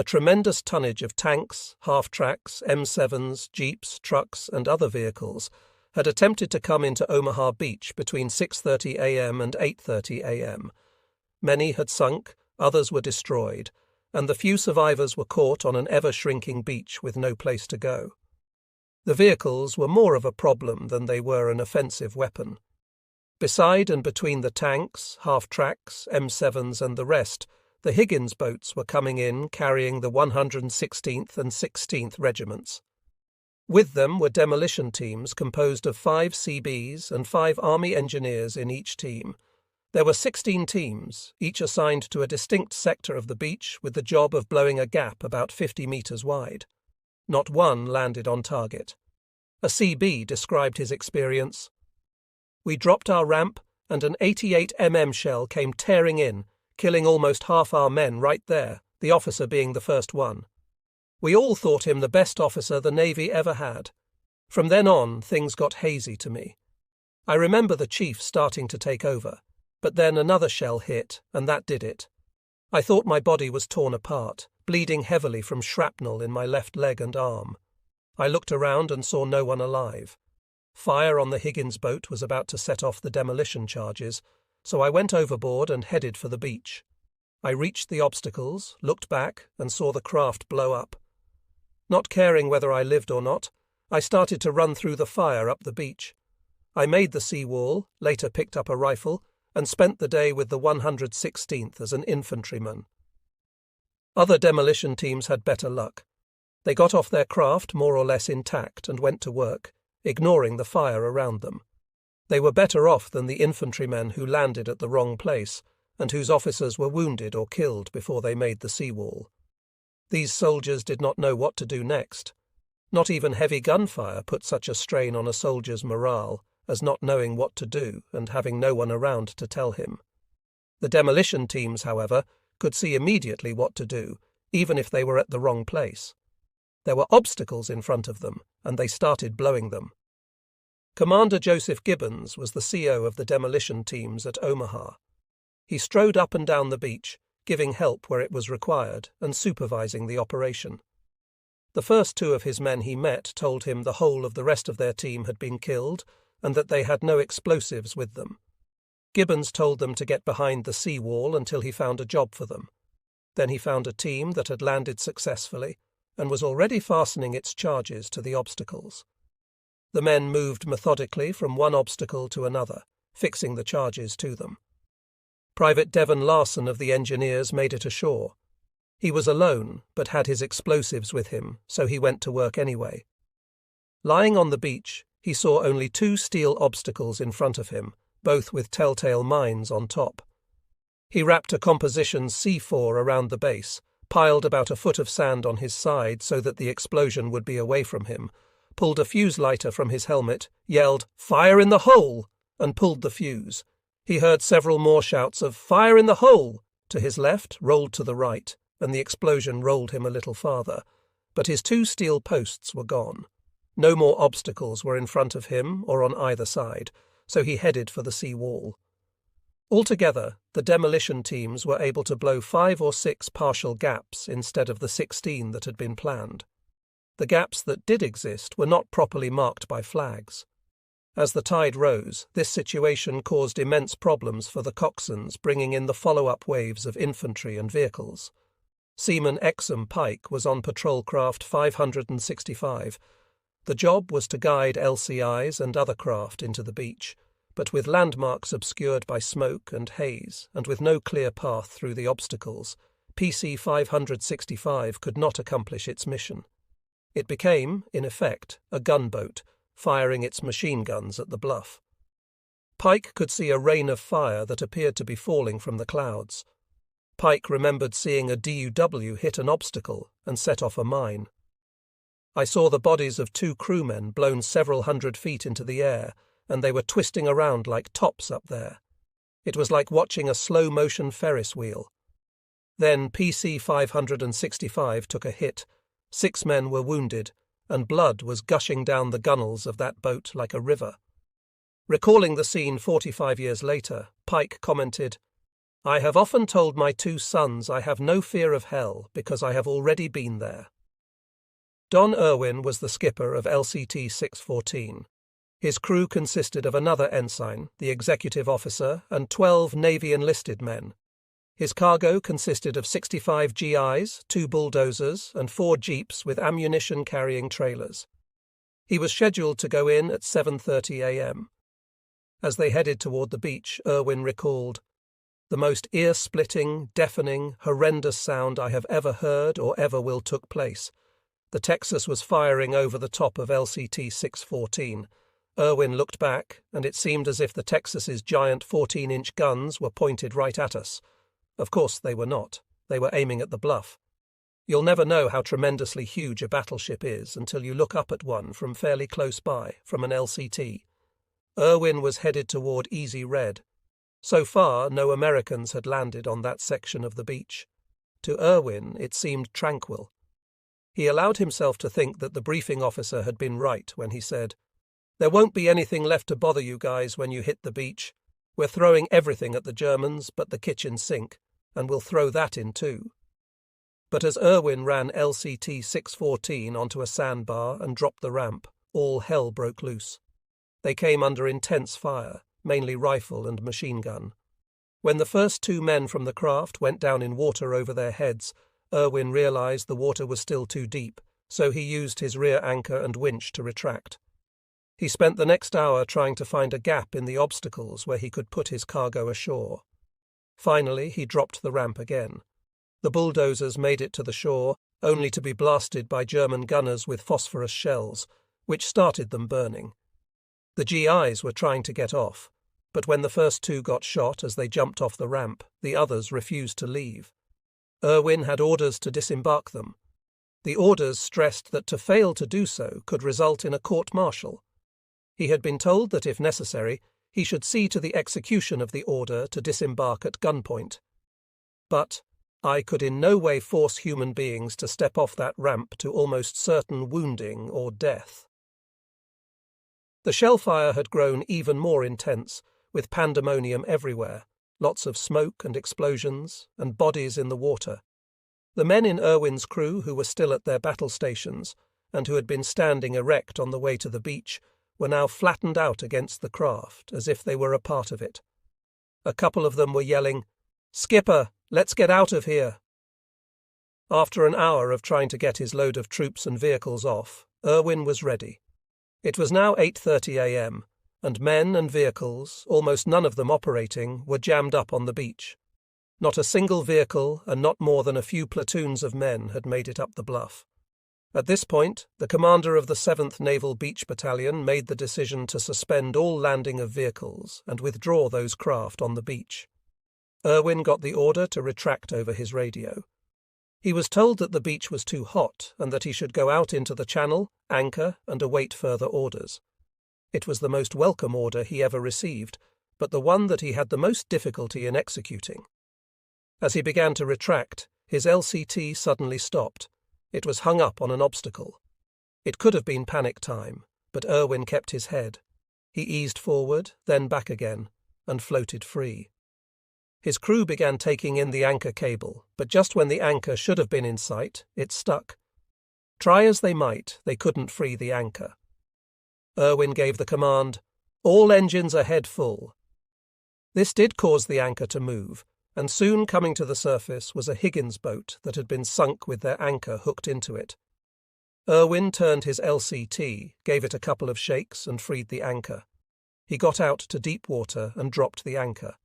A tremendous tonnage of tanks, half-tracks, M7s, jeeps, trucks and other vehicles had attempted to come into Omaha Beach between 6:30 a.m. and 8:30 a.m. Many had sunk, others were destroyed, and the few survivors were caught on an ever-shrinking beach with no place to go. The vehicles were more of a problem than they were an offensive weapon. Beside and between the tanks, half-tracks, M7s and the rest, the Higgins boats were coming in carrying the 116th and 16th Regiments. With them were demolition teams composed of 5 CBs and 5 Army engineers in each team. There were 16 teams, each assigned to a distinct sector of the beach with the job of blowing a gap about 50 metres wide. Not one landed on target. A CB described his experience. "We dropped our ramp and an 88 shell came tearing in, killing almost half our men right there, the officer being the first one. We all thought him the best officer the Navy ever had. From then on, things got hazy to me. I remember the chief starting to take over, but then another shell hit, and that did it. I thought my body was torn apart, bleeding heavily from shrapnel in my left leg and arm. I looked around and saw no one alive. Fire on the Higgins boat was about to set off the demolition charges, so I went overboard and headed for the beach. I reached the obstacles, looked back, and saw the craft blow up. Not caring whether I lived or not, I started to run through the fire up the beach. I made the seawall, later picked up a rifle, and spent the day with the 116th as an infantryman. Other demolition teams had better luck. They got off their craft more or less intact and went to work, ignoring the fire around them. They were better off than the infantrymen who landed at the wrong place and whose officers were wounded or killed before they made the seawall. These soldiers did not know what to do next. Not even heavy gunfire put such a strain on a soldier's morale as not knowing what to do and having no one around to tell him. The demolition teams, however, could see immediately what to do, even if they were at the wrong place. There were obstacles in front of them, and they started blowing them. Commander Joseph Gibbons was the CO of the demolition teams at Omaha. He strode up and down the beach, giving help where it was required and supervising the operation. The first 2 of his men he met told him the whole of the rest of their team had been killed and that they had no explosives with them. Gibbons told them to get behind the seawall until he found a job for them. Then he found a team that had landed successfully and was already fastening its charges to the obstacles. The men moved methodically from one obstacle to another, fixing the charges to them. Private Devon Larson of the engineers made it ashore. He was alone, but had his explosives with him, so he went to work anyway. Lying on the beach, he saw only 2 steel obstacles in front of him, both with telltale mines on top. He wrapped a composition C4 around the base, piled about a foot of sand on his side so that the explosion would be away from him, pulled a fuse lighter from his helmet, yelled, "Fire in the hole!" and pulled the fuse. He heard several more shouts of "Fire in the hole!" to his left, rolled to the right, and the explosion rolled him a little farther. But his 2 steel posts were gone. No more obstacles were in front of him or on either side, so he headed for the sea wall. Altogether, the demolition teams were able to blow 5 or 6 partial gaps instead of the 16 that had been planned. The gaps that did exist were not properly marked by flags. As the tide rose, this situation caused immense problems for the coxswains bringing in the follow-up waves of infantry and vehicles. Seaman Exum Pike was on patrol craft 565. The job was to guide LCIs and other craft into the beach, but with landmarks obscured by smoke and haze and with no clear path through the obstacles, PC 565 could not accomplish its mission. It became, in effect, a gunboat, firing its machine guns at the bluff. Pike could see a rain of fire that appeared to be falling from the clouds. Pike remembered seeing a DUW hit an obstacle and set off a mine. I saw the bodies of 2 crewmen blown several hundred feet into the air, and they were twisting around like tops up there. It was like watching a slow-motion Ferris wheel. Then PC 565 took a hit. 6 men were wounded, and blood was gushing down the gunnels of that boat like a river. Recalling the scene 45 years later, Pike commented, I have often told my 2 sons I have no fear of hell because I have already been there. Don Irwin was the skipper of LCT 614. His crew consisted of another ensign, the executive officer, and 12 Navy enlisted men. His cargo consisted of 65 GIs, 2 bulldozers, and 4 jeeps with ammunition-carrying trailers. He was scheduled to go in at 7:30 a.m. As they headed toward the beach, Irwin recalled, "The most ear-splitting, deafening, horrendous sound I have ever heard or ever will took place. The Texas was firing over the top of LCT 614. Irwin looked back, and it seemed as if the Texas's giant 14-inch guns were pointed right at us. Of course they were not. They were aiming at the bluff. You'll never know how tremendously huge a battleship is until you look up at one from fairly close by, from an LCT. Irwin was headed toward Easy Red. So far, no Americans had landed on that section of the beach. To Irwin, it seemed tranquil. He allowed himself to think that the briefing officer had been right when he said, "There won't be anything left to bother you guys when you hit the beach. We're throwing everything at the Germans but the kitchen sink, and we'll throw that in too." But as Irwin ran LCT 614 onto a sandbar and dropped the ramp, all hell broke loose. They came under intense fire, mainly rifle and machine gun. When the first 2 men from the craft went down in water over their heads, Irwin realized the water was still too deep, so he used his rear anchor and winch to retract. He spent the next hour trying to find a gap in the obstacles where he could put his cargo ashore. Finally, he dropped the ramp again. The bulldozers made it to the shore, only to be blasted by German gunners with phosphorus shells, which started them burning. The GIs were trying to get off, but when the first 2 got shot as they jumped off the ramp, the others refused to leave. Irwin had orders to disembark them. The orders stressed that to fail to do so could result in a court-martial. He had been told that if necessary, he should see to the execution of the order to disembark at gunpoint. But I could in no way force human beings to step off that ramp to almost certain wounding or death. The shellfire had grown even more intense, with pandemonium everywhere, lots of smoke and explosions, and bodies in the water. The men in Irwin's crew who were still at their battle stations, and who had been standing erect on the way to the beach, were now flattened out against the craft, as if they were a part of it. A couple of them were yelling, "Skipper, let's get out of here!" After an hour of trying to get his load of troops and vehicles off, Irwin was ready. It was now 8:30 a.m., and men and vehicles, almost none of them operating, were jammed up on the beach. Not a single vehicle and not more than a few platoons of men had made it up the bluff. At this point, the commander of the 7th Naval Beach Battalion made the decision to suspend all landing of vehicles and withdraw those craft on the beach. Irwin got the order to retract over his radio. He was told that the beach was too hot and that he should go out into the channel, anchor, and await further orders. It was the most welcome order he ever received, but the one that he had the most difficulty in executing. As he began to retract, his LCT suddenly stopped. It was hung up on an obstacle. It could have been panic time, but Irwin kept his head. He eased forward, then back again, and floated free. His crew began taking in the anchor cable, but just when the anchor should have been in sight, it stuck. Try as they might, they couldn't free the anchor. Irwin gave the command, "All engines ahead full." This did cause the anchor to move, and soon coming to the surface was a Higgins boat that had been sunk with their anchor hooked into it. Irwin turned his LCT, gave it a couple of shakes, and freed the anchor. He got out to deep water and dropped the anchor.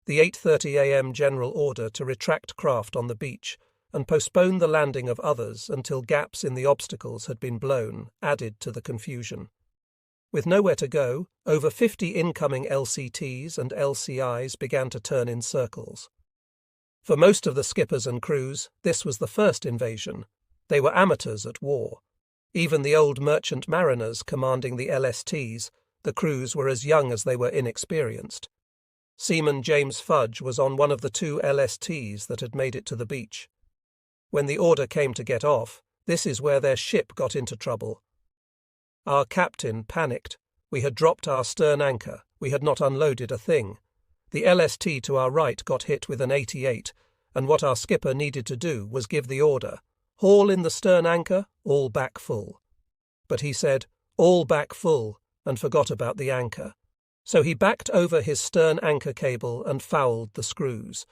The 8:30 a.m. general order to retract craft on the beach and postpone the landing of others until gaps in the obstacles had been blown added to the confusion. With nowhere to go, over 50 incoming LCTs and LCIs began to turn in circles. For most of the skippers and crews, this was the first invasion. They were amateurs at war. Even the old merchant mariners commanding the LSTs, the crews were as young as they were inexperienced. Seaman James Fudge was on one of the 2 LSTs that had made it to the beach. When the order came to get off, this is where their ship got into trouble. Our captain panicked. We had dropped our stern anchor. We had not unloaded a thing. The LST to our right got hit with an 88, and what our skipper needed to do was give the order, haul in the stern anchor, all back full. But he said, all back full, and forgot about the anchor. So he backed over his stern anchor cable and fouled the screws.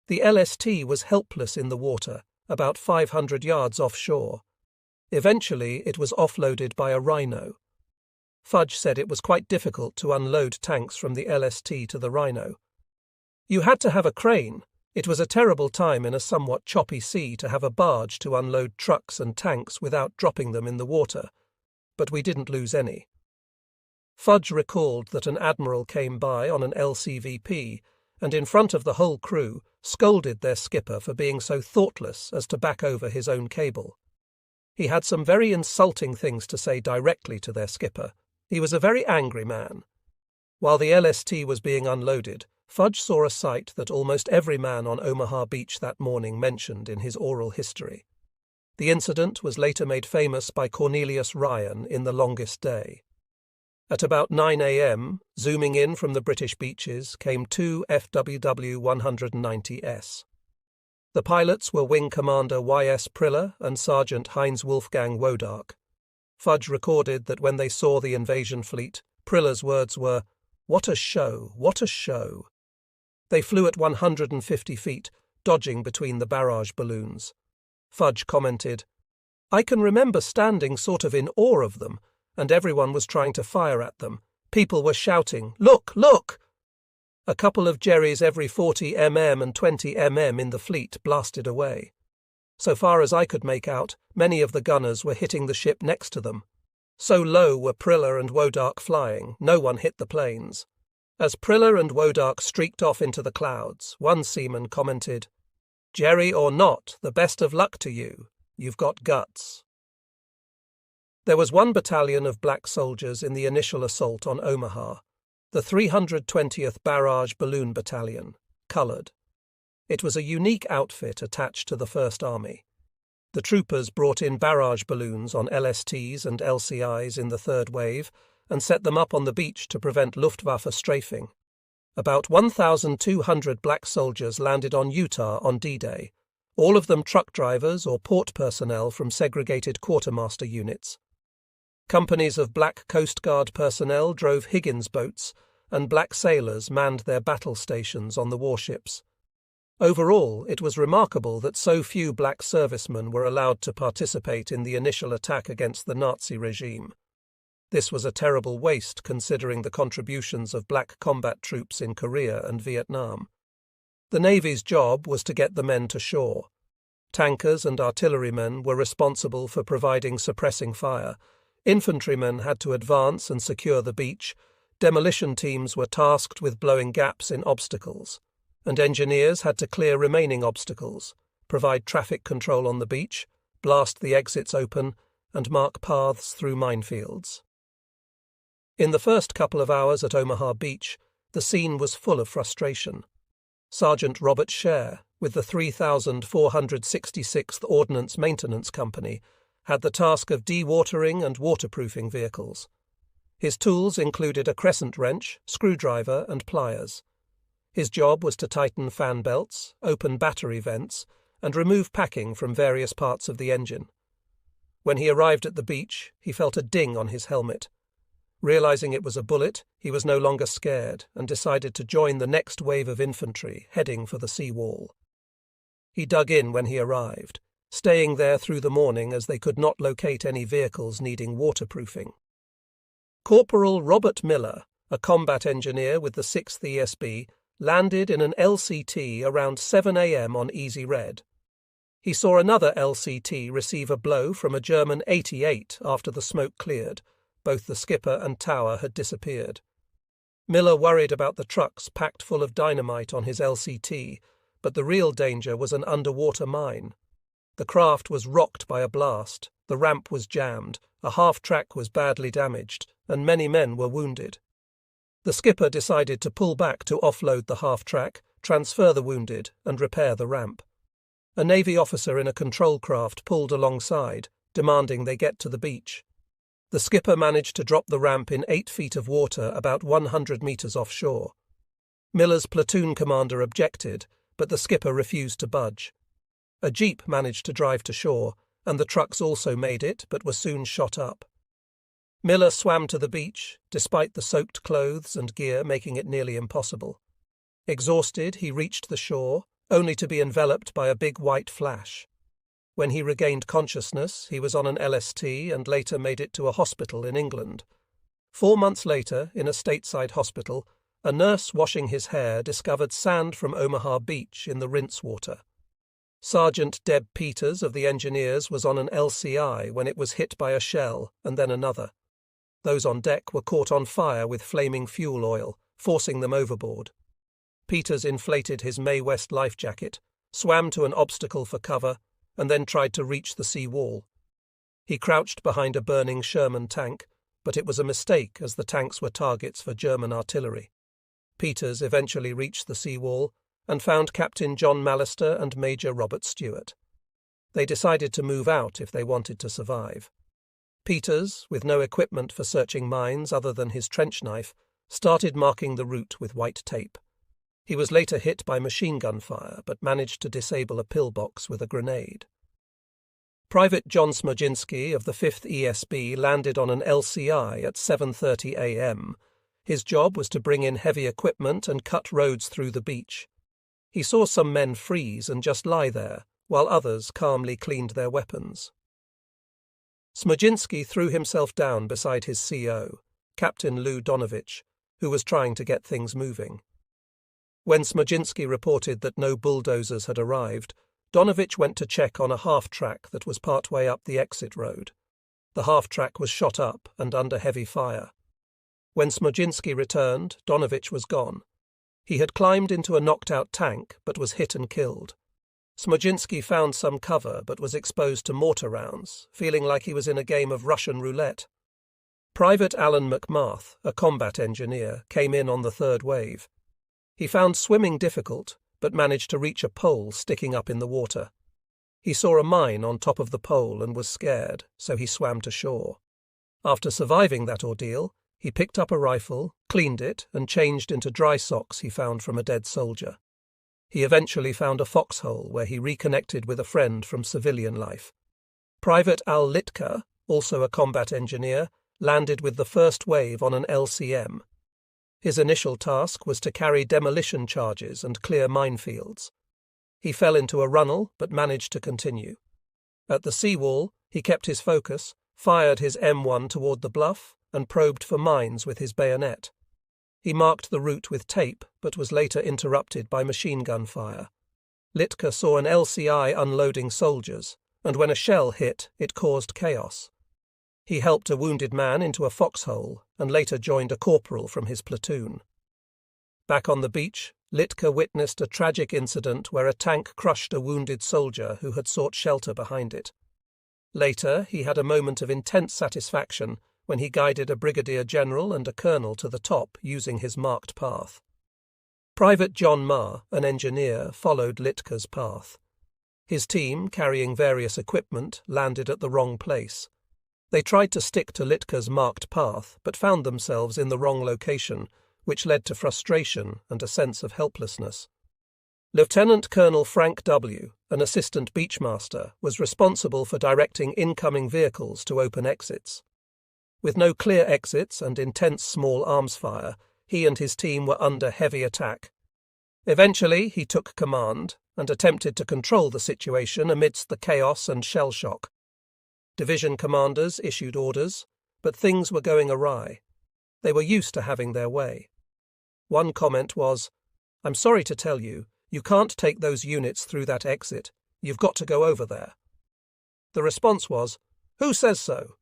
The LST was helpless in the water, about 500 yards offshore. Eventually it was offloaded by a rhino. Fudge said it was quite difficult to unload tanks from the LST to the rhino. You had to have a crane. It was a terrible time in a somewhat choppy sea to have a barge to unload trucks and tanks without dropping them in the water, but we didn't lose any. Fudge recalled that an admiral came by on an LCVP and in front of the whole crew scolded their skipper for being so thoughtless as to back over his own cable. He had some very insulting things to say directly to their skipper. He was a very angry man. While the LST was being unloaded, Fudge saw a sight that almost every man on Omaha Beach that morning mentioned in his oral history. The incident was later made famous by Cornelius Ryan in The Longest Day. At about 9 a.m., zooming in from the British beaches, came two FWW-190S. The pilots were Wing Commander Y.S. Priller and Sergeant Heinz Wolfgang Wodark. Fudge recorded that when they saw the invasion fleet, Priller's words were, "What a show, what a show." They flew at 150 feet, dodging between the barrage balloons. Fudge commented, "I can remember standing sort of in awe of them, and everyone was trying to fire at them. People were shouting, 'Look, look!' A couple of Jerrys every 40 mm and 20 mm in the fleet blasted away. So far as I could make out, many of the gunners were hitting the ship next to them. So low were Priller and Wodark flying, no one hit the planes. As Priller and Wodark streaked off into the clouds, one seaman commented, 'Jerry or not, the best of luck to you. You've got guts.' There was one battalion of black soldiers in the initial assault on Omaha, the 320th Barrage Balloon Battalion, coloured. It was a unique outfit attached to the First Army. The troopers brought in barrage balloons on LSTs and LCIs in the third wave and set them up on the beach to prevent Luftwaffe strafing. About 1,200 black soldiers landed on Utah on D-Day, all of them truck drivers or port personnel from segregated quartermaster units. Companies of black Coast Guard personnel drove Higgins boats, and black sailors manned their battle stations on the warships. Overall, it was remarkable that so few black servicemen were allowed to participate in the initial attack against the Nazi regime. This was a terrible waste considering the contributions of black combat troops in Korea and Vietnam. The Navy's job was to get the men to shore. Tankers and artillerymen were responsible for providing suppressing fire. Infantrymen had to advance and secure the beach. Demolition teams were tasked with blowing gaps in obstacles, and engineers had to clear remaining obstacles, provide traffic control on the beach, blast the exits open, and mark paths through minefields. In the first couple of hours at Omaha Beach, the scene was full of frustration. Sergeant Robert Scher, with the 3,466th Ordnance Maintenance Company, had the task of dewatering and waterproofing vehicles. His tools included a crescent wrench, screwdriver, and pliers. His job was to tighten fan belts, open battery vents, and remove packing from various parts of the engine. When he arrived at the beach, he felt a ding on his helmet. Realizing it was a bullet, he was no longer scared and decided to join the next wave of infantry heading for the seawall. He dug in when he arrived, staying there through the morning as they could not locate any vehicles needing waterproofing. Corporal Robert Miller, a combat engineer with the 6th ESB, landed in an LCT around 7 a.m. on Easy Red. He saw another LCT receive a blow from a German 88 after the smoke cleared. Both the skipper and tower had disappeared. Miller worried about the trucks packed full of dynamite on his LCT, but the real danger was an underwater mine. The craft was rocked by a blast, the ramp was jammed, a half-track was badly damaged, and many men were wounded. The skipper decided to pull back to offload the half-track, transfer the wounded, and repair the ramp. A Navy officer in a control craft pulled alongside, demanding they get to the beach. The skipper managed to drop the ramp in 8 feet of water about 100 meters offshore. Miller's platoon commander objected, but the skipper refused to budge. A jeep managed to drive to shore, and the trucks also made it, but were soon shot up. Miller swam to the beach, despite the soaked clothes and gear making it nearly impossible. Exhausted, he reached the shore, only to be enveloped by a big white flash. When he regained consciousness, he was on an LST and later made it to a hospital in England. 4 months later, in a stateside hospital, a nurse washing his hair discovered sand from Omaha Beach in the rinse water. Sergeant Deb Peters of the Engineers was on an LCI when it was hit by a shell and then another. Those on deck were caught on fire with flaming fuel oil, forcing them overboard. Peters inflated his Mae West life jacket, swam to an obstacle for cover, and then tried to reach the sea wall. He crouched behind a burning Sherman tank, but it was a mistake as the tanks were targets for German artillery. Peters eventually reached the sea wall and found Captain John Mallister and Major Robert Stewart. They decided to move out if they wanted to survive. Peters, with no equipment for searching mines other than his trench knife, started marking the route with white tape. He was later hit by machine gun fire, but managed to disable a pillbox with a grenade. Private John Smoginski of the 5th ESB landed on an LCI at 7:30 a.m. His job was to bring in heavy equipment and cut roads through the beach. He saw some men freeze and just lie there, while others calmly cleaned their weapons. Smoginski threw himself down beside his CO, Captain Lou Donovich, who was trying to get things moving. When Smoginski reported that no bulldozers had arrived, Donovich went to check on a half-track that was partway up the exit road. The half-track was shot up and under heavy fire. When Smoginski returned, Donovich was gone. He had climbed into a knocked-out tank, but was hit and killed. Smoginski found some cover, but was exposed to mortar rounds, feeling like he was in a game of Russian roulette. Private Alan McMath, a combat engineer, came in on the third wave. He found swimming difficult, but managed to reach a pole sticking up in the water. He saw a mine on top of the pole and was scared, so he swam to shore. After surviving that ordeal, he picked up a rifle, cleaned it, and changed into dry socks he found from a dead soldier. He eventually found a foxhole where he reconnected with a friend from civilian life. Private Al Litka, also a combat engineer, landed with the first wave on an LCM. His initial task was to carry demolition charges and clear minefields. He fell into a runnel but managed to continue. At the seawall, he kept his focus, fired his M1 toward the bluff, and probed for mines with his bayonet. He marked the route with tape, but was later interrupted by machine gun fire. Litka saw an LCI unloading soldiers, and when a shell hit, it caused chaos. He helped a wounded man into a foxhole and later joined a corporal from his platoon. Back on the beach, Litka witnessed a tragic incident where a tank crushed a wounded soldier who had sought shelter behind it. Later, he had a moment of intense satisfaction when he guided a brigadier general and a colonel to the top using his marked path. Private John Marr, an engineer, followed Litka's path. His team, carrying various equipment, landed at the wrong place. They tried to stick to Litka's marked path, but found themselves in the wrong location, which led to frustration and a sense of helplessness. Lieutenant Colonel Frank W., an assistant beachmaster, was responsible for directing incoming vehicles to open exits. With no clear exits and intense small arms fire, he and his team were under heavy attack. Eventually, he took command and attempted to control the situation amidst the chaos and shell shock. Division commanders issued orders, but things were going awry. They were used to having their way. One comment was, "I'm sorry to tell you, you can't take those units through that exit. You've got to go over there." The response was, "Who says so?"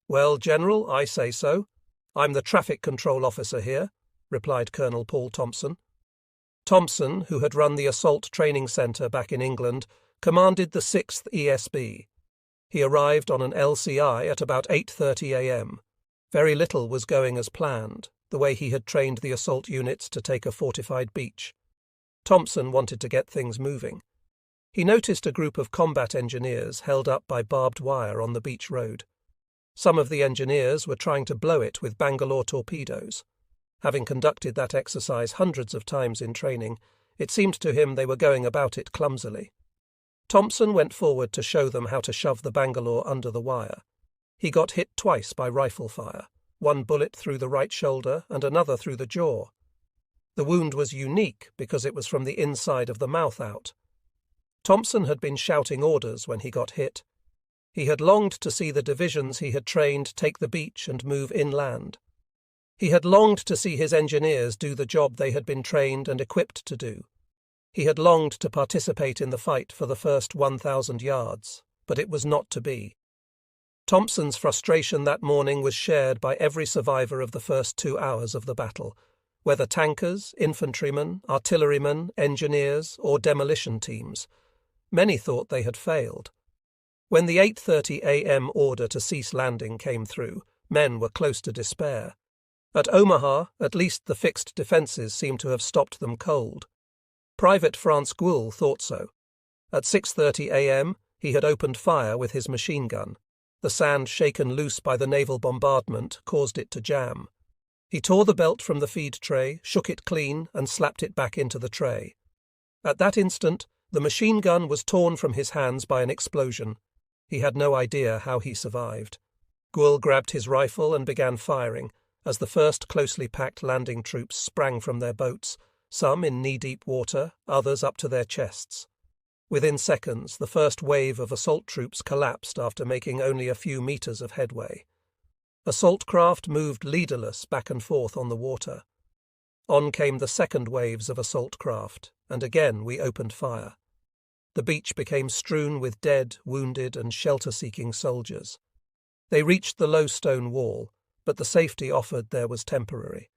"Well, General, I say so. I'm the traffic control officer here," replied Colonel Paul Thompson. Thompson, who had run the assault training centre back in England, commanded the 6th ESB. He arrived on an LCI at about 8:30 a.m. Very little was going as planned, the way he had trained the assault units to take a fortified beach. Thompson wanted to get things moving. He noticed a group of combat engineers held up by barbed wire on the beach road. Some of the engineers were trying to blow it with Bangalore torpedoes. Having conducted that exercise hundreds of times in training, it seemed to him they were going about it clumsily. Thompson went forward to show them how to shove the Bangalore under the wire. He got hit twice by rifle fire, one bullet through the right shoulder and another through the jaw. The wound was unique because it was from the inside of the mouth out. Thompson had been shouting orders when he got hit. He had longed to see the divisions he had trained take the beach and move inland. He had longed to see his engineers do the job they had been trained and equipped to do. He had longed to participate in the fight for the first 1,000 yards, but it was not to be. Thompson's frustration that morning was shared by every survivor of the first 2 hours of the battle, whether tankers, infantrymen, artillerymen, engineers, or demolition teams. Many thought they had failed. When the 8:30 a.m. order to cease landing came through, men were close to despair. At Omaha, at least the fixed defences seemed to have stopped them cold. Private Franz Gouel thought so. At 6:30 a.m. he had opened fire with his machine gun. The sand shaken loose by the naval bombardment caused it to jam. He tore the belt from the feed tray, shook it clean, and slapped it back into the tray. At that instant, the machine gun was torn from his hands by an explosion. He had no idea how he survived. Gouel grabbed his rifle and began firing, as the first closely packed landing troops sprang from their boats, some in knee-deep water, others up to their chests. Within seconds, the first wave of assault troops collapsed after making only a few meters of headway. Assault craft moved leaderless back and forth on the water. On came the second waves of assault craft, and again we opened fire. The beach became strewn with dead, wounded, and shelter-seeking soldiers. They reached the low stone wall, but the safety offered there was temporary.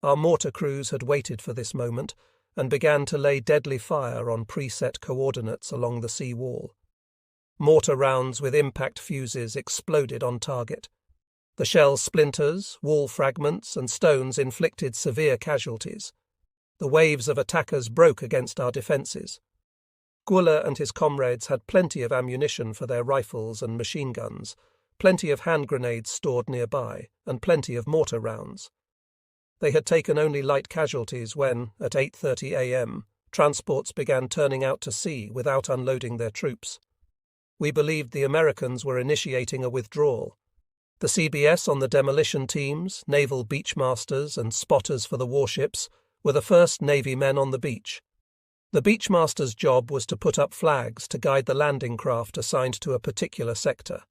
Our mortar crews had waited for this moment and began to lay deadly fire on preset coordinates along the sea wall. Mortar rounds with impact fuses exploded on target. The shell splinters, wall fragments, and stones inflicted severe casualties. The waves of attackers broke against our defences. Gouel and his comrades had plenty of ammunition for their rifles and machine guns, plenty of hand grenades stored nearby, and plenty of mortar rounds. They had taken only light casualties when, at 8:30 a.m., transports began turning out to sea without unloading their troops. We believed the Americans were initiating a withdrawal. The CBS on the demolition teams, naval beachmasters, and spotters for the warships were the first Navy men on the beach. The beachmaster's job was to put up flags to guide the landing craft assigned to a particular sector.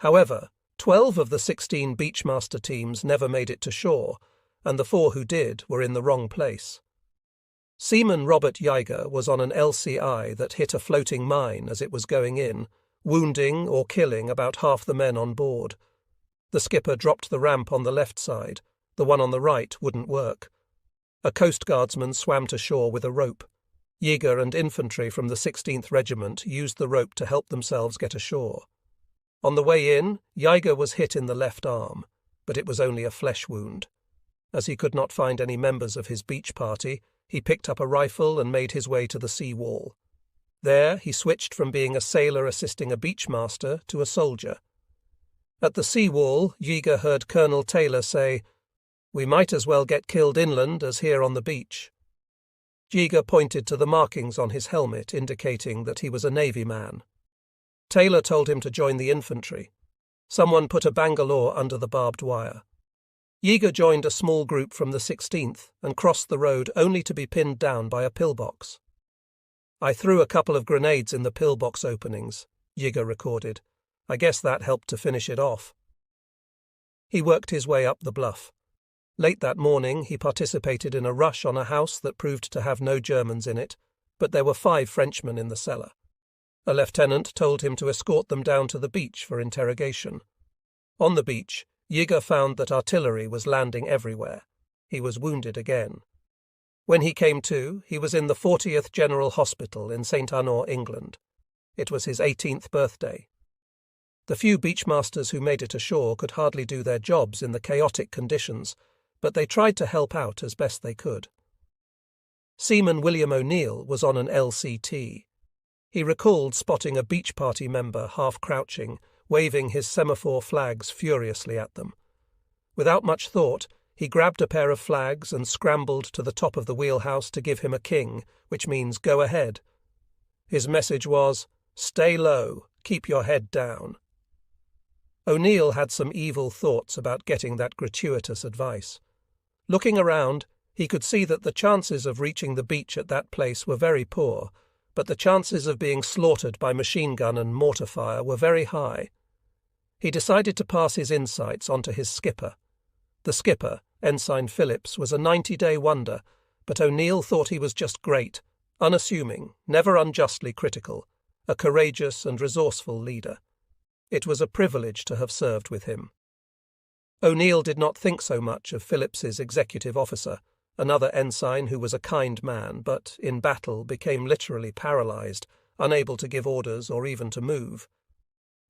However, 12 of the 16 beachmaster teams never made it to shore, and the 4 who did were in the wrong place. Seaman Robert Yeager was on an LCI that hit a floating mine as it was going in, wounding or killing about half the men on board. The skipper dropped the ramp on the left side. The one on the right wouldn't work. A Coast Guardsman swam to shore with a rope. Yeager and infantry from the 16th Regiment used the rope to help themselves get ashore. On the way in, Yeager was hit in the left arm, but it was only a flesh wound. As he could not find any members of his beach party, he picked up a rifle and made his way to the sea wall. There he switched from being a sailor assisting a beachmaster to a soldier. At the sea wall, Yeager heard Colonel Taylor say, "We might as well get killed inland as here on the beach." Yeager pointed to the markings on his helmet indicating that he was a Navy man. Taylor told him to join the infantry. Someone put a Bangalore under the barbed wire. Yeager joined a small group from the 16th and crossed the road only to be pinned down by a pillbox. "I threw a couple of grenades in the pillbox openings," Yeager recorded. "I guess that helped to finish it off." He worked his way up the bluff. Late that morning he participated in a rush on a house that proved to have no Germans in it, but there were 5 Frenchmen in the cellar. A lieutenant told him to escort them down to the beach for interrogation. On the beach, Yeager found that artillery was landing everywhere. He was wounded again. When he came to, he was in the 40th General Hospital in St. Arnaud, England. It was his 18th birthday. The few beachmasters who made it ashore could hardly do their jobs in the chaotic conditions, but they tried to help out as best they could. Seaman William O'Neill was on an LCT. He recalled spotting a beach party member half-crouching, waving his semaphore flags furiously at them. Without much thought, he grabbed a pair of flags and scrambled to the top of the wheelhouse to give him a king, which means go ahead. His message was, "Stay low, keep your head down." O'Neill had some evil thoughts about getting that gratuitous advice. Looking around, he could see that the chances of reaching the beach at that place were very poor, but the chances of being slaughtered by machine gun and mortar fire were very high. He decided to pass his insights on to his skipper. The skipper, Ensign Phillips, was a 90-day wonder, but O'Neill thought he was just great, unassuming, never unjustly critical, a courageous and resourceful leader. It was a privilege to have served with him. O'Neill did not think so much of Phillips's executive officer, another ensign who was a kind man, but in battle became literally paralyzed, unable to give orders or even to move.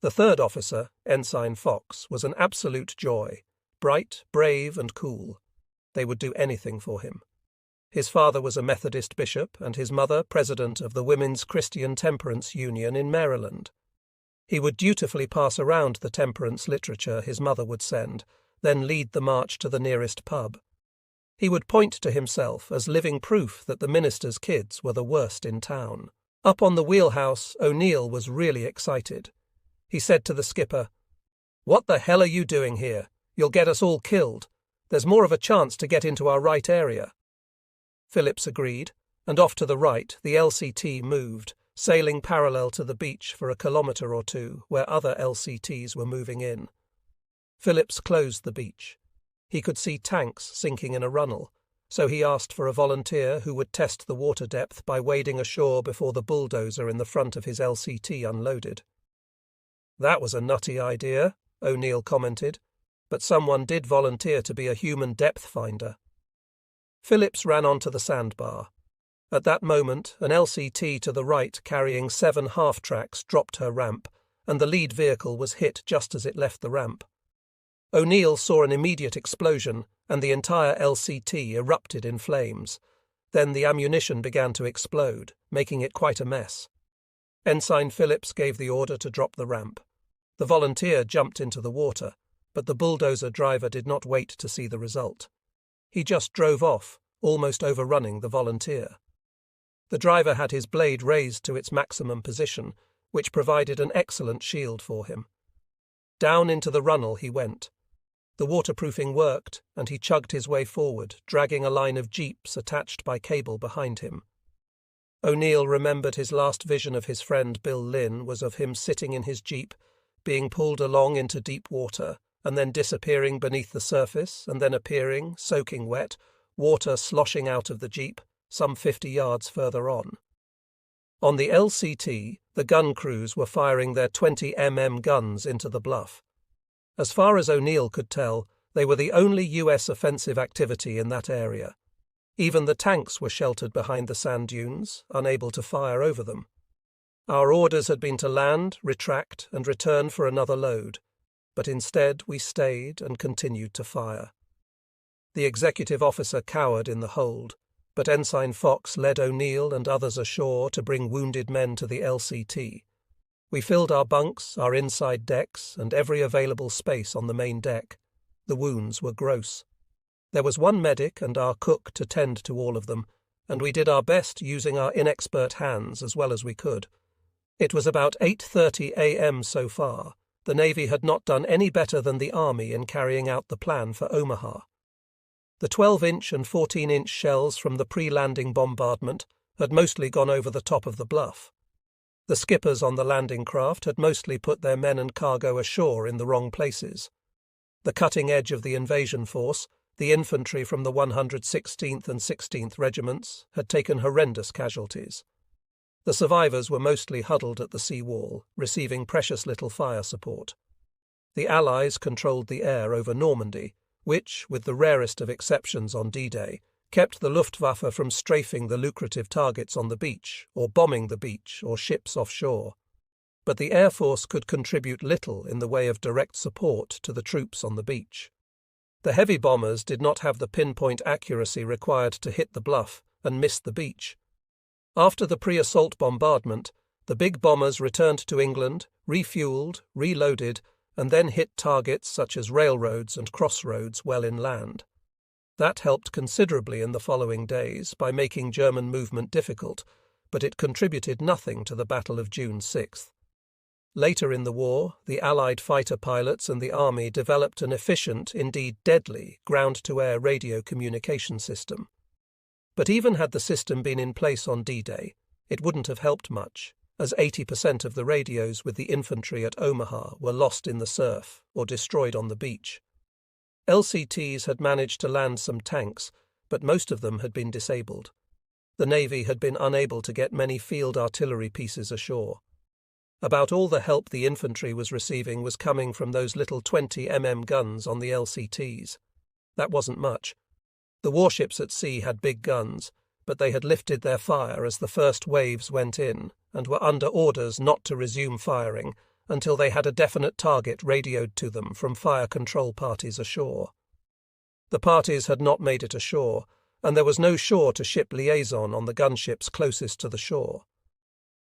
The third officer, Ensign Fox, was an absolute joy, bright, brave, and cool. They would do anything for him. His father was a Methodist bishop and his mother president of the Women's Christian Temperance Union in Maryland. He would dutifully pass around the temperance literature his mother would send, then lead the march to the nearest pub. He would point to himself as living proof that the minister's kids were the worst in town. Up on the wheelhouse, O'Neill was really excited. He said to the skipper, "What the hell are you doing here? You'll get us all killed. There's more of a chance to get into our right area." Phillips agreed, and off to the right the LCT moved, sailing parallel to the beach for a kilometre or two, where other LCTs were moving in. Phillips closed the beach. He could see tanks sinking in a runnel, so he asked for a volunteer who would test the water depth by wading ashore before the bulldozer in the front of his LCT unloaded. "That was a nutty idea," O'Neill commented, but someone did volunteer to be a human depth finder. Phillips ran onto the sandbar. At that moment, an LCT to the right carrying 7 half-tracks dropped her ramp, and the lead vehicle was hit just as it left the ramp. O'Neill saw an immediate explosion, and the entire LCT erupted in flames. Then the ammunition began to explode, making it quite a mess. Ensign Phillips gave the order to drop the ramp. The volunteer jumped into the water, but the bulldozer driver did not wait to see the result. He just drove off, almost overrunning the volunteer. The driver had his blade raised to its maximum position, which provided an excellent shield for him. Down into the runnel he went. The waterproofing worked, and he chugged his way forward, dragging a line of jeeps attached by cable behind him. O'Neill remembered his last vision of his friend Bill Lynn was of him sitting in his jeep, being pulled along into deep water, and then disappearing beneath the surface, and then appearing, soaking wet, water sloshing out of the jeep, some 50 yards further on. On the LCT, the gun crews were firing their 20 guns into the bluff. As far as O'Neill could tell, they were the only US offensive activity in that area. Even the tanks were sheltered behind the sand dunes, unable to fire over them. Our orders had been to land, retract, and return for another load, but instead we stayed and continued to fire. The executive officer cowered in the hold, but Ensign Fox led O'Neill and others ashore to bring wounded men to the LCT. We filled our bunks, our inside decks, and every available space on the main deck. The wounds were gross. There was one medic and our cook to tend to all of them, and we did our best using our inexpert hands as well as we could. It was about 8:30 a.m. so far. The Navy had not done any better than the Army in carrying out the plan for Omaha. The 12-inch and 14-inch shells from the pre-landing bombardment had mostly gone over the top of the bluff. The skippers on the landing craft had mostly put their men and cargo ashore in the wrong places. The cutting edge of the invasion force, the infantry from the 116th and 16th regiments, had taken horrendous casualties. The survivors were mostly huddled at the sea wall, receiving precious little fire support. The Allies controlled the air over Normandy, which, with the rarest of exceptions on D-Day, kept the Luftwaffe from strafing the lucrative targets on the beach, or bombing the beach or ships offshore. But the Air Force could contribute little in the way of direct support to the troops on the beach. The heavy bombers did not have the pinpoint accuracy required to hit the bluff and miss the beach. After the pre-assault bombardment, the big bombers returned to England, refueled, reloaded, and then hit targets such as railroads and crossroads well inland. That helped considerably in the following days by making German movement difficult, but it contributed nothing to the Battle of June 6th. Later in the war, the Allied fighter pilots and the Army developed an efficient, indeed deadly, ground-to-air radio communication system. But even had the system been in place on D-Day, it wouldn't have helped much, as 80% of the radios with the infantry at Omaha were lost in the surf or destroyed on the beach. LCTs had managed to land some tanks, but most of them had been disabled. The Navy had been unable to get many field artillery pieces ashore. About all the help the infantry was receiving was coming from those little 20 guns on the LCTs. That wasn't much. The warships at sea had big guns, but they had lifted their fire as the first waves went in and were under orders not to resume firing until they had a definite target radioed to them from fire control parties ashore. The parties had not made it ashore, and there was no shore-to-ship liaison on the gunships closest to the shore.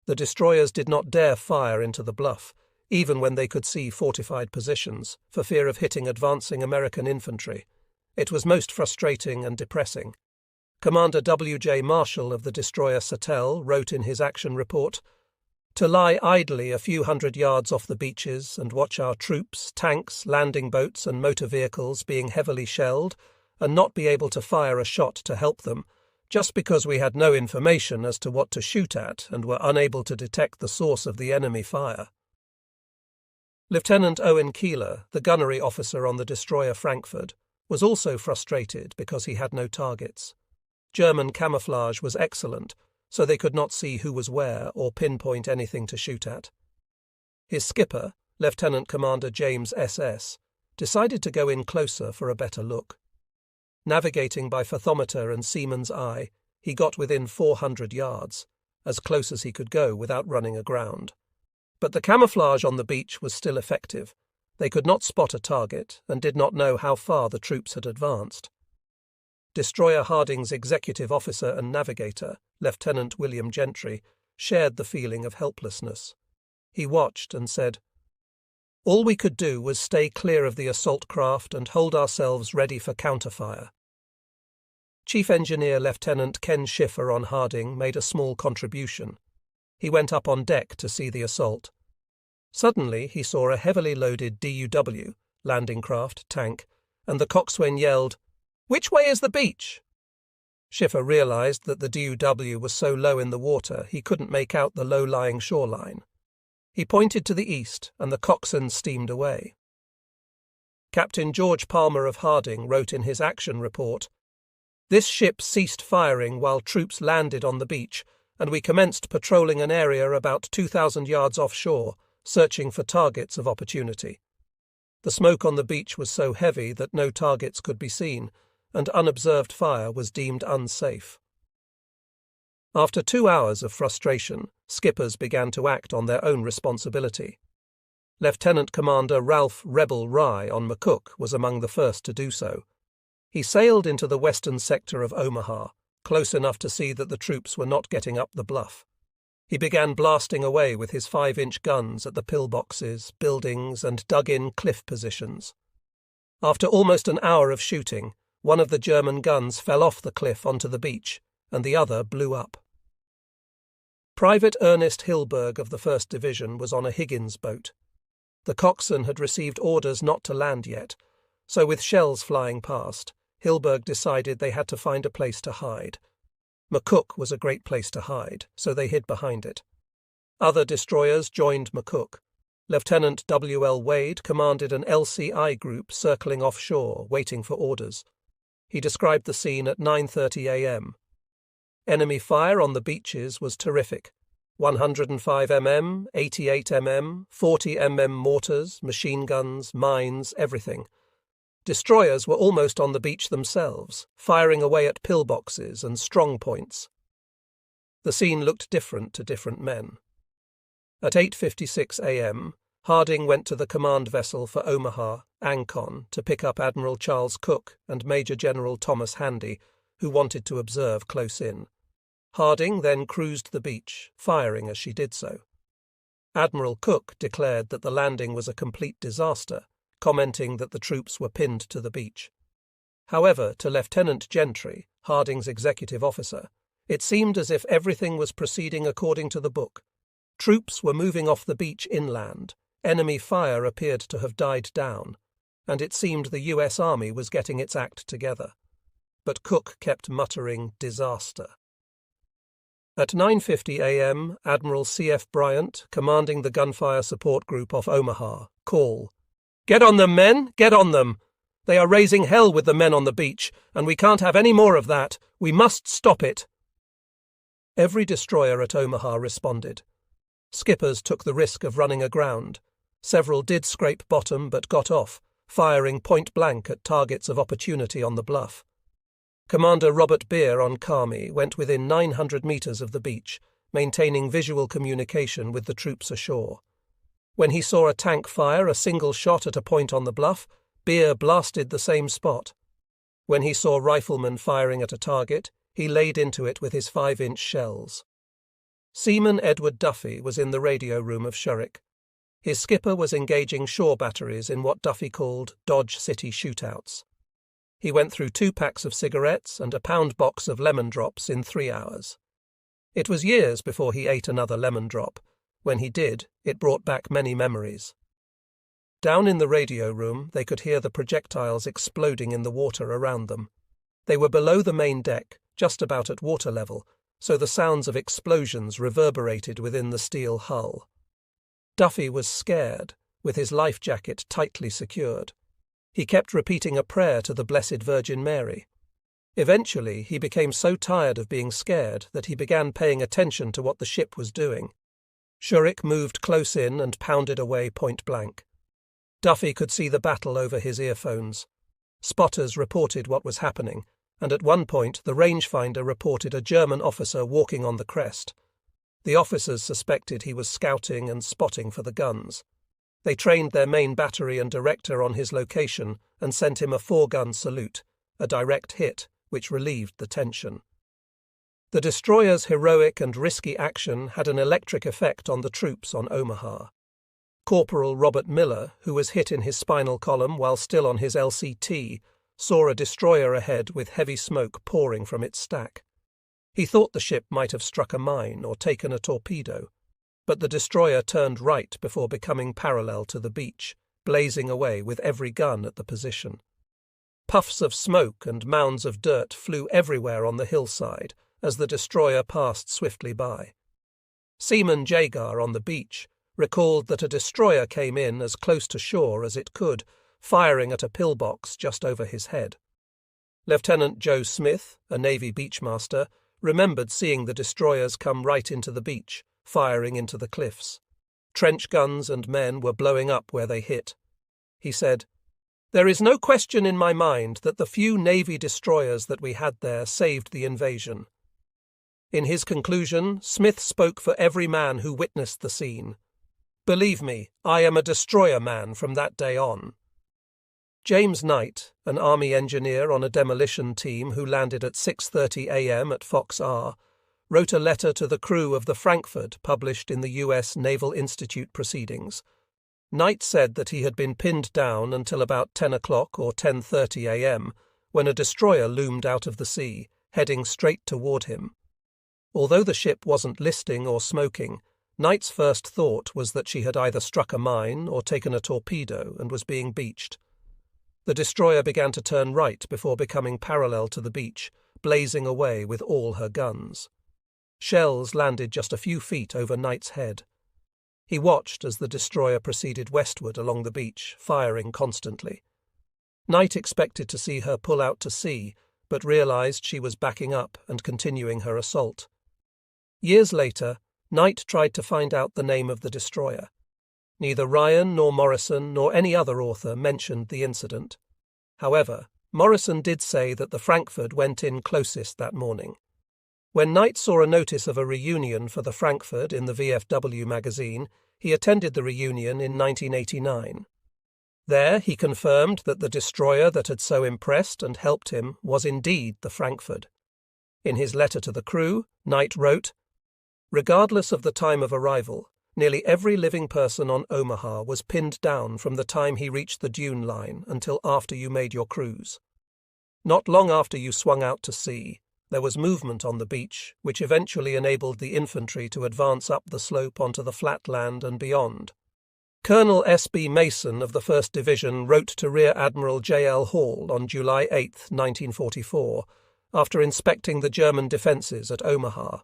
The destroyers did not dare fire into the bluff, even when they could see fortified positions, for fear of hitting advancing American infantry. It was most frustrating and depressing. Commander W.J. Marshall of the destroyer Sattel wrote in his action report, "To lie idly a few hundred yards off the beaches and watch our troops, tanks, landing boats and motor vehicles being heavily shelled and not be able to fire a shot to help them, just because we had no information as to what to shoot at and were unable to detect the source of the enemy fire." Lieutenant Owen Keeler, the gunnery officer on the destroyer Frankfurt, was also frustrated because he had no targets. German camouflage was excellent, so they could not see who was where or pinpoint anything to shoot at. His skipper, Lieutenant Commander James S.S., decided to go in closer for a better look. Navigating by fathometer and seaman's eye, he got within 400 yards, as close as he could go without running aground. But the camouflage on the beach was still effective. They could not spot a target and did not know how far the troops had advanced. Destroyer Harding's executive officer and navigator, Lieutenant William Gentry, shared the feeling of helplessness. He watched and said, "All we could do was stay clear of the assault craft and hold ourselves ready for counterfire." Chief Engineer Lieutenant Ken Schiffer on Harding made a small contribution. He went up on deck to see the assault. Suddenly he saw a heavily loaded DUW, landing craft, tank, and the coxswain yelled, "Which way is the beach?" Schiffer realized that the DUW was so low in the water he couldn't make out the low-lying shoreline. He pointed to the east, and the coxswain steamed away. Captain George Palmer of Harding wrote in his action report, "This ship ceased firing while troops landed on the beach, and we commenced patrolling an area about 2,000 yards offshore, searching for targets of opportunity. The smoke on the beach was so heavy that no targets could be seen, and unobserved fire was deemed unsafe." After 2 hours of frustration, skippers began to act on their own responsibility. Lieutenant Commander Ralph Rebel Rye on McCook was among the first to do so. He sailed into the western sector of Omaha, close enough to see that the troops were not getting up the bluff. He began blasting away with his 5-inch guns at the pillboxes, buildings, and dug-in cliff positions. After almost an hour of shooting, one of the German guns fell off the cliff onto the beach, and the other blew up. Private Ernest Hilberg of the 1st Division was on a Higgins boat. The coxswain had received orders not to land yet, so with shells flying past, Hilberg decided they had to find a place to hide. McCook was a great place to hide, so they hid behind it. Other destroyers joined McCook. Lieutenant W.L. Wade commanded an LCI group circling offshore, waiting for orders. He described the scene at 9:30 a.m. Enemy fire on the beaches was terrific. 105 mm, 88 mm, 40 mm mortars, machine guns, mines, everything. Destroyers were almost on the beach themselves, firing away at pillboxes and strong points. The scene looked different to different men. At 8:56 a.m., Harding went to the command vessel for Omaha, Ancon, to pick up Admiral Charles Cook and Major General Thomas Handy, who wanted to observe close in. Harding then cruised the beach, firing as she did so. Admiral Cook declared that the landing was a complete disaster, commenting that the troops were pinned to the beach. However, to Lieutenant Gentry, Harding's executive officer, it seemed as if everything was proceeding according to the book. Troops were moving off the beach inland, enemy fire appeared to have died down, and it seemed the US Army was getting its act together. But Cook kept muttering disaster. At 9:50 a.m., Admiral C.F. Bryant, commanding the gunfire support group off Omaha, call, "Get on them, men! Get on them! They are raising hell with the men on the beach, and we can't have any more of that. We must stop it." Every destroyer at Omaha responded. Skippers took the risk of running aground. Several did scrape bottom but got off, firing point-blank at targets of opportunity on the bluff. Commander Robert Beer on Kami went within 900 meters of the beach, maintaining visual communication with the troops ashore. When he saw a tank fire a single shot at a point on the bluff, Beer blasted the same spot. When he saw riflemen firing at a target, he laid into it with his 5-inch shells. Seaman Edward Duffy was in the radio room of Shurrock. His skipper was engaging shore batteries in what Duffy called Dodge City shootouts. He went through 2 packs of cigarettes and a pound box of lemon drops in 3 hours. It was years before he ate another lemon drop. When he did, it brought back many memories. Down in the radio room, they could hear the projectiles exploding in the water around them. They were below the main deck, just about at water level, so the sounds of explosions reverberated within the steel hull. Duffy was scared, with his life jacket tightly secured. He kept repeating a prayer to the Blessed Virgin Mary. Eventually, he became so tired of being scared that he began paying attention to what the ship was doing. Shurrock moved close in and pounded away point-blank. Duffy could see the battle over his earphones. Spotters reported what was happening, and at one point the rangefinder reported a German officer walking on the crest. The officers suspected he was scouting and spotting for the guns. They trained their main battery and director on his location and sent him a 4-gun salute, a direct hit, which relieved the tension. The destroyer's heroic and risky action had an electric effect on the troops on Omaha. Corporal Robert Miller, who was hit in his spinal column while still on his LCT, saw a destroyer ahead with heavy smoke pouring from its stack. He thought the ship might have struck a mine or taken a torpedo, but the destroyer turned right before becoming parallel to the beach, blazing away with every gun at the position. Puffs of smoke and mounds of dirt flew everywhere on the hillside as the destroyer passed swiftly by. Seaman Jagar on the beach recalled that a destroyer came in as close to shore as it could, firing at a pillbox just over his head. Lieutenant Joe Smith, a Navy beachmaster, remembered seeing the destroyers come right into the beach, firing into the cliffs. Trench guns and men were blowing up where they hit. He said, "There is no question in my mind that the few Navy destroyers that we had there saved the invasion." In his conclusion, Smith spoke for every man who witnessed the scene. "Believe me, I am a destroyer man from that day on." James Knight, an Army engineer on a demolition team who landed at 6:30 a.m. at Fox R, wrote a letter to the crew of the Frankfurt published in the U.S. Naval Institute Proceedings. Knight said that he had been pinned down until about 10 o'clock or 10:30 a.m., when a destroyer loomed out of the sea, heading straight toward him. Although the ship wasn't listing or smoking, Knight's first thought was that she had either struck a mine or taken a torpedo and was being beached. The destroyer began to turn right before becoming parallel to the beach, blazing away with all her guns. Shells landed just a few feet over Knight's head. He watched as the destroyer proceeded westward along the beach, firing constantly. Knight expected to see her pull out to sea, but realized she was backing up and continuing her assault. Years later, Knight tried to find out the name of the destroyer. Neither Ryan nor Morrison nor any other author mentioned the incident. However, Morrison did say that the Frankfurt went in closest that morning. When Knight saw a notice of a reunion for the Frankfurt in the VFW magazine, he attended the reunion in 1989. There he confirmed that the destroyer that had so impressed and helped him was indeed the Frankfurt. In his letter to the crew, Knight wrote, "Regardless of the time of arrival, nearly every living person on Omaha was pinned down from the time he reached the dune line until after you made your cruise. Not long after you swung out to sea, there was movement on the beach, which eventually enabled the infantry to advance up the slope onto the flat land and beyond. Colonel S.B. Mason of the 1st Division wrote to Rear Admiral J.L. Hall on July 8, 1944, after inspecting the German defences at Omaha.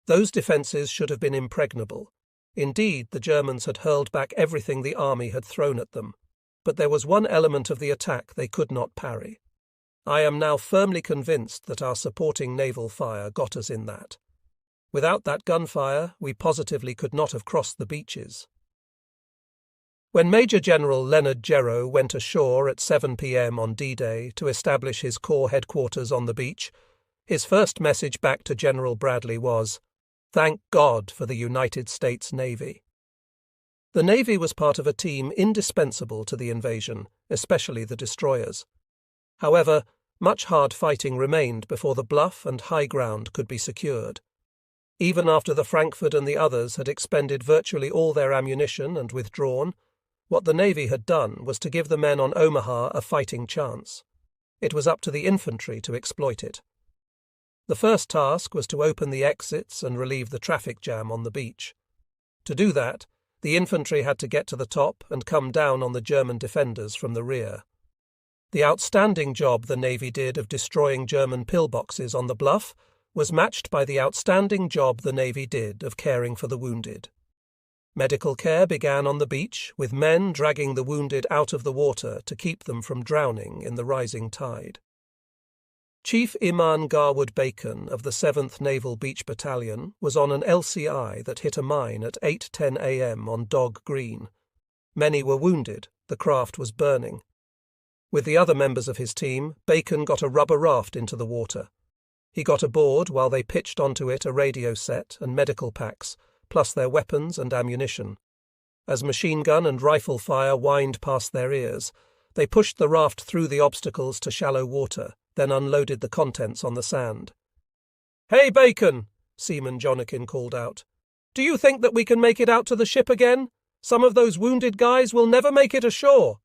Those defences should have been impregnable. Indeed, the Germans had hurled back everything the army had thrown at them, but there was one element of the attack they could not parry. I am now firmly convinced that our supporting naval fire got us in that. Without that gunfire, we positively could not have crossed the beaches. When Major General Leonard Jerrow went ashore at 7 p.m. on D-Day to establish his corps headquarters on the beach, his first message back to General Bradley was, "Thank God for the United States Navy." The Navy was part of a team indispensable to the invasion, especially the destroyers. However, much hard fighting remained before the bluff and high ground could be secured. Even after the Frankfurt and the others had expended virtually all their ammunition and withdrawn, what the Navy had done was to give the men on Omaha a fighting chance. It was up to the infantry to exploit it. The first task was to open the exits and relieve the traffic jam on the beach. To do that, the infantry had to get to the top and come down on the German defenders from the rear. The outstanding job the Navy did of destroying German pillboxes on the bluff was matched by the outstanding job the Navy did of caring for the wounded. Medical care began on the beach, with men dragging the wounded out of the water to keep them from drowning in the rising tide. Chief Iman Garwood Bacon of the 7th Naval Beach Battalion was on an LCI that hit a mine at 8:10 a.m. on Dog Green. Many were wounded, the craft was burning. With the other members of his team, Bacon got a rubber raft into the water. He got aboard while they pitched onto it a radio set and medical packs, plus their weapons and ammunition. As machine gun and rifle fire whined past their ears, they pushed the raft through the obstacles to shallow water, then unloaded the contents on the sand. "Hey, Bacon," Seaman Jonakin called out. "Do you think that we can make it out to the ship again? Some of those wounded guys will never make it ashore."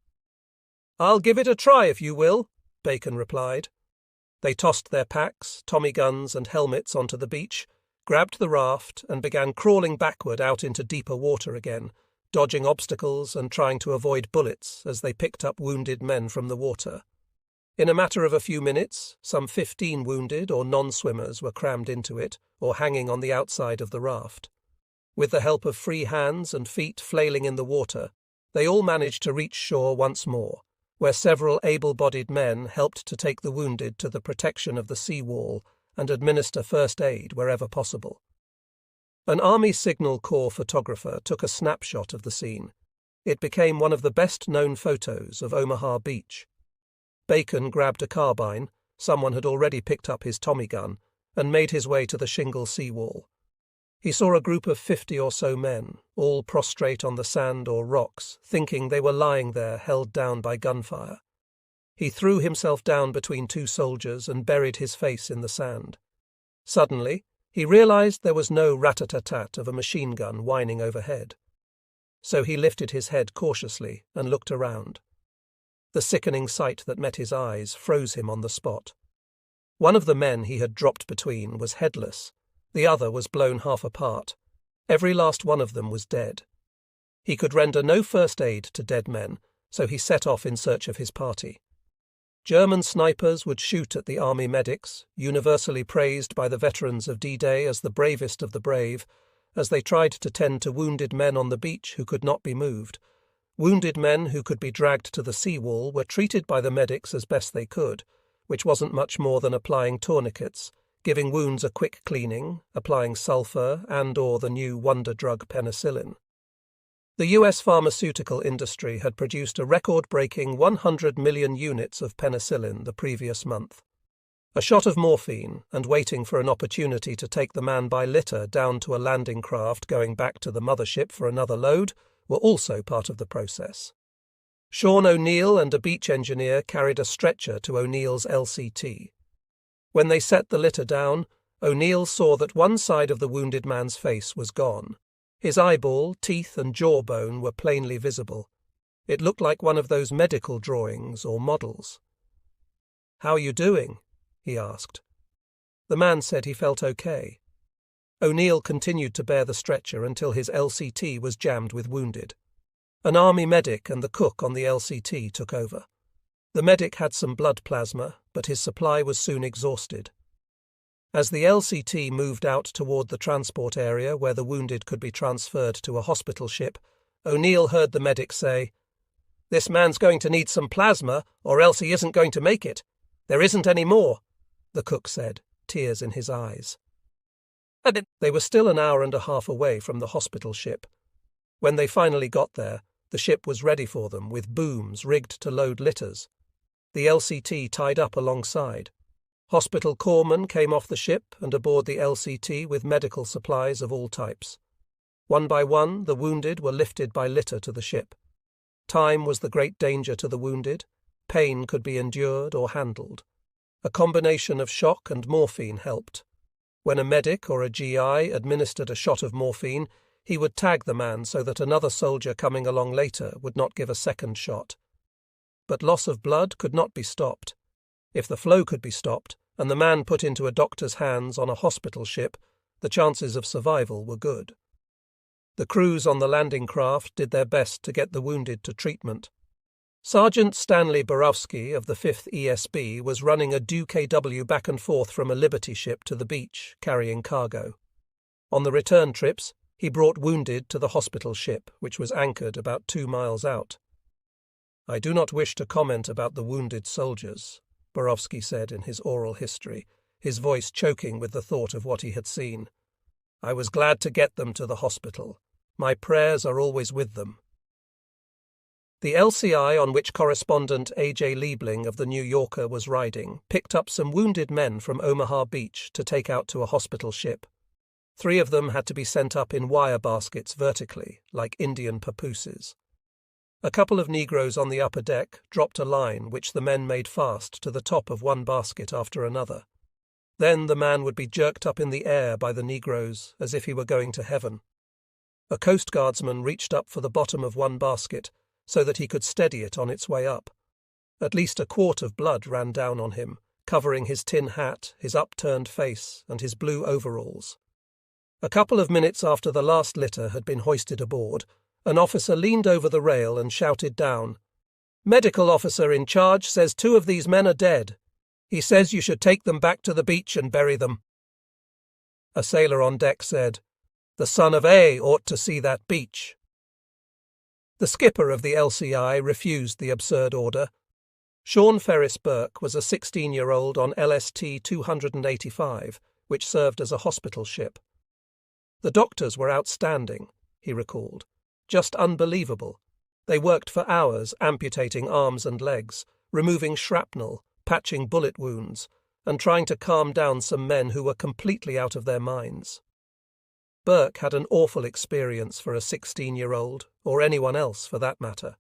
"I'll give it a try if you will," Bacon replied. They tossed their packs, Tommy guns and helmets onto the beach, grabbed the raft and began crawling backward out into deeper water again, dodging obstacles and trying to avoid bullets as they picked up wounded men from the water. In a matter of a few minutes, some 15 wounded or non-swimmers were crammed into it or hanging on the outside of the raft. With the help of free hands and feet flailing in the water, they all managed to reach shore once more, where several able-bodied men helped to take the wounded to the protection of the sea-wall and administer first aid wherever possible. An Army Signal Corps photographer took a snapshot of the scene. It became one of the best-known photos of Omaha Beach. Bacon grabbed a carbine, someone had already picked up his Tommy gun, and made his way to the shingle seawall. He saw a group of 50 or so men, all prostrate on the sand or rocks, thinking they were lying there held down by gunfire. He threw himself down between two soldiers and buried his face in the sand. Suddenly, he realized there was no rat-a-tat-tat of a machine gun whining overhead. So he lifted his head cautiously and looked around. The sickening sight that met his eyes froze him on the spot. One of the men he had dropped between was headless. The other was blown half apart. Every last one of them was dead. He could render no first aid to dead men, so he set off in search of his party. German snipers would shoot at the army medics, universally praised by the veterans of D-Day as the bravest of the brave, as they tried to tend to wounded men on the beach who could not be moved. Wounded men who could be dragged to the seawall were treated by the medics as best they could, which wasn't much more than applying tourniquets, giving wounds a quick cleaning, applying sulfur and/or the new wonder drug penicillin. The US pharmaceutical industry had produced a record-breaking 100 million units of penicillin the previous month. A shot of morphine and waiting for an opportunity to take the man by litter down to a landing craft going back to the mothership for another load were also part of the process. Sean O'Neill and a beach engineer carried a stretcher to O'Neill's LCT. When they set the litter down, O'Neill saw that one side of the wounded man's face was gone. His eyeball, teeth and jawbone were plainly visible. It looked like one of those medical drawings or models. "How are you doing?" he asked. The man said he felt okay. O'Neill continued to bear the stretcher until his LCT was jammed with wounded. An army medic and the cook on the LCT took over. The medic had some blood plasma, but his supply was soon exhausted. As the LCT moved out toward the transport area where the wounded could be transferred to a hospital ship, O'Neill heard the medic say, "This man's going to need some plasma, or else he isn't going to make it. There isn't any more," the cook said, tears in his eyes. They were still an hour and a half away from the hospital ship. When they finally got there, the ship was ready for them with booms rigged to load litters. The LCT tied up alongside. Hospital corpsmen came off the ship and aboard the LCT with medical supplies of all types. One by one, the wounded were lifted by litter to the ship. Time was the great danger to the wounded. Pain could be endured or handled. A combination of shock and morphine helped. When a medic or a GI administered a shot of morphine, he would tag the man so that another soldier coming along later would not give a second shot. But loss of blood could not be stopped. If the flow could be stopped, and the man put into a doctor's hands on a hospital ship, the chances of survival were good. The crews on the landing craft did their best to get the wounded to treatment. Sergeant Stanley Borowski of the 5th ESB was running a DUKW back and forth from a Liberty ship to the beach, carrying cargo. On the return trips, he brought wounded to the hospital ship, which was anchored about 2 miles out. "I do not wish to comment about the wounded soldiers," Borowski said in his oral history, his voice choking with the thought of what he had seen. "I was glad to get them to the hospital. My prayers are always with them." The LCI on which correspondent A.J. Liebling of the New Yorker was riding picked up some wounded men from Omaha Beach to take out to a hospital ship. 3 of them had to be sent up in wire baskets vertically, like Indian papooses. A couple of Negroes on the upper deck dropped a line which the men made fast to the top of one basket after another. Then the man would be jerked up in the air by the Negroes as if he were going to heaven. A Coast Guardsman reached up for the bottom of one basket so that he could steady it on its way up. At least a quart of blood ran down on him, covering his tin hat, his upturned face, and his blue overalls. A couple of minutes after the last litter had been hoisted aboard, an officer leaned over the rail and shouted down, "Medical officer in charge says 2 of these men are dead. He says you should take them back to the beach and bury them." A sailor on deck said, "The son of A ought to see that beach." The skipper of the LCI refused the absurd order. Sean Ferris Burke was a 16-year-old on LST 285, which served as a hospital ship. "The doctors were outstanding," he recalled. "Just unbelievable. They worked for hours amputating arms and legs, removing shrapnel, patching bullet wounds, and trying to calm down some men who were completely out of their minds." Burke had an awful experience for a 16-year-old, or anyone else for that matter.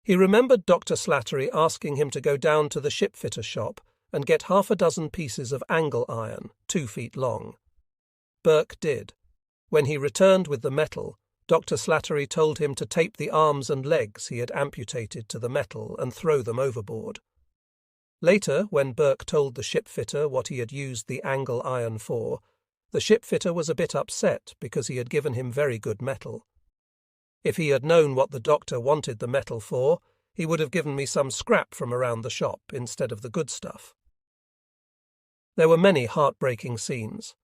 He remembered Dr. Slattery asking him to go down to the shipfitter shop and get 6 pieces of angle iron, 2 feet long. Burke did. When he returned with the metal, Dr. Slattery told him to tape the arms and legs he had amputated to the metal and throw them overboard. Later, when Burke told the shipfitter what he had used the angle iron for, the shipfitter was a bit upset because he had given him very good metal. "If he had known what the doctor wanted the metal for, he would have given me some scrap from around the shop instead of the good stuff." There were many heartbreaking scenes.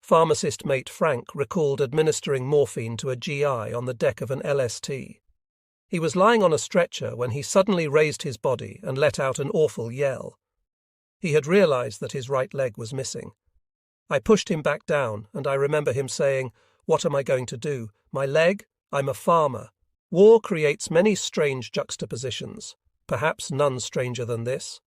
Pharmacist mate Frank recalled administering morphine to a GI on the deck of an LST. He was lying on a stretcher when he suddenly raised his body and let out an awful yell. He had realized that his right leg was missing. I pushed him back down, and I remember him saying, "What am I going to do? My leg? I'm a farmer. War creates many strange juxtapositions, perhaps none stranger than this.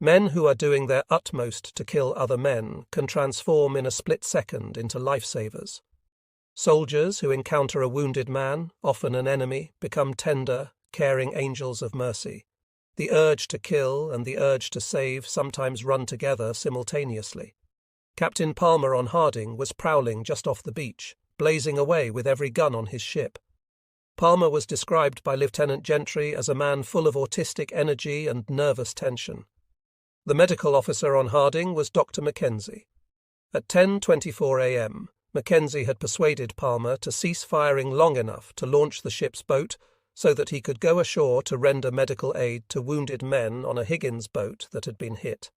Men who are doing their utmost to kill other men can transform in a split second into lifesavers. Soldiers who encounter a wounded man, often an enemy, become tender, caring angels of mercy. The urge to kill and the urge to save sometimes run together simultaneously. Captain Palmer on Harding was prowling just off the beach, blazing away with every gun on his ship. Palmer was described by Lieutenant Gentry as a man full of autistic energy and nervous tension. The medical officer on Harding was Dr. Mackenzie. At 10:24 a.m., Mackenzie had persuaded Palmer to cease firing long enough to launch the ship's boat so that he could go ashore to render medical aid to wounded men on a Higgins boat that had been hit.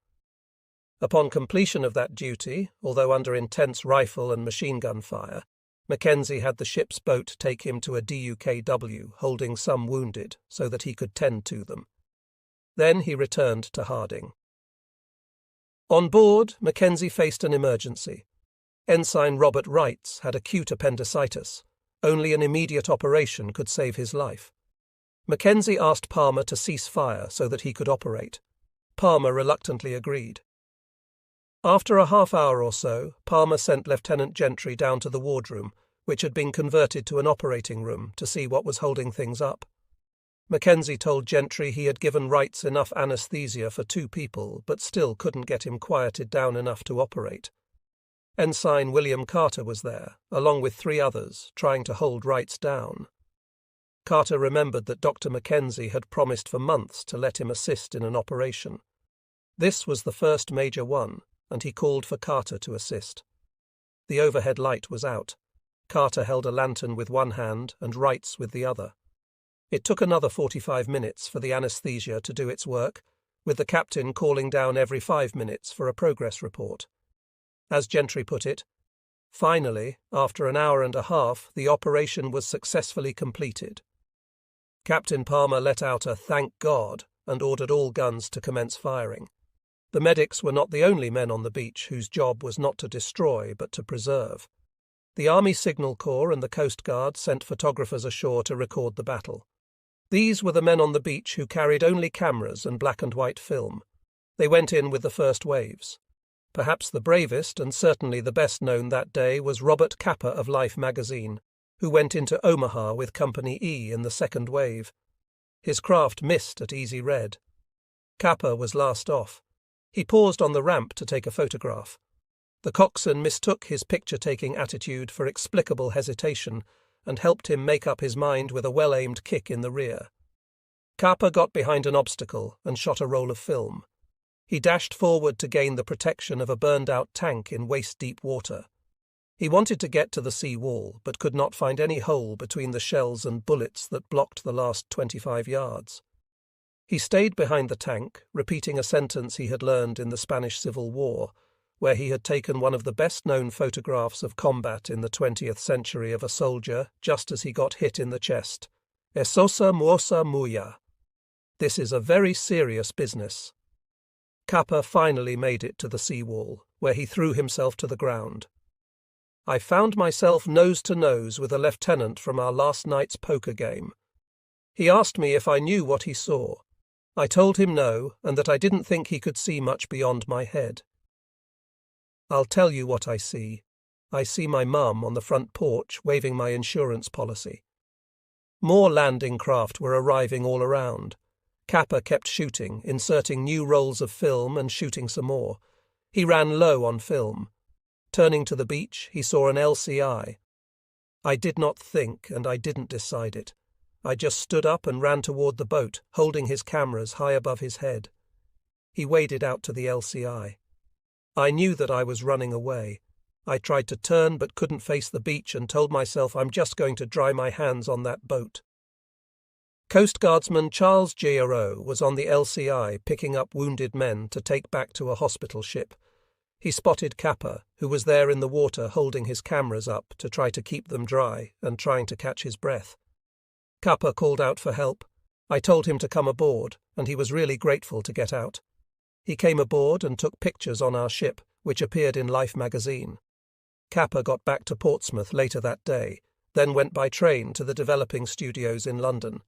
Upon completion of that duty, although under intense rifle and machine gun fire, Mackenzie had the ship's boat take him to a DUKW holding some wounded so that he could tend to them. Then he returned to Harding. On board, Mackenzie faced an emergency. Ensign Robert Wrights had acute appendicitis. Only an immediate operation could save his life. Mackenzie asked Palmer to cease fire so that he could operate. Palmer reluctantly agreed. After a half-hour or so, Palmer sent Lieutenant Gentry down to the wardroom, which had been converted to an operating room, to see what was holding things up. Mackenzie told Gentry he had given Wrights enough anesthesia for 2 people, but still couldn't get him quieted down enough to operate. Ensign William Carter was there, along with 3 others, trying to hold Wrights down. Carter remembered that Dr. Mackenzie had promised for months to let him assist in an operation. This was the first major one, and he called for Carter to assist. The overhead light was out. Carter held a lantern with one hand and Wrights with the other. It took another 45 minutes for the anesthesia to do its work, with the captain calling down every 5 minutes for a progress report. As Gentry put it, finally, after an hour and a half, the operation was successfully completed. Captain Palmer let out a "thank God" and ordered all guns to commence firing. The medics were not the only men on the beach whose job was not to destroy but to preserve. The Army Signal Corps and the Coast Guard sent photographers ashore to record the battle. These were the men on the beach who carried only cameras and black and white film. They went in with the first waves. Perhaps the bravest and certainly the best known that day was Robert Capa of Life magazine, who went into Omaha with Company E in the second wave. His craft missed at Easy Red. Capa was last off. He paused on the ramp to take a photograph. The coxswain mistook his picture-taking attitude for explicable hesitation and helped him make up his mind with a well-aimed kick in the rear. Capa got behind an obstacle and shot a roll of film. He dashed forward to gain the protection of a burned-out tank in waist-deep water. He wanted to get to the sea wall, but could not find any hole between the shells and bullets that blocked the last 25 yards. He stayed behind the tank, repeating a sentence he had learned in the Spanish Civil War, where he had taken one of the best-known photographs of combat in the 20th century of a soldier just as he got hit in the chest. "Esosa muosa muya." This is a very serious business. Capa finally made it to the seawall, where he threw himself to the ground. I found myself nose to nose with a lieutenant from our last night's poker game. He asked me if I knew what he saw. I told him no, and that I didn't think he could see much beyond my head. I'll tell you what I see. I see my mum on the front porch waving my insurance policy. More landing craft were arriving all around. Capa kept shooting, inserting new rolls of film and shooting some more. He ran low on film. Turning to the beach, he saw an LCI. I did not think, and I didn't decide it. I just stood up and ran toward the boat, holding his cameras high above his head. He waded out to the LCI. I knew that I was running away. I tried to turn but couldn't face the beach and told myself I'm just going to dry my hands on that boat. Coast Guardsman Charles Giroux was on the LCI picking up wounded men to take back to a hospital ship. He spotted Capa, who was there in the water holding his cameras up to try to keep them dry and trying to catch his breath. Capa called out for help. I told him to come aboard, and he was really grateful to get out. He came aboard and took pictures on our ship, which appeared in Life magazine. Capa got back to Portsmouth later that day, then went by train to the developing studios in London.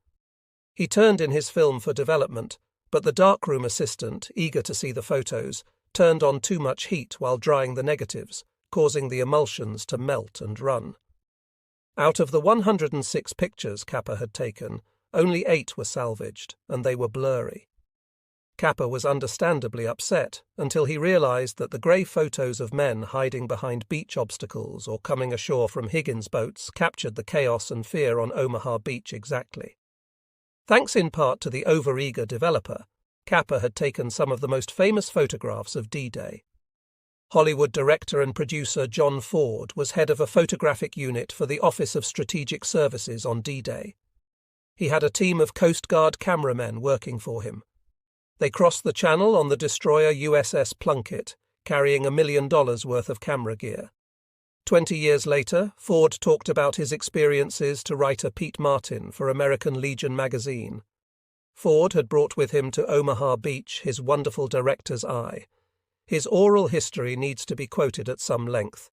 He turned in his film for development, but the darkroom assistant, eager to see the photos, turned on too much heat while drying the negatives, causing the emulsions to melt and run. Out of the 106 pictures Capa had taken, only 8 were salvaged, and they were blurry. Capa was understandably upset until he realized that the grey photos of men hiding behind beach obstacles or coming ashore from Higgins boats captured the chaos and fear on Omaha Beach exactly. Thanks in part to the overeager developer, Capa had taken some of the most famous photographs of D-Day. Hollywood director and producer John Ford was head of a photographic unit for the Office of Strategic Services on D-Day. He had a team of Coast Guard cameramen working for him. They crossed the channel on the destroyer USS Plunkett, carrying $1 million worth of camera gear. 20 years later, Ford talked about his experiences to writer Pete Martin for American Legion magazine. Ford had brought with him to Omaha Beach his wonderful director's eye. His oral history needs to be quoted at some length.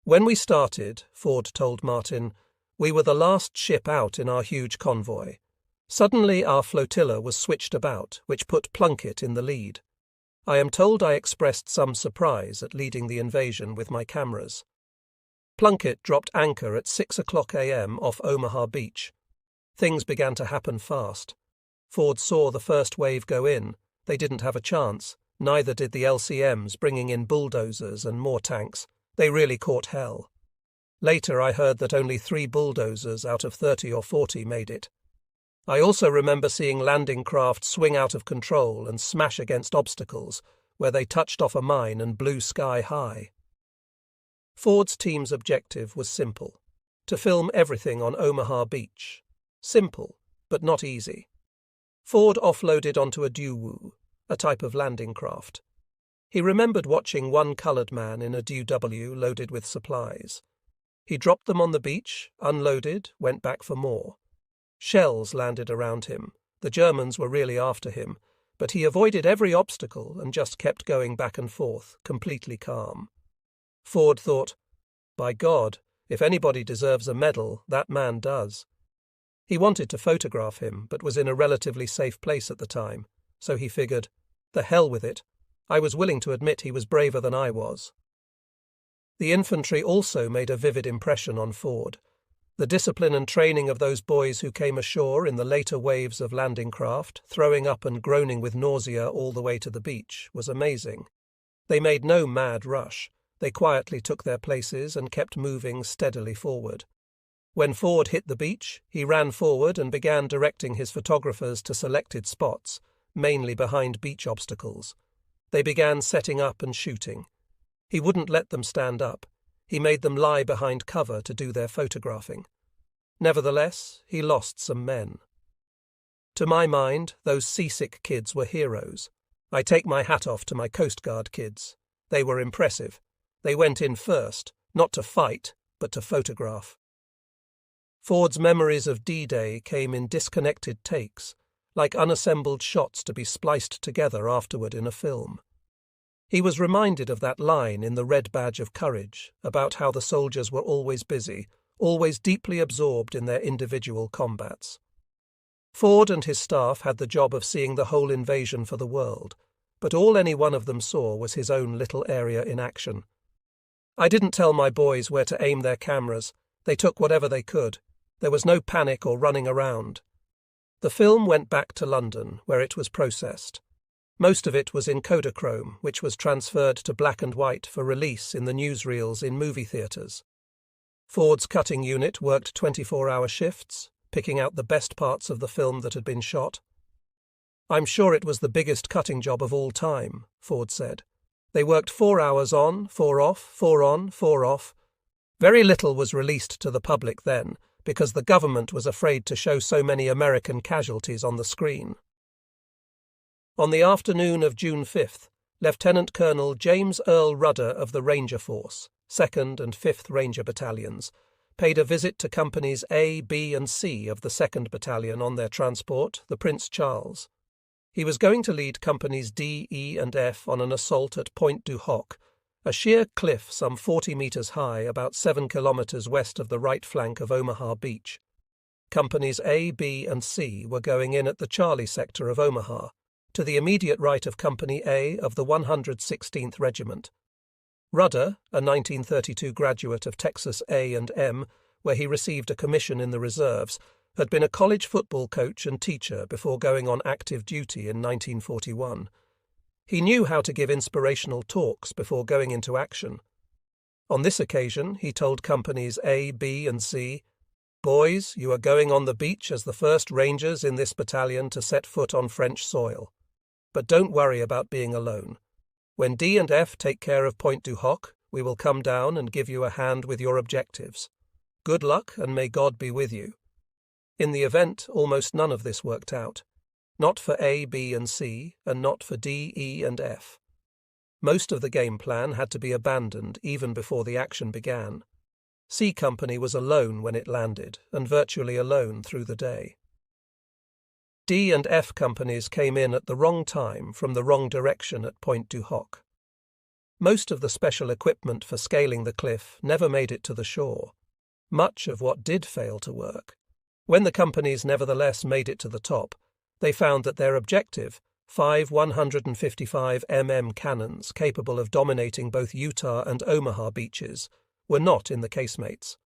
"When we started," Ford told Martin, "we were the last ship out in our huge convoy. Suddenly our flotilla was switched about, which put Plunkett in the lead. I am told I expressed some surprise at leading the invasion with my cameras. Plunkett dropped anchor at 6:00 a.m. off Omaha Beach. Things began to happen fast. Ford saw the first wave go in. They didn't have a chance. Neither did the LCMs bringing in bulldozers and more tanks. They really caught hell. Later I heard that only 3 bulldozers out of 30 or 40 made it. I also remember seeing landing craft swing out of control and smash against obstacles, where they touched off a mine and blew sky high." Ford's team's objective was simple: to film everything on Omaha Beach. Simple, but not easy. Ford offloaded onto a Daewoo, a type of landing craft. He remembered watching one colored man in a DW loaded with supplies. He dropped them on the beach, unloaded, went back for more. Shells landed around him. The Germans were really after him, but he avoided every obstacle and just kept going back and forth, completely calm. Ford thought, "By God, if anybody deserves a medal, that man does." He wanted to photograph him, but was in a relatively safe place at the time, so he figured, the hell with it. I was willing to admit he was braver than I was. The infantry also made a vivid impression on Ford. The discipline and training of those boys who came ashore in the later waves of landing craft, throwing up and groaning with nausea all the way to the beach, was amazing. They made no mad rush. They quietly took their places and kept moving steadily forward. When Ford hit the beach, he ran forward and began directing his photographers to selected spots, mainly behind beach obstacles. They began setting up and shooting. He wouldn't let them stand up. He made them lie behind cover to do their photographing. Nevertheless, he lost some men. To my mind, those seasick kids were heroes. I take my hat off to my Coast Guard kids. They were impressive. They went in first, not to fight, but to photograph. Ford's memories of D-Day came in disconnected takes, like unassembled shots to be spliced together afterward in a film. He was reminded of that line in The Red Badge of Courage about how the soldiers were always busy, always deeply absorbed in their individual combats. Ford and his staff had the job of seeing the whole invasion for the world, but all any one of them saw was his own little area in action. I didn't tell my boys where to aim their cameras. They took whatever they could. There was no panic or running around. The film went back to London, where it was processed. Most of it was in Kodachrome, which was transferred to black and white for release in the newsreels in movie theatres. Ford's cutting unit worked 24-hour shifts, picking out the best parts of the film that had been shot. "I'm sure it was the biggest cutting job of all time," Ford said. "They worked 4 hours on, 4 off, 4 on, 4 off. Very little was released to the public then, because the government was afraid to show so many American casualties on the screen." On the afternoon of June 5th, Lieutenant Colonel James Earl Rudder of the Ranger Force, 2nd and 5th Ranger Battalions, paid a visit to Companies A, B and C of the 2nd Battalion on their transport, the Prince Charles. He was going to lead Companies D, E and F on an assault at Point du Hoc, a sheer cliff some 40 metres high about 7 kilometres west of the right flank of Omaha Beach. Companies A, B and C were going in at the Charlie sector of Omaha, to the immediate right of Company A of the 116th Regiment. Rudder, a 1932 graduate of Texas A&M, where he received a commission in the reserves, had been a college football coach and teacher before going on active duty in 1941. He knew how to give inspirational talks before going into action. On this occasion, he told Companies A, B and C, "Boys, you are going on the beach as the first Rangers in this battalion to set foot on French soil. but don't worry about being alone. When D and F take care of Point du Hoc, we will come down and give you a hand with your objectives. Good luck, and may God be with you." In the event, almost none of this worked out. Not for A, B, and C, and not for D, E, and F. Most of the game plan had to be abandoned even before the action began. C Company was alone when it landed, and virtually alone through the day. D and F companies came in at the wrong time from the wrong direction at Point du Hoc. Most of the special equipment for scaling the cliff never made it to the shore. Much of what did fail to work. When the companies nevertheless made it to the top, they found that their objective, 5 155 mm cannons capable of dominating both Utah and Omaha beaches, were not in the casemates.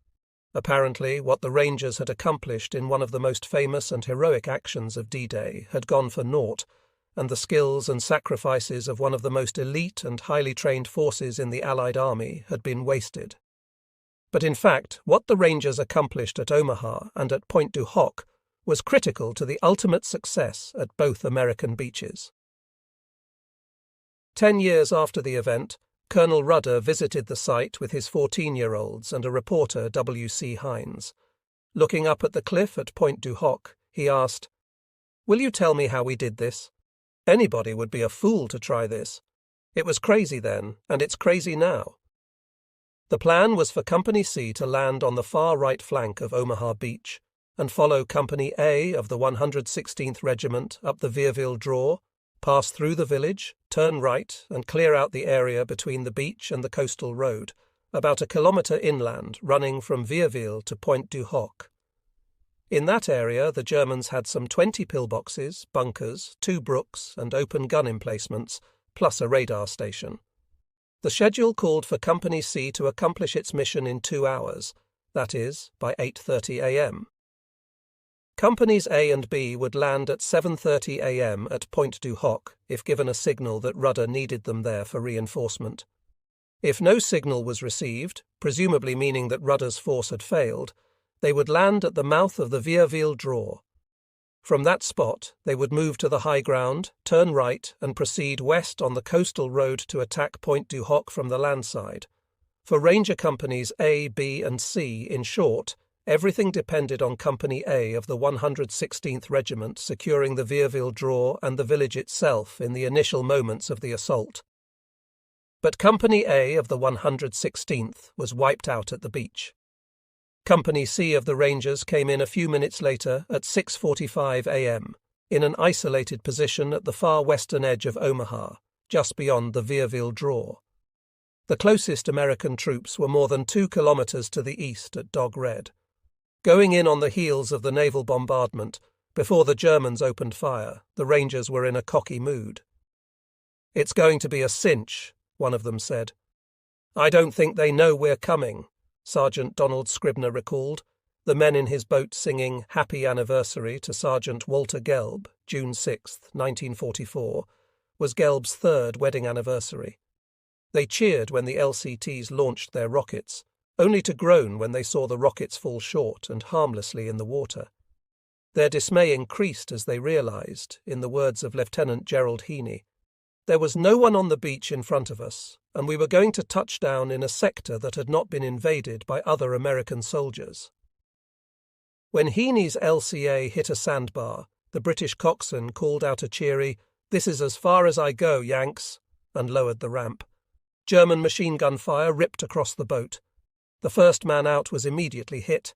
Apparently, what the Rangers had accomplished in one of the most famous and heroic actions of D-Day had gone for naught, and the skills and sacrifices of one of the most elite and highly trained forces in the Allied Army had been wasted. But in fact, what the Rangers accomplished at Omaha and at Point du Hoc was critical to the ultimate success at both American beaches. 10 years after the event, Colonel Rudder visited the site with his 14-year-olds and a reporter, W.C. Hines. Looking up at the cliff at Point du Hoc, he asked, "Will you tell me how we did this? Anybody would be a fool to try this. It was crazy then, and it's crazy now." The plan was for Company C to land on the far right flank of Omaha Beach and follow Company A of the 116th Regiment up the Vierville Draw, pass through the village, turn right, and clear out the area between the beach and the coastal road, about a kilometre inland, running from Vierville to Point du Hoc. In that area, the Germans had some 20 pillboxes, bunkers, 2 brooks, and open gun emplacements, plus a radar station. The schedule called for Company C to accomplish its mission in 2 hours, that is, by 8:30 a.m. Companies A and B would land at 7:30 a.m. at Point du Hoc if given a signal that Rudder needed them there for reinforcement. If no signal was received, presumably meaning that Rudder's force had failed, they would land at the mouth of the Vierville Draw. From that spot, they would move to the high ground, turn right, and proceed west on the coastal road to attack Point du Hoc from the land side. For Ranger Companies A, B, and C, in short, everything depended on Company A of the 116th Regiment securing the Vierville Draw and the village itself in the initial moments of the assault. But Company A of the 116th was wiped out at the beach. Company C of the Rangers came in a few minutes later at 6:45 a.m., in an isolated position at the far western edge of Omaha, just beyond the Vierville Draw. The closest American troops were more than 2 kilometers to the east at Dog Red. Going in on the heels of the naval bombardment, before the Germans opened fire, the Rangers were in a cocky mood. "It's going to be a cinch," one of them said. "I don't think they know we're coming," Sergeant Donald Scribner recalled, the men in his boat singing Happy Anniversary to Sergeant Walter Gelb, June 6, 1944, was Gelb's 3rd wedding anniversary. They cheered when the LCTs launched their rockets, only to groan when they saw the rockets fall short and harmlessly in the water. Their dismay increased as they realized, in the words of Lieutenant Gerald Heaney, "There was no one on the beach in front of us, and we were going to touch down in a sector that had not been invaded by other American soldiers." When Heaney's LCA hit a sandbar, the British coxswain called out a cheery, "This is as far as I go, Yanks," and lowered the ramp. German machine gun fire ripped across the boat. The first man out was immediately hit.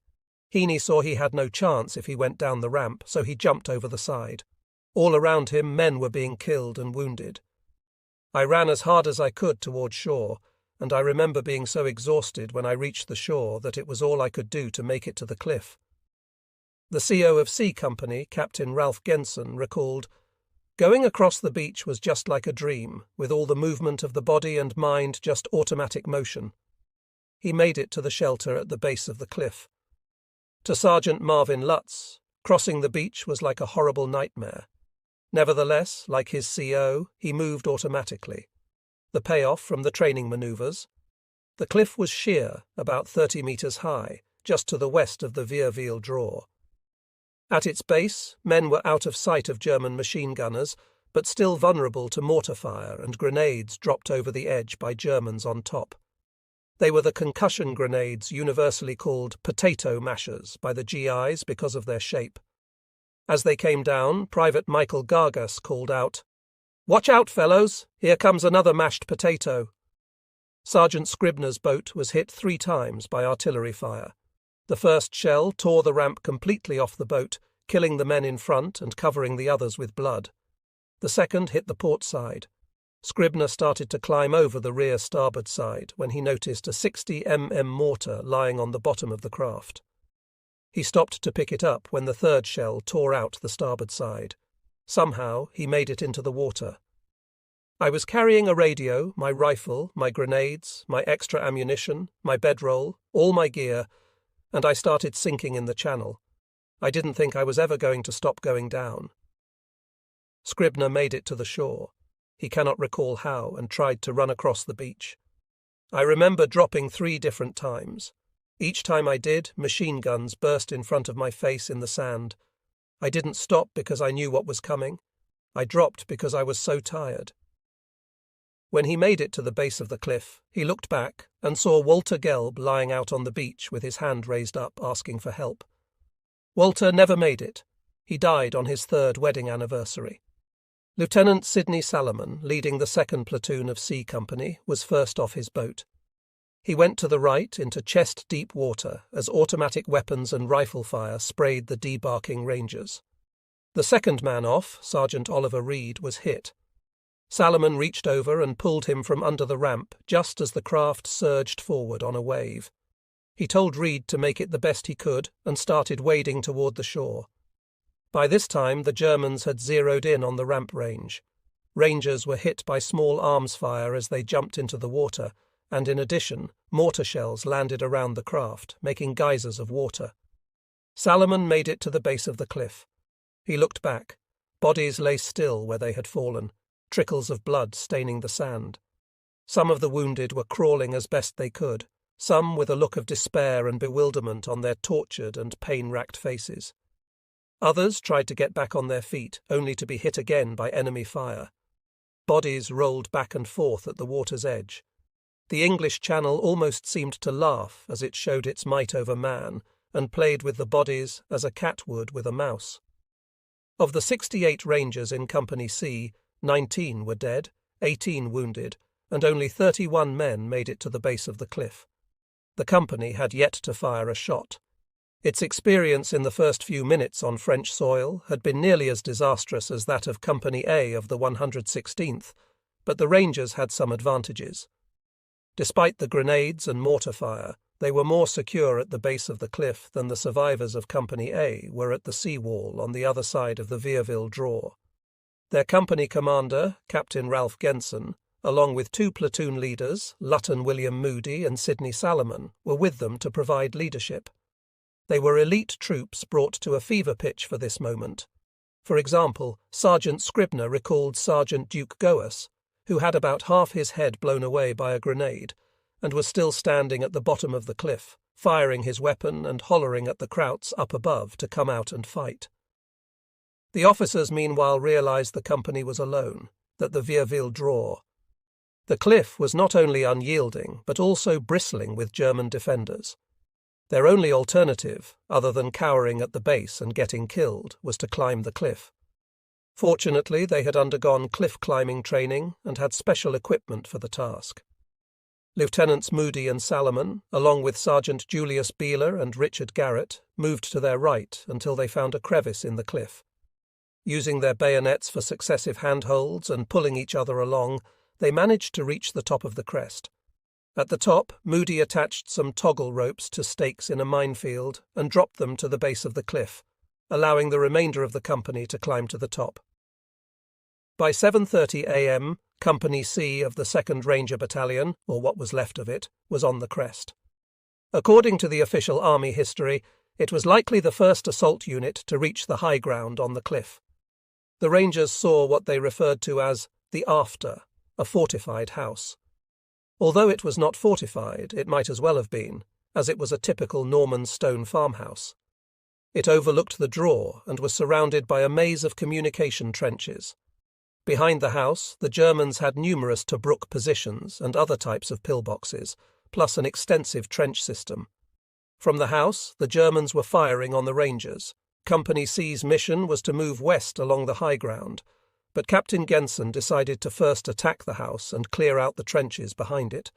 Heaney saw he had no chance if he went down the ramp, so he jumped over the side. All around him, men were being killed and wounded. I ran as hard as I could toward shore, and I remember being so exhausted when I reached the shore that it was all I could do to make it to the cliff. The CO of C Company, Captain Ralph Genson, recalled, "Going across the beach was just like a dream, with all the movement of the body and mind just automatic motion." He made it to the shelter at the base of the cliff. To Sergeant Marvin Lutz, crossing the beach was like a horrible nightmare. Nevertheless, like his CO, he moved automatically. The payoff from the training maneuvers? The cliff was sheer, about 30 meters high, just to the west of the Vierville Draw. At its base, men were out of sight of German machine gunners, but still vulnerable to mortar fire and grenades dropped over the edge by Germans on top. They were the concussion grenades universally called potato mashers by the GIs because of their shape. As they came down, Private Michael Gargas called out, "Watch out, fellows! Here comes another mashed potato." Sergeant Scribner's boat was hit 3 times by artillery fire. The first shell tore the ramp completely off the boat, killing the men in front and covering the others with blood. The second hit the port side. Scribner started to climb over the rear starboard side when he noticed a 60 mm mortar lying on the bottom of the craft. He stopped to pick it up when the third shell tore out the starboard side. Somehow he made it into the water. I was carrying a radio, my rifle, my grenades, my extra ammunition, my bedroll, all my gear, and I started sinking in the channel. I didn't think I was ever going to stop going down. Scribner made it to the shore. He cannot recall how and tried to run across the beach. I remember dropping 3 different times. Each time I did, machine guns burst in front of my face in the sand. I didn't stop because I knew what was coming. I dropped because I was so tired. When he made it to the base of the cliff, he looked back and saw Walter Gelb lying out on the beach with his hand raised up, asking for help. Walter never made it. He died on his 3rd wedding anniversary. Lieutenant Sidney Salomon, leading the 2nd platoon of C Company, was first off his boat. He went to the right into chest-deep water as automatic weapons and rifle fire sprayed the debarking Rangers. The second man off, Sergeant Oliver Reed, was hit. Salomon reached over and pulled him from under the ramp just as the craft surged forward on a wave. He told Reed to make it the best he could and started wading toward the shore. By this time, the Germans had zeroed in on the ramp range. Rangers were hit by small arms fire as they jumped into the water, and in addition, mortar shells landed around the craft, making geysers of water. Salomon made it to the base of the cliff. He looked back. Bodies lay still where they had fallen, trickles of blood staining the sand. Some of the wounded were crawling as best they could, some with a look of despair and bewilderment on their tortured and pain-racked faces. Others tried to get back on their feet, only to be hit again by enemy fire. Bodies rolled back and forth at the water's edge. The English Channel almost seemed to laugh as it showed its might over man and played with the bodies as a cat would with a mouse. Of the 68 Rangers in Company C, 19 were dead, 18 wounded, and only 31 men made it to the base of the cliff. The company had yet to fire a shot. Its experience in the first few minutes on French soil had been nearly as disastrous as that of Company A of the 116th, but the Rangers had some advantages. Despite the grenades and mortar fire, they were more secure at the base of the cliff than the survivors of Company A were at the seawall on the other side of the Vierville draw. Their company commander, Captain Ralph Genson, along with 2 platoon leaders, Lutton William Moody and Sidney Salomon, were with them to provide leadership. They were elite troops brought to a fever pitch for this moment. For example, Sergeant Scribner recalled Sergeant Duke Goas, who had about half his head blown away by a grenade, and was still standing at the bottom of the cliff, firing his weapon and hollering at the Krauts up above to come out and fight. The officers meanwhile realized the company was alone, that the Vierville draw. The cliff was not only unyielding, but also bristling with German defenders. Their only alternative, other than cowering at the base and getting killed, was to climb the cliff. Fortunately, they had undergone cliff-climbing training and had special equipment for the task. Lieutenants Moody and Salomon, along with Sergeant Julius Beeler and Richard Garrett, moved to their right until they found a crevice in the cliff. Using their bayonets for successive handholds and pulling each other along, they managed to reach the top of the crest. At the top, Moody attached some toggle ropes to stakes in a minefield and dropped them to the base of the cliff, allowing the remainder of the company to climb to the top. By 7:30 a.m., Company C of the 2nd Ranger Battalion, or what was left of it, was on the crest. According to the official Army history, it was likely the first assault unit to reach the high ground on the cliff. The Rangers saw what they referred to as the After, a fortified house. Although it was not fortified, it might as well have been, as it was a typical Norman stone farmhouse. It overlooked the draw and was surrounded by a maze of communication trenches. Behind the house, the Germans had numerous Tobruk positions and other types of pillboxes, plus an extensive trench system. From the house, the Germans were firing on the Rangers. Company C's mission was to move west along the high ground, but Captain Genson decided to first attack the house and clear out the trenches behind it.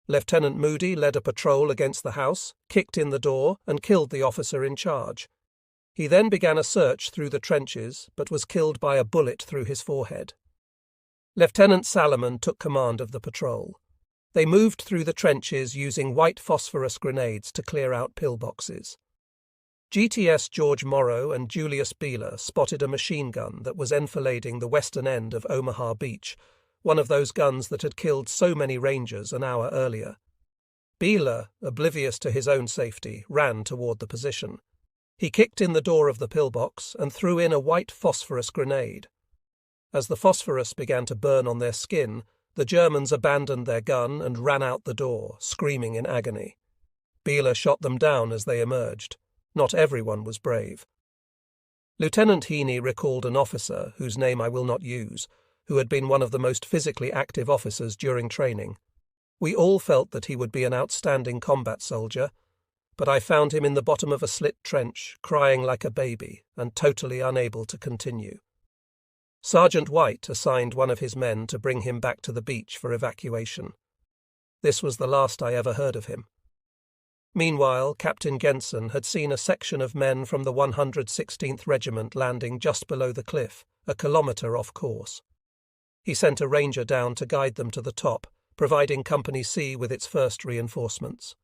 Lieutenant Moody led a patrol against the house, kicked in the door, and killed the officer in charge. He then began a search through the trenches, but was killed by a bullet through his forehead. Lieutenant Salomon took command of the patrol. They moved through the trenches using white phosphorus grenades to clear out pillboxes. GTS George Morrow and Julius Beeler spotted a machine gun that was enfilading the western end of Omaha Beach, one of those guns that had killed so many Rangers an hour earlier. Beeler, oblivious to his own safety, ran toward the position. He kicked in the door of the pillbox and threw in a white phosphorus grenade. As the phosphorus began to burn on their skin, the Germans abandoned their gun and ran out the door, screaming in agony. Beeler shot them down as they emerged. Not everyone was brave. Lieutenant Heaney recalled an officer, whose name I will not use, who had been one of the most physically active officers during training. We all felt that he would be an outstanding combat soldier, but I found him in the bottom of a slit trench, crying like a baby and totally unable to continue. Sergeant White assigned one of his men to bring him back to the beach for evacuation. This was the last I ever heard of him. Meanwhile, Captain Genson had seen a section of men from the 116th Regiment landing just below the cliff, a kilometre off course. He sent a ranger down to guide them to the top, providing Company C with its first reinforcements.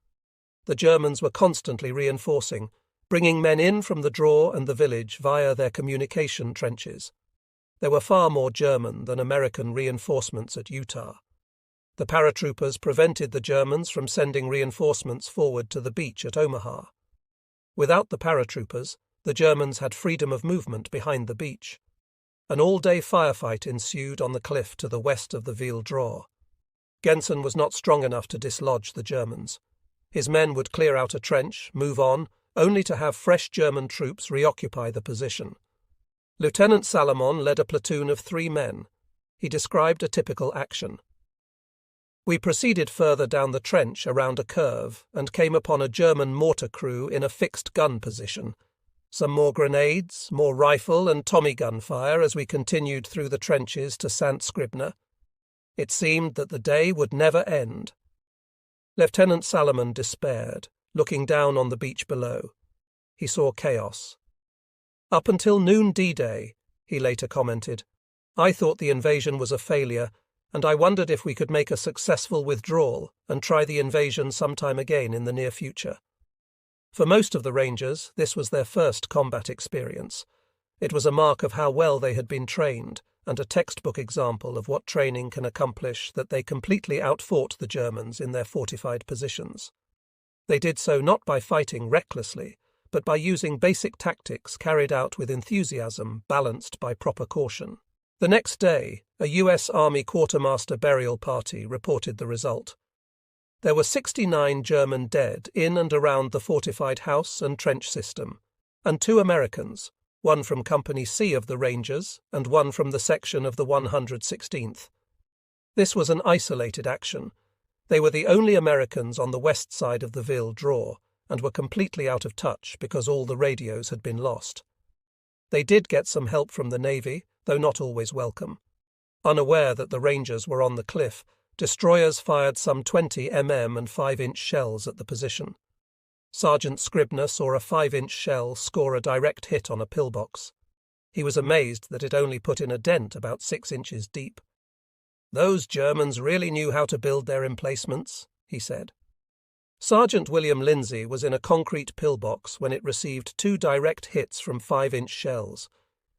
The Germans were constantly reinforcing, bringing men in from the draw and the village via their communication trenches. There were far more German than American reinforcements at Utah. The paratroopers prevented the Germans from sending reinforcements forward to the beach at Omaha. Without the paratroopers, the Germans had freedom of movement behind the beach. An all-day firefight ensued on the cliff to the west of the Ville Draw. Genson was not strong enough to dislodge the Germans. His men would clear out a trench, move on, only to have fresh German troops reoccupy the position. Lieutenant Salomon led a platoon of 3 men. He described a typical action. We proceeded further down the trench around a curve and came upon a German mortar crew in a fixed gun position. Some more grenades, more rifle and Tommy gun fire as we continued through the trenches to St. Scribner. It seemed that the day would never end. Lieutenant Salomon despaired, looking down on the beach below. He saw chaos. "Up until noon D-Day," he later commented, "I thought the invasion was a failure, and I wondered if we could make a successful withdrawal and try the invasion sometime again in the near future." For most of the Rangers, this was their first combat experience. It was a mark of how well they had been trained, and a textbook example of what training can accomplish that they completely outfought the Germans in their fortified positions. They did so not by fighting recklessly, but by using basic tactics carried out with enthusiasm balanced by proper caution. The next day, a U.S. Army quartermaster burial party reported the result. There were 69 German dead in and around the fortified house and trench system, and 2 Americans, one from Company C of the Rangers and one from the section of the 116th. This was an isolated action. They were the only Americans on the west side of the Ville Draw and were completely out of touch because all the radios had been lost. They did get some help from the Navy, though not always welcome. Unaware that the Rangers were on the cliff, destroyers fired some 20 mm and 5-inch shells at the position. Sergeant Scribner saw a 5-inch shell score a direct hit on a pillbox. He was amazed that it only put in a dent about 6 inches deep. "Those Germans really knew how to build their emplacements," he said. Sergeant William Lindsay was in a concrete pillbox when it received 2 direct hits from 5-inch shells.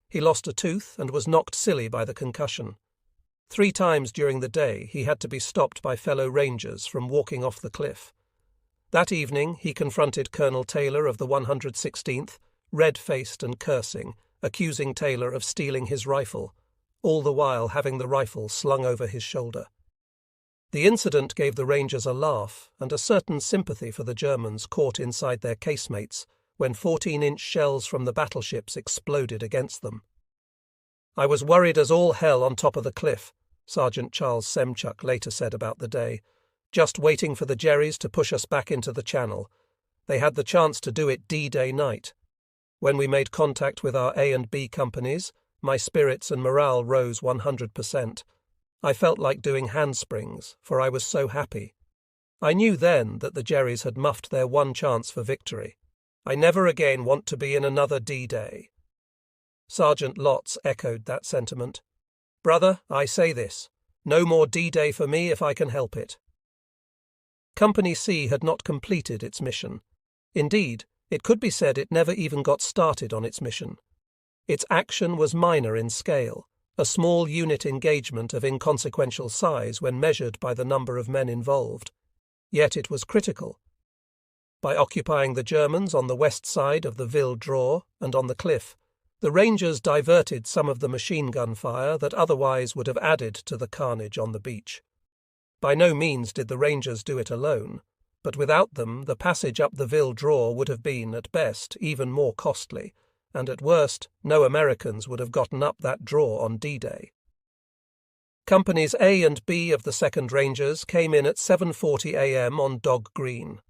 He lost a tooth and was knocked silly by the concussion. 3 times during the day he had to be stopped by fellow Rangers from walking off the cliff. That evening he confronted Colonel Taylor of the 116th, red-faced and cursing, accusing Taylor of stealing his rifle, all the while having the rifle slung over his shoulder. The incident gave the Rangers a laugh and a certain sympathy for the Germans caught inside their casemates when 14-inch shells from the battleships exploded against them. "I was worried as all hell on top of the cliff," Sergeant Charles Semchuk later said about the day, "just waiting for the Jerrys to push us back into the channel. They had the chance to do it D-Day night. When we made contact with our A and B companies, my spirits and morale rose 100%. I felt like doing handsprings, for I was so happy. I knew then that the Jerrys had muffed their one chance for victory. I never again want to be in another D-Day." Sergeant Lotz echoed that sentiment. "Brother, I say this. No more D-Day for me if I can help it." Company C had not completed its mission. Indeed, it could be said it never even got started on its mission. Its action was minor in scale, a small unit engagement of inconsequential size when measured by the number of men involved. Yet it was critical. By occupying the Germans on the west side of the Ville Draw and on the cliff, the Rangers diverted some of the machine gun fire that otherwise would have added to the carnage on the beach. By no means did the Rangers do it alone, but without them the passage up the Ville Draw would have been, at best, even more costly, and at worst, no Americans would have gotten up that draw on D-Day. Companies A and B of the 2nd Rangers came in at 7:40 a.m. on Dog Green.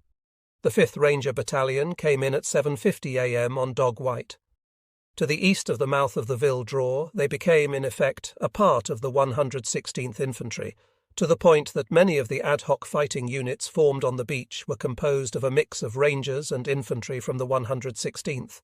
The 5th Ranger Battalion came in at 7:50 a.m. on Dog White. To the east of the mouth of the Ville Draw, they became, in effect, a part of the 116th Infantry, to the point that many of the ad hoc fighting units formed on the beach were composed of a mix of Rangers and infantry from the 116th.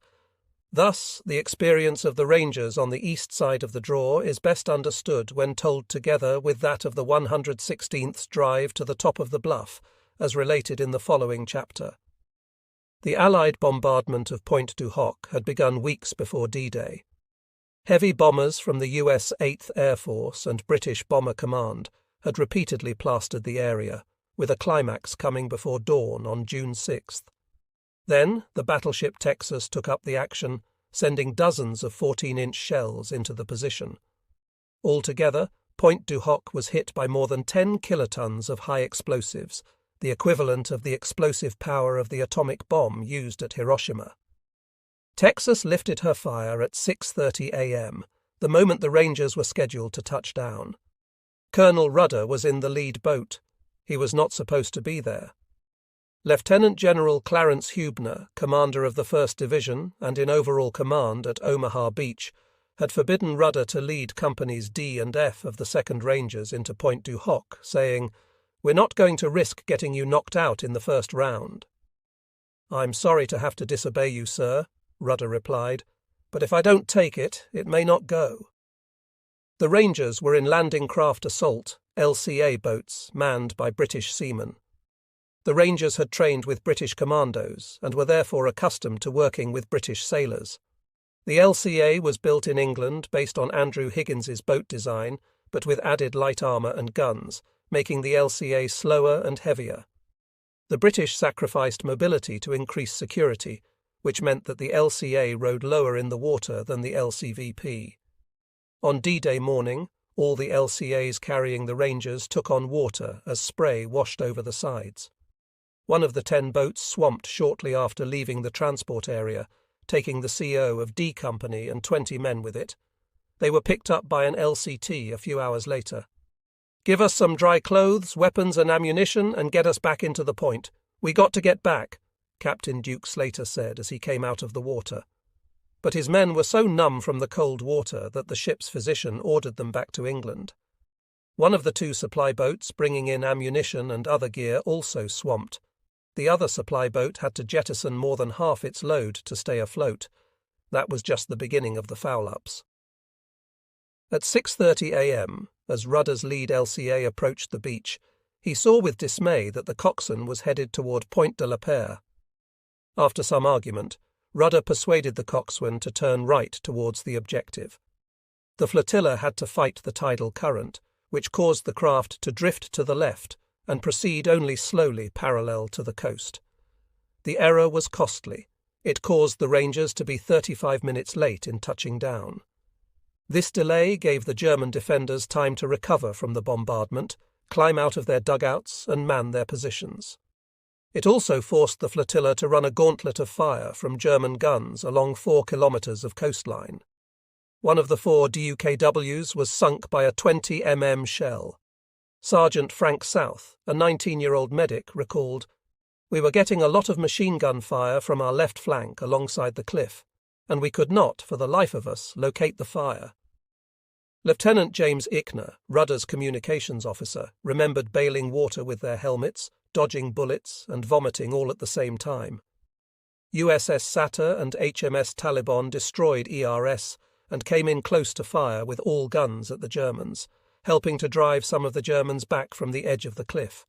Thus, the experience of the Rangers on the east side of the draw is best understood when told together with that of the 116th's drive to the top of the bluff, as related in the following chapter. The Allied bombardment of Pointe du Hoc had begun weeks before D-Day. Heavy bombers from the US 8th Air Force and British Bomber Command had repeatedly plastered the area, with a climax coming before dawn on June 6th. Then the battleship Texas took up the action, sending dozens of 14-inch shells into the position. Altogether, Pointe du Hoc was hit by more than 10 kilotons of high explosives, the equivalent of the explosive power of the atomic bomb used at Hiroshima. Texas lifted her fire at 6:30 a.m., the moment the Rangers were scheduled to touch down. Colonel Rudder was in the lead boat. He was not supposed to be there. Lieutenant General Clarence Hubner, commander of the 1st Division and in overall command at Omaha Beach, had forbidden Rudder to lead Companies D and F of the 2nd Rangers into Pointe du Hoc, saying, "We're not going to risk getting you knocked out in the first round." "I'm sorry to have to disobey you, sir," Rudder replied, "but if I don't take it, it may not go." The Rangers were in landing craft assault, LCA boats, manned by British seamen. The Rangers had trained with British commandos and were therefore accustomed to working with British sailors. The LCA was built in England based on Andrew Higgins's boat design, but with added light armour and guns, making the LCA slower and heavier. The British sacrificed mobility to increase security, which meant that the LCA rode lower in the water than the LCVP. On D-Day morning, all the LCAs carrying the Rangers took on water as spray washed over the sides. One of the 10 boats swamped shortly after leaving the transport area, taking the CO of D Company and 20 men with it. They were picked up by an LCT a few hours later. "Give us some dry clothes, weapons and ammunition and get us back into the point. We got to get back," Captain Duke Slater said as he came out of the water. But his men were so numb from the cold water that the ship's physician ordered them back to England. One of the 2 supply boats bringing in ammunition and other gear also swamped. The other supply boat had to jettison more than half its load to stay afloat. That was just the beginning of the foul-ups. At 6:30 a.m., as Rudder's lead LCA approached the beach, he saw with dismay that the coxswain was headed toward Pointe de la Paix. After some argument, Rudder persuaded the coxswain to turn right towards the objective. The flotilla had to fight the tidal current, which caused the craft to drift to the left and proceed only slowly parallel to the coast. The error was costly. It caused the Rangers to be 35 minutes late in touching down. This delay gave the German defenders time to recover from the bombardment, climb out of their dugouts and man their positions. It also forced the flotilla to run a gauntlet of fire from German guns along 4 kilometres of coastline. One of the 4 DUKWs was sunk by a 20 mm shell. Sergeant Frank South, a 19-year-old medic, recalled, "We were getting a lot of machine gun fire from our left flank alongside the cliff, and we could not, for the life of us, locate the fire." Lieutenant James Ickner, Rudder's communications officer, remembered bailing water with their helmets, dodging bullets, and vomiting all at the same time. USS Satur and HMS Taliban destroyed ERS and came in close to fire with all guns at the Germans, helping to drive some of the Germans back from the edge of the cliff.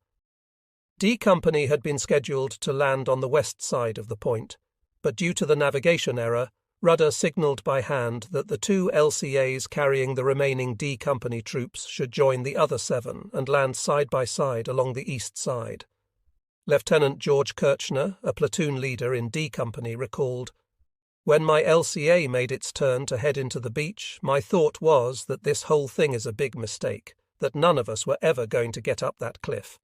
D Company had been scheduled to land on the west side of the point, but due to the navigation error, Rudder signalled by hand that the 2 LCAs carrying the remaining D Company troops should join the other 7 and land side by side along the east side. Lieutenant George Kirchner, a platoon leader in D Company, recalled, "When my LCA made its turn to head into the beach, my thought was that this whole thing is a big mistake, that none of us were ever going to get up that cliff."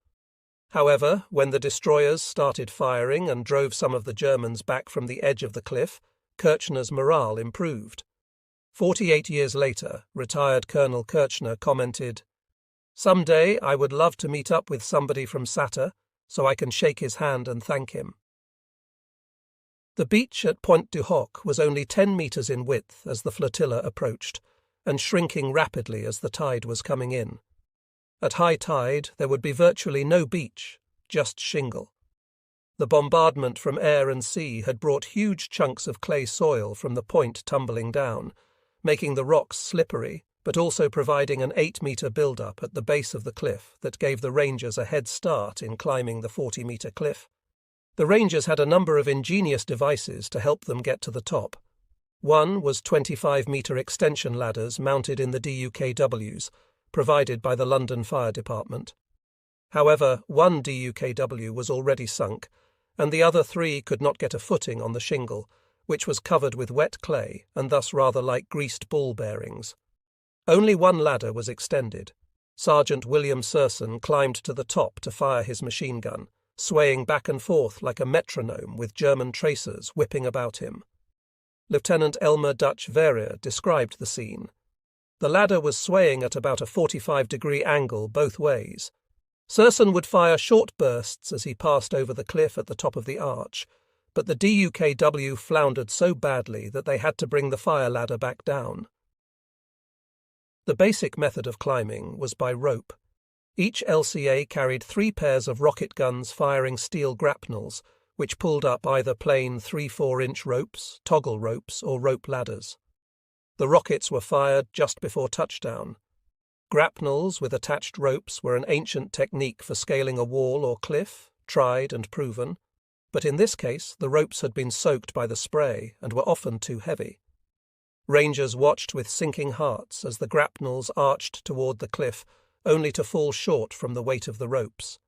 However, when the destroyers started firing and drove some of the Germans back from the edge of the cliff, Kirchner's morale improved. 48 years later, retired Colonel Kirchner commented, "Someday I would love to meet up with somebody from Satur so I can shake his hand and thank him." The beach at Pointe du Hoc was only 10 metres in width as the flotilla approached, and shrinking rapidly as the tide was coming in. At high tide there would be virtually no beach, just shingle. The bombardment from air and sea had brought huge chunks of clay soil from the point tumbling down, making the rocks slippery, but also providing an 8-metre build-up at the base of the cliff that gave the Rangers a head start in climbing the 40-metre cliff. The Rangers had a number of ingenious devices to help them get to the top. One was 25-metre extension ladders mounted in the DUKWs, provided by the London Fire Department. However, one DUKW was already sunk, and the other 3 could not get a footing on the shingle, which was covered with wet clay and thus rather like greased ball bearings. Only one ladder was extended. Sergeant William Serson climbed to the top to fire his machine gun, swaying back and forth like a metronome with German tracers whipping about him. Lieutenant Elmer Dutch Verrier described the scene. The ladder was swaying at about a 45-degree angle both ways. Serson would fire short bursts as he passed over the cliff at the top of the arch, but the DUKW floundered so badly that they had to bring the fire ladder back down. The basic method of climbing was by rope. Each LCA carried 3 pairs of rocket guns firing steel grapnels, which pulled up either plain 3-4-inch ropes, toggle ropes, or rope ladders. The rockets were fired just before touchdown. Grapnels with attached ropes were an ancient technique for scaling a wall or cliff, tried and proven, but in this case the ropes had been soaked by the spray and were often too heavy. Rangers watched with sinking hearts as the grapnels arched toward the cliff, only to fall short from the weight of the ropes.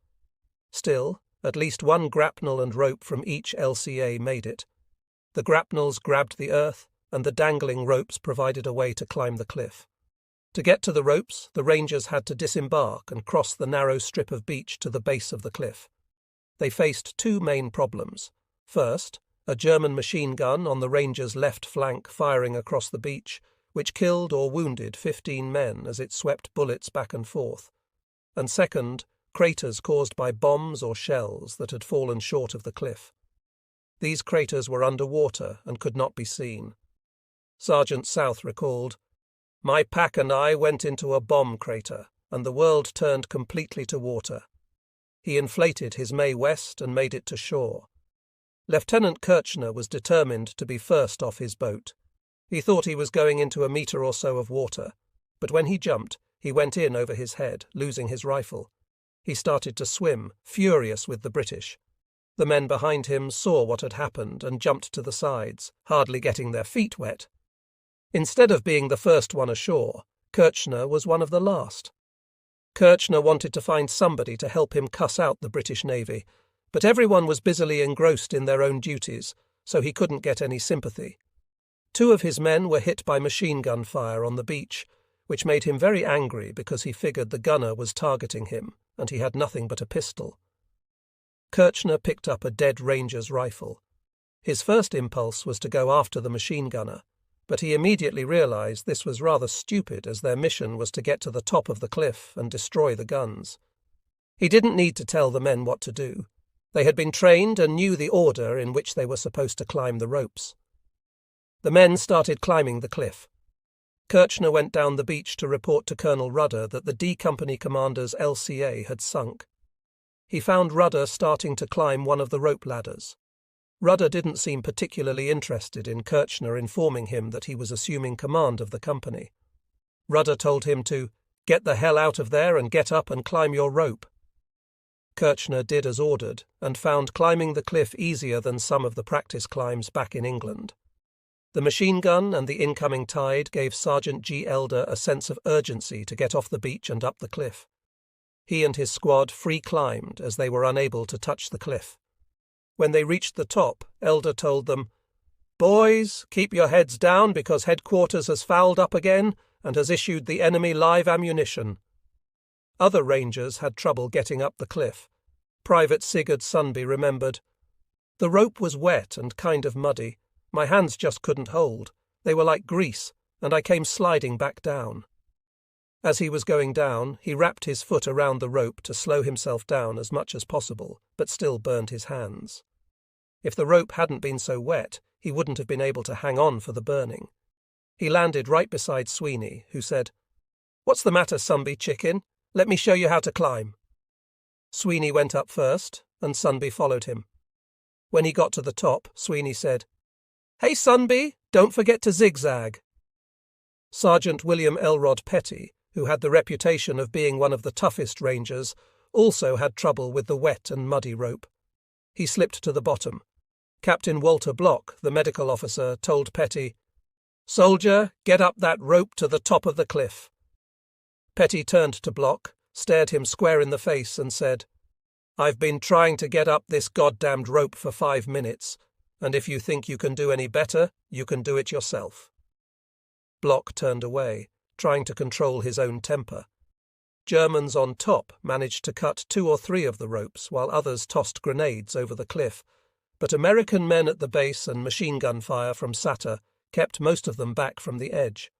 Still, at least one grapnel and rope from each LCA made it. The grapnels grabbed the earth, and the dangling ropes provided a way to climb the cliff. To get to the ropes, the Rangers had to disembark and cross the narrow strip of beach to the base of the cliff. They faced 2 main problems. First, a German machine gun on the Rangers' left flank firing across the beach, which killed or wounded 15 men as it swept bullets back and forth. And second, craters caused by bombs or shells that had fallen short of the cliff. These craters were underwater and could not be seen. Sergeant South recalled, "My pack and I went into a bomb crater, and the world turned completely to water." He inflated his Mae West and made it to shore. Lieutenant Kirchner was determined to be first off his boat. He thought he was going into a metre or so of water, but when he jumped, he went in over his head, losing his rifle. He started to swim, furious with the British. The men behind him saw what had happened and jumped to the sides, hardly getting their feet wet. Instead of being the first one ashore, Kirchner was one of the last. Kirchner wanted to find somebody to help him cuss out the British Navy, but everyone was busily engrossed in their own duties, so he couldn't get any sympathy. 2 of his men were hit by machine gun fire on the beach, which made him very angry because he figured the gunner was targeting him, and he had nothing but a pistol. Kirchner picked up a dead Ranger's rifle. His first impulse was to go after the machine gunner, but he immediately realized this was rather stupid, as their mission was to get to the top of the cliff and destroy the guns. He didn't need to tell the men what to do. They had been trained and knew the order in which they were supposed to climb the ropes. The men started climbing the cliff. Kirchner went down the beach to report to Colonel Rudder that the D Company commander's LCA had sunk. He found Rudder starting to climb one of the rope ladders. Rudder didn't seem particularly interested in Kirchner informing him that he was assuming command of the company. Rudder told him to "Get the hell out of there and get up and climb your rope." Kirchner did as ordered and found climbing the cliff easier than some of the practice climbs back in England. The machine gun and the incoming tide gave Sergeant G. Elder a sense of urgency to get off the beach and up the cliff. He and his squad free-climbed as they were unable to touch the cliff. When they reached the top, Elder told them, "Boys, keep your heads down because headquarters has fouled up again and has issued the enemy live ammunition." Other Rangers had trouble getting up the cliff. Private Sigurd Sundby remembered, "The rope was wet and kind of muddy. My hands just couldn't hold. They were like grease, and I came sliding back down." As he was going down, he wrapped his foot around the rope to slow himself down as much as possible, but still burned his hands. If the rope hadn't been so wet, he wouldn't have been able to hang on for the burning. He landed right beside Sweeney, who said, "What's the matter, Sundby chicken? Let me show you how to climb." Sweeney went up first, and Sundby followed him. When he got to the top, Sweeney said, "Hey, Sundby, don't forget to zigzag." Sergeant William Elrod Petty, who had the reputation of being one of the toughest Rangers, also had trouble with the wet and muddy rope. He slipped to the bottom. Captain Walter Block, the medical officer, told Petty, "Soldier, get up that rope to the top of the cliff." Petty turned to Block, stared him square in the face and said, "I've been trying to get up this goddamned rope for 5 minutes, and if you think you can do any better, you can do it yourself." Block turned away, trying to control his own temper. Germans on top managed to cut 2 or 3 of the ropes while others tossed grenades over the cliff, but American men at the base and machine gun fire from Satter kept most of them back from the edge.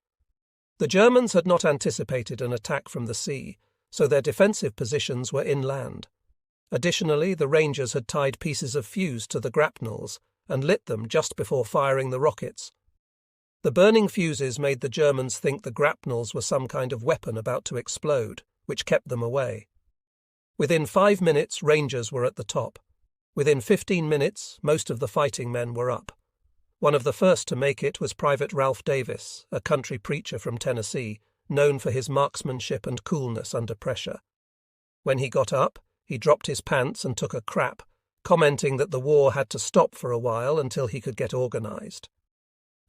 The Germans had not anticipated an attack from the sea, so their defensive positions were inland. Additionally, the Rangers had tied pieces of fuse to the grapnels and lit them just before firing the rockets. The burning fuses made the Germans think the grapnels were some kind of weapon about to explode, which kept them away. Within 5 minutes, Rangers were at the top. Within 15 minutes, most of the fighting men were up. One of the first to make it was Private Ralph Davis, a country preacher from Tennessee, known for his marksmanship and coolness under pressure. When he got up, he dropped his pants and took a crap, commenting that the war had to stop for a while until he could get organized.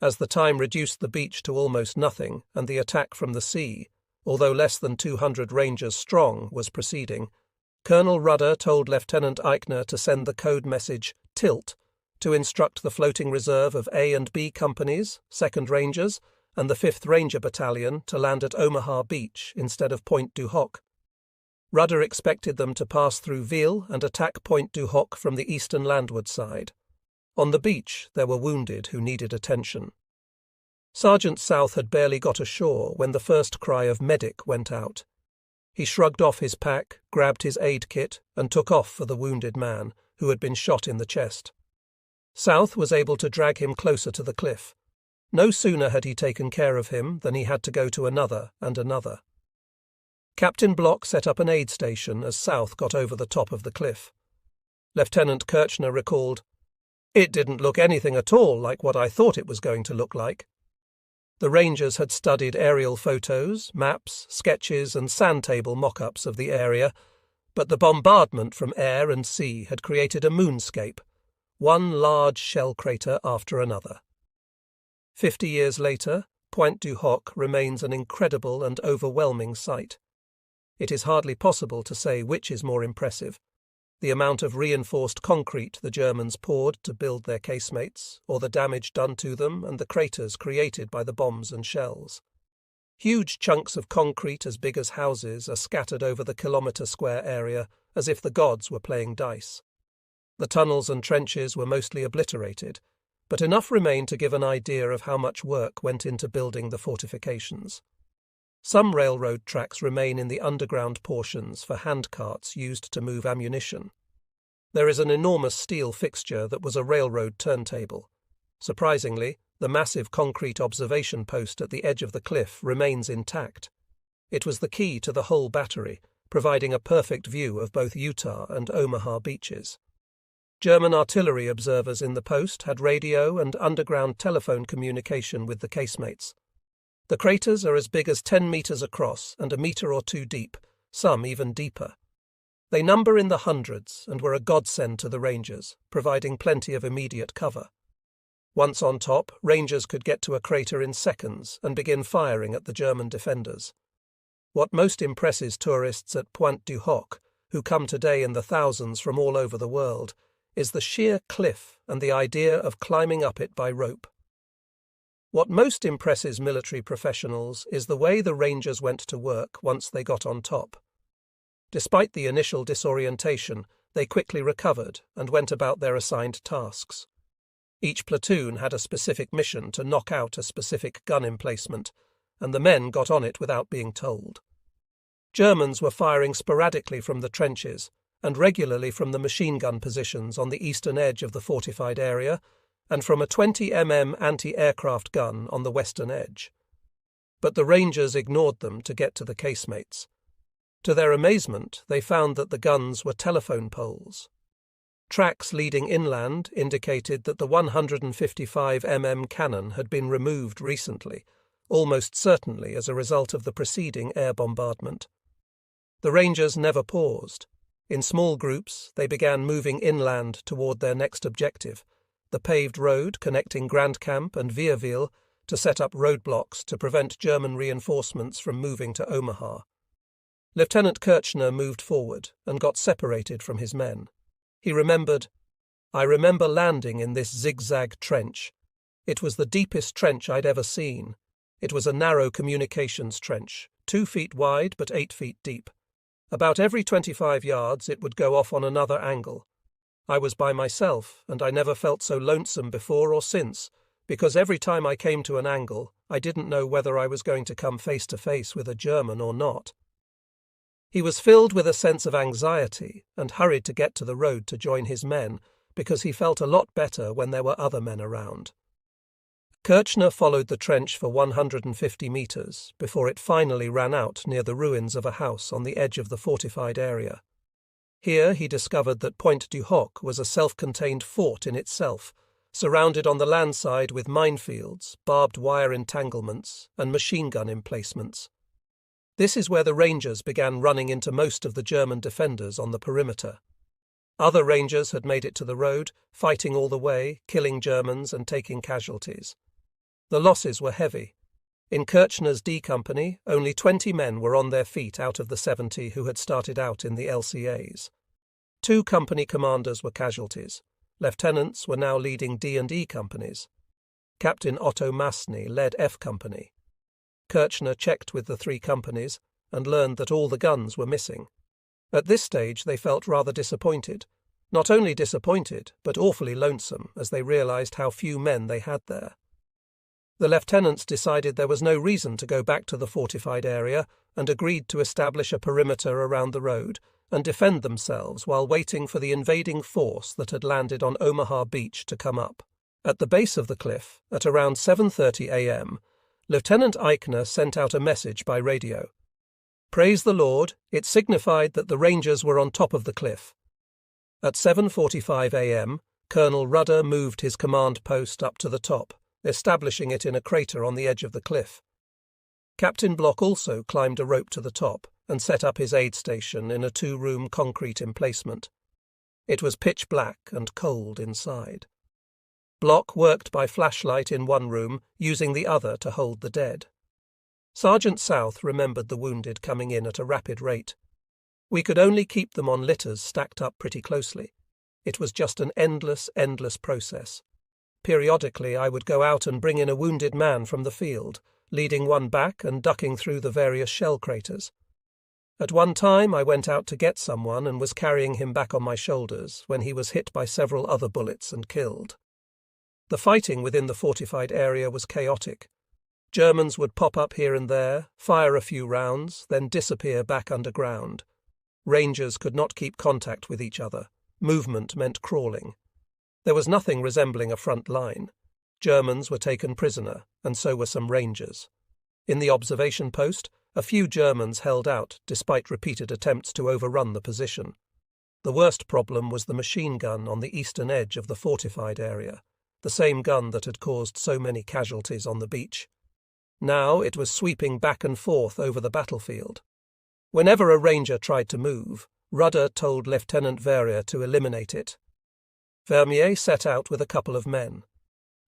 As the time reduced the beach to almost nothing and the attack from the sea, although less than 200 Rangers strong, was proceeding, Colonel Rudder told Lieutenant Eichner to send the code message "Tilt" to instruct the floating reserve of A and B companies, 2nd Rangers, and the 5th Ranger Battalion to land at Omaha Beach instead of Point du Hoc. Rudder expected them to pass through Ville and attack Point du Hoc from the eastern landward side. On the beach, there were wounded who needed attention. Sergeant South had barely got ashore when the first cry of "medic" went out. He shrugged off his pack, grabbed his aid kit, and took off for the wounded man, who had been shot in the chest. South was able to drag him closer to the cliff. No sooner had he taken care of him than he had to go to another and another. Captain Block set up an aid station as South got over the top of the cliff. Lieutenant Kirchner recalled, "It didn't look anything at all like what I thought it was going to look like." The Rangers had studied aerial photos, maps, sketches and sand table mock-ups of the area, but the bombardment from air and sea had created a moonscape, one large shell crater after another. 50 years later, Point du Hoc remains an incredible and overwhelming sight. It is hardly possible to say which is more impressive, the amount of reinforced concrete the Germans poured to build their casemates, or the damage done to them and the craters created by the bombs and shells. Huge chunks of concrete as big as houses are scattered over the kilometre-square area as if the gods were playing dice. The tunnels and trenches were mostly obliterated, but enough remained to give an idea of how much work went into building the fortifications. Some railroad tracks remain in the underground portions for handcarts used to move ammunition. There is an enormous steel fixture that was a railroad turntable. Surprisingly, the massive concrete observation post at the edge of the cliff remains intact. It was the key to the whole battery, providing a perfect view of both Utah and Omaha beaches. German artillery observers in the post had radio and underground telephone communication with the casemates. The craters are as big as 10 meters across and a meter or two deep, some even deeper. They number in the hundreds and were a godsend to the Rangers, providing plenty of immediate cover. Once on top, Rangers could get to a crater in seconds and begin firing at the German defenders. What most impresses tourists at Pointe du Hoc, who come today in the thousands from all over the world, is the sheer cliff and the idea of climbing up it by rope. What most impresses military professionals is the way the Rangers went to work once they got on top. Despite the initial disorientation, they quickly recovered and went about their assigned tasks. Each platoon had a specific mission to knock out a specific gun emplacement, and the men got on it without being told. Germans were firing sporadically from the trenches and regularly from the machine gun positions on the eastern edge of the fortified area and from a 20 mm anti-aircraft gun on the western edge. But the Rangers ignored them to get to the casemates. To their amazement, they found that the guns were telephone poles. Tracks leading inland indicated that the 155 mm cannon had been removed recently, almost certainly as a result of the preceding air bombardment. The Rangers never paused. In small groups, they began moving inland toward their next objective, the paved road connecting Grand Camp and Vierville, to set up roadblocks to prevent German reinforcements from moving to Omaha. Lieutenant Kirchner moved forward and got separated from his men. He remembered, "I remember landing in this zigzag trench. It was the deepest trench I'd ever seen. It was a narrow communications trench, 2 feet wide but 8 feet deep. About every 25 yards it would go off on another angle. I was by myself, and I never felt so lonesome before or since, because every time I came to an angle, I didn't know whether I was going to come face to face with a German or not." He was filled with a sense of anxiety and hurried to get to the road to join his men, because he felt a lot better when there were other men around. Kirchner followed the trench for 150 meters before it finally ran out near the ruins of a house on the edge of the fortified area. Here he discovered that Pointe du Hoc was a self-contained fort in itself, surrounded on the land side with minefields, barbed wire entanglements, and machine gun emplacements. This is where the Rangers began running into most of the German defenders on the perimeter. Other Rangers had made it to the road, fighting all the way, killing Germans and taking casualties. The losses were heavy. In Kirchner's D Company, only 20 men were on their feet out of the 70 who had started out in the LCAs. 2 company commanders were casualties. Lieutenants were now leading D&E companies. Captain Otto Masny led F Company. Kirchner checked with the 3 companies and learned that all the guns were missing. At this stage they felt rather disappointed. Not only disappointed, but awfully lonesome as they realized how few men they had there. The lieutenants decided there was no reason to go back to the fortified area and agreed to establish a perimeter around the road and defend themselves while waiting for the invading force that had landed on Omaha Beach to come up. At the base of the cliff, at around 7:30 a.m., Lieutenant Eichner sent out a message by radio. Praise the Lord, it signified that the Rangers were on top of the cliff. At 7:45 a.m., Colonel Rudder moved his command post up to the top, establishing it in a crater on the edge of the cliff. Captain Block also climbed a rope to the top and set up his aid station in a 2-room concrete emplacement. It was pitch black and cold inside. Block worked by flashlight in one room, using the other to hold the dead. Sergeant South remembered the wounded coming in at a rapid rate. We could only keep them on litters stacked up pretty closely. It was just an endless process. Periodically I would go out and bring in a wounded man from the field, leading one back and ducking through the various shell craters. At one time I went out to get someone and was carrying him back on my shoulders when he was hit by several other bullets and killed. The fighting within the fortified area was chaotic. Germans would pop up here and there, fire a few rounds, then disappear back underground. Rangers could not keep contact with each other. Movement meant crawling. There was nothing resembling a front line. Germans were taken prisoner, and so were some Rangers. In the observation post, a few Germans held out despite repeated attempts to overrun the position. The worst problem was the machine gun on the eastern edge of the fortified area, the same gun that had caused so many casualties on the beach. Now it was sweeping back and forth over the battlefield. Whenever a Ranger tried to move, Rudder told Lieutenant Verrier to eliminate it. Vermier set out with a couple of men.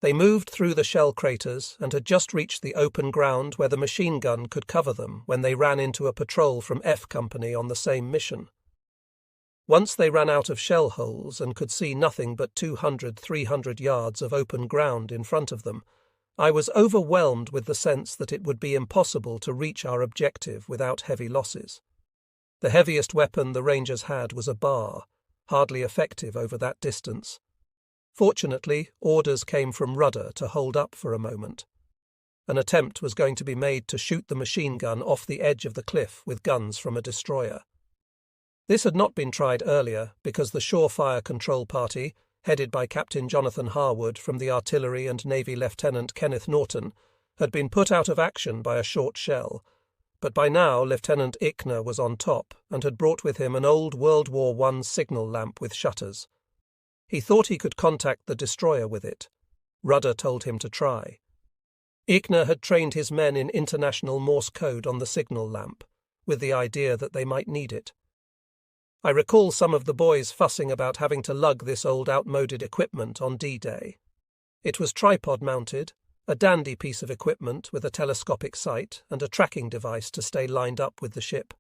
They moved through the shell craters and had just reached the open ground where the machine gun could cover them when they ran into a patrol from F Company on the same mission. Once they ran out of shell holes and could see nothing but 200-300 yards of open ground in front of them, I was overwhelmed with the sense that it would be impossible to reach our objective without heavy losses. The heaviest weapon the Rangers had was a bar, hardly effective over that distance. Fortunately, orders came from Rudder to hold up for a moment. An attempt was going to be made to shoot the machine gun off the edge of the cliff with guns from a destroyer. This had not been tried earlier because the Shorefire Control Party, headed by Captain Jonathan Harwood from the Artillery and Navy Lieutenant Kenneth Norton, had been put out of action by a short shell, but by now Lieutenant Ickner was on top and had brought with him an old World War I signal lamp with shutters. He thought he could contact the destroyer with it. Rudder told him to try. Ickner had trained his men in international Morse code on the signal lamp, with the idea that they might need it. I recall some of the boys fussing about having to lug this old outmoded equipment on D-Day. It was tripod-mounted, a dandy piece of equipment with a telescopic sight and a tracking device to stay lined up with the ship.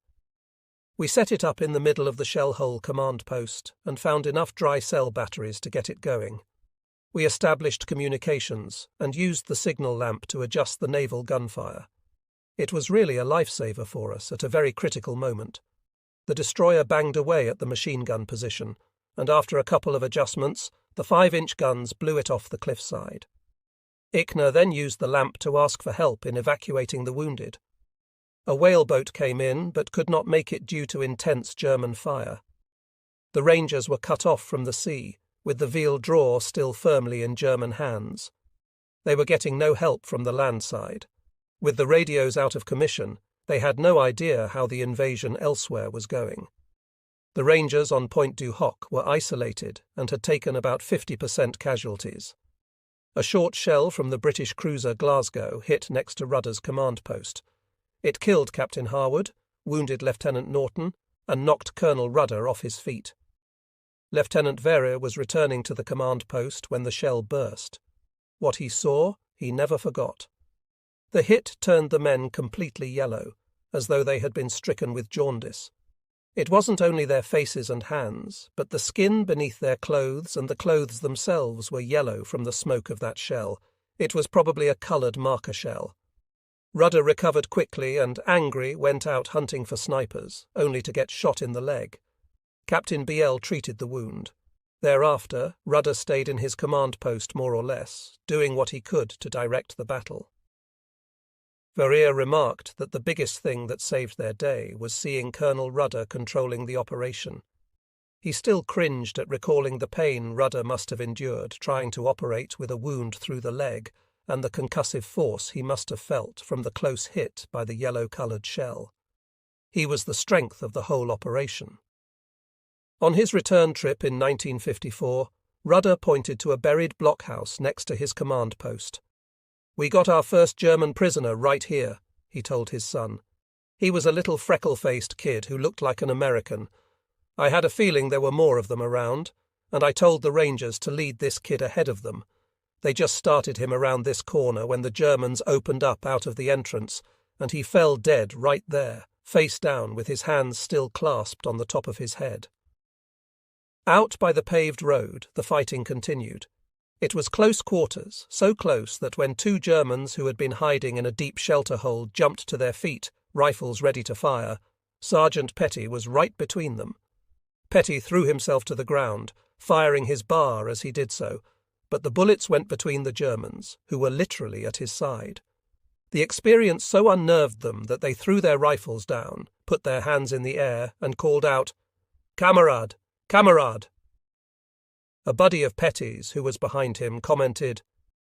We set it up in the middle of the shell hole command post and found enough dry cell batteries to get it going. We established communications and used the signal lamp to adjust the naval gunfire. It was really a lifesaver for us at a very critical moment. The destroyer banged away at the machine gun position, and after a couple of adjustments, the 5-inch guns blew it off the cliffside. Ickner then used the lamp to ask for help in evacuating the wounded. A whaleboat came in but could not make it due to intense German fire. The Rangers were cut off from the sea, with the Veal Draw still firmly in German hands. They were getting no help from the land side. With the radios out of commission, they had no idea how the invasion elsewhere was going. The Rangers on Point du Hoc were isolated and had taken about 50% casualties. A short shell from the British cruiser Glasgow hit next to Rudder's command post. It killed Captain Harwood, wounded Lieutenant Norton, and knocked Colonel Rudder off his feet. Lieutenant Verrier was returning to the command post when the shell burst. What he saw, he never forgot. The hit turned the men completely yellow, as though they had been stricken with jaundice. It wasn't only their faces and hands, but the skin beneath their clothes and the clothes themselves were yellow from the smoke of that shell. It was probably a coloured marker shell. Rudder recovered quickly and, angry, went out hunting for snipers, only to get shot in the leg. Captain Biel treated the wound. Thereafter, Rudder stayed in his command post more or less, doing what he could to direct the battle. Verrier remarked that the biggest thing that saved their day was seeing Colonel Rudder controlling the operation. He still cringed at recalling the pain Rudder must have endured trying to operate with a wound through the leg, and the concussive force he must have felt from the close hit by the yellow-coloured shell. He was the strength of the whole operation. On his return trip in 1954, Rudder pointed to a buried blockhouse next to his command post. "We got our first German prisoner right here," he told his son. He was a little freckle-faced kid who looked like an American. I had a feeling there were more of them around, and I told the Rangers to lead this kid ahead of them. They just started him around this corner when the Germans opened up out of the entrance, and he fell dead right there, face down with his hands still clasped on the top of his head. Out by the paved road, the fighting continued. It was close quarters, so close that when 2 Germans who had been hiding in a deep shelter hole jumped to their feet, rifles ready to fire, Sergeant Petty was right between them. Petty threw himself to the ground, firing his bar as he did so, but the bullets went between the Germans, who were literally at his side. The experience so unnerved them that they threw their rifles down, put their hands in the air, and called out, "Kamerad! Kamerad!" A buddy of Petty's, who was behind him, commented,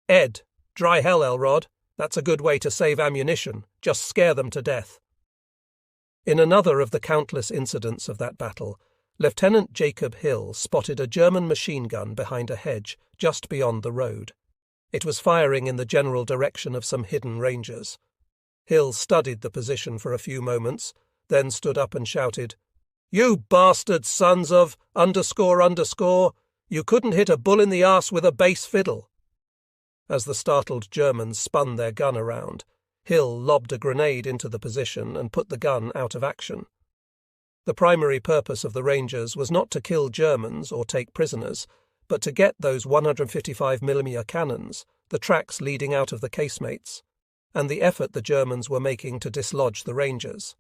"Ed, dry hell, Elrod. That's a good way to save ammunition. Just scare them to death." In another of the countless incidents of that battle, Lieutenant Jacob Hill spotted a German machine gun behind a hedge just beyond the road. It was firing in the general direction of some hidden Rangers. Hill studied the position for a few moments, then stood up and shouted, "You bastard sons of ... You couldn't hit a bull in the arse with a bass fiddle." As the startled Germans spun their gun around, Hill lobbed a grenade into the position and put the gun out of action. The primary purpose of the Rangers was not to kill Germans or take prisoners, but to get those 155mm cannons, the tracks leading out of the casemates, and the effort the Germans were making to dislodge the Rangers.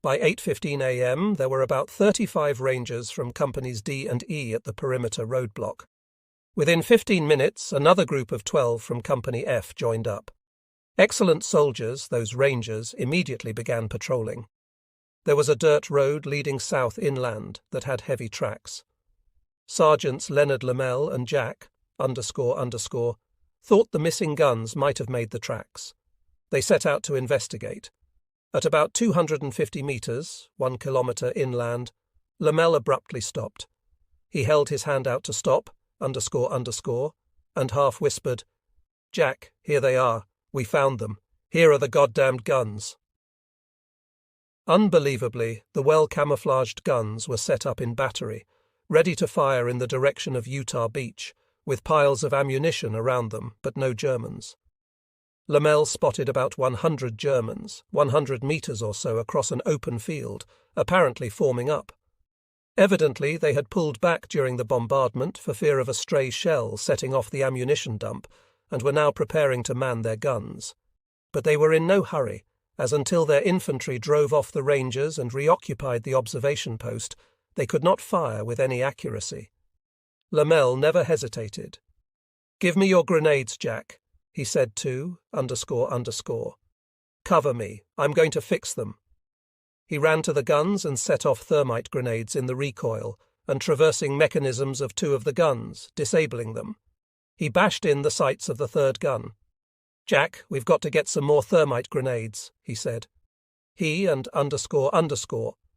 By 8:15 a.m. there were about 35 Rangers from Companies D and E at the perimeter roadblock. Within 15 minutes, another group of 12 from Company F joined up. Excellent soldiers, those Rangers, immediately began patrolling. There was a dirt road leading south inland that had heavy tracks. Sergeants Leonard Lamel and Jack, thought the missing guns might have made the tracks. They set out to investigate. At about 250 metres, 1 kilometre inland, Lamel abruptly stopped. He held his hand out to stop, and half whispered, "Jack, here they are. We found them. Here are the goddamned guns." Unbelievably, the well-camouflaged guns were set up in battery, ready to fire in the direction of Utah Beach, with piles of ammunition around them, but no Germans. Lamel spotted about 100 Germans, 100 metres or so across an open field, apparently forming up. Evidently, they had pulled back during the bombardment for fear of a stray shell setting off the ammunition dump, and were now preparing to man their guns. But they were in no hurry, as until their infantry drove off the Rangers and reoccupied the observation post, they could not fire with any accuracy. Lamel never hesitated. "Give me your grenades, Jack," he said to ... "Cover me. I'm going to fix them." He ran to the guns and set off thermite grenades in the recoil, and traversing mechanisms of 2 of the guns, disabling them. He bashed in the sights of the third gun. "Jack, we've got to get some more thermite grenades," he said. He and ...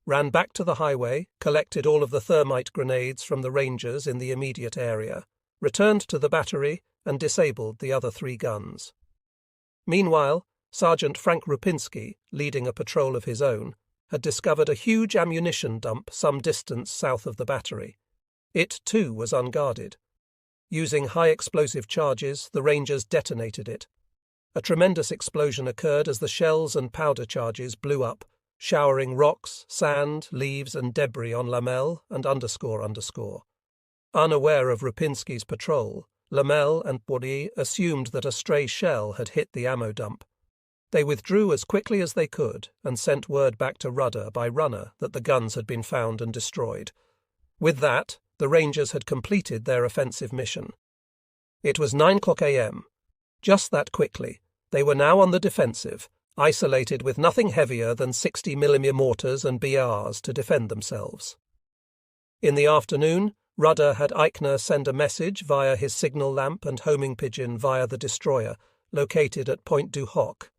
ran back to the highway, collected all of the thermite grenades from the Rangers in the immediate area, returned to the battery, and disabled the other 3 guns. Meanwhile, Sergeant Frank Rupinski, leading a patrol of his own, had discovered a huge ammunition dump some distance south of the battery. It, too, was unguarded. Using high explosive charges, the Rangers detonated it. A tremendous explosion occurred as the shells and powder charges blew up, showering rocks, sand, leaves, and debris on Lamel and ... Unaware of Rupinski's patrol, Lamel and Bourdi assumed that a stray shell had hit the ammo dump. They withdrew as quickly as they could and sent word back to Rudder by runner that the guns had been found and destroyed. With that, the Rangers had completed their offensive mission. It was 9:00 a.m. Just that quickly, they were now on the defensive, isolated with nothing heavier than 60mm mortars and BRs to defend themselves. In the afternoon, Rudder had Eichner send a message via his signal lamp and homing pigeon via the destroyer, located at Point du Hoc.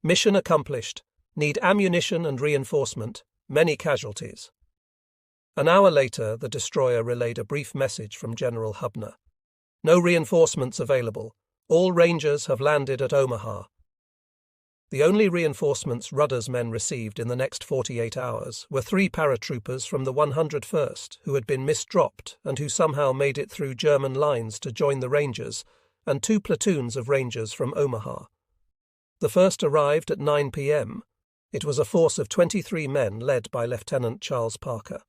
"Mission accomplished. Need ammunition and reinforcement. Many casualties." An hour later, the destroyer relayed a brief message from General Hubner. "No reinforcements available. All Rangers have landed at Omaha." The only reinforcements Rudder's men received in the next 48 hours were 3 paratroopers from the 101st who had been misdropped and who somehow made it through German lines to join the Rangers, and 2 platoons of Rangers from Omaha. The first arrived at 9 p.m. It was a force of 23 men led by Lieutenant Charles Parker.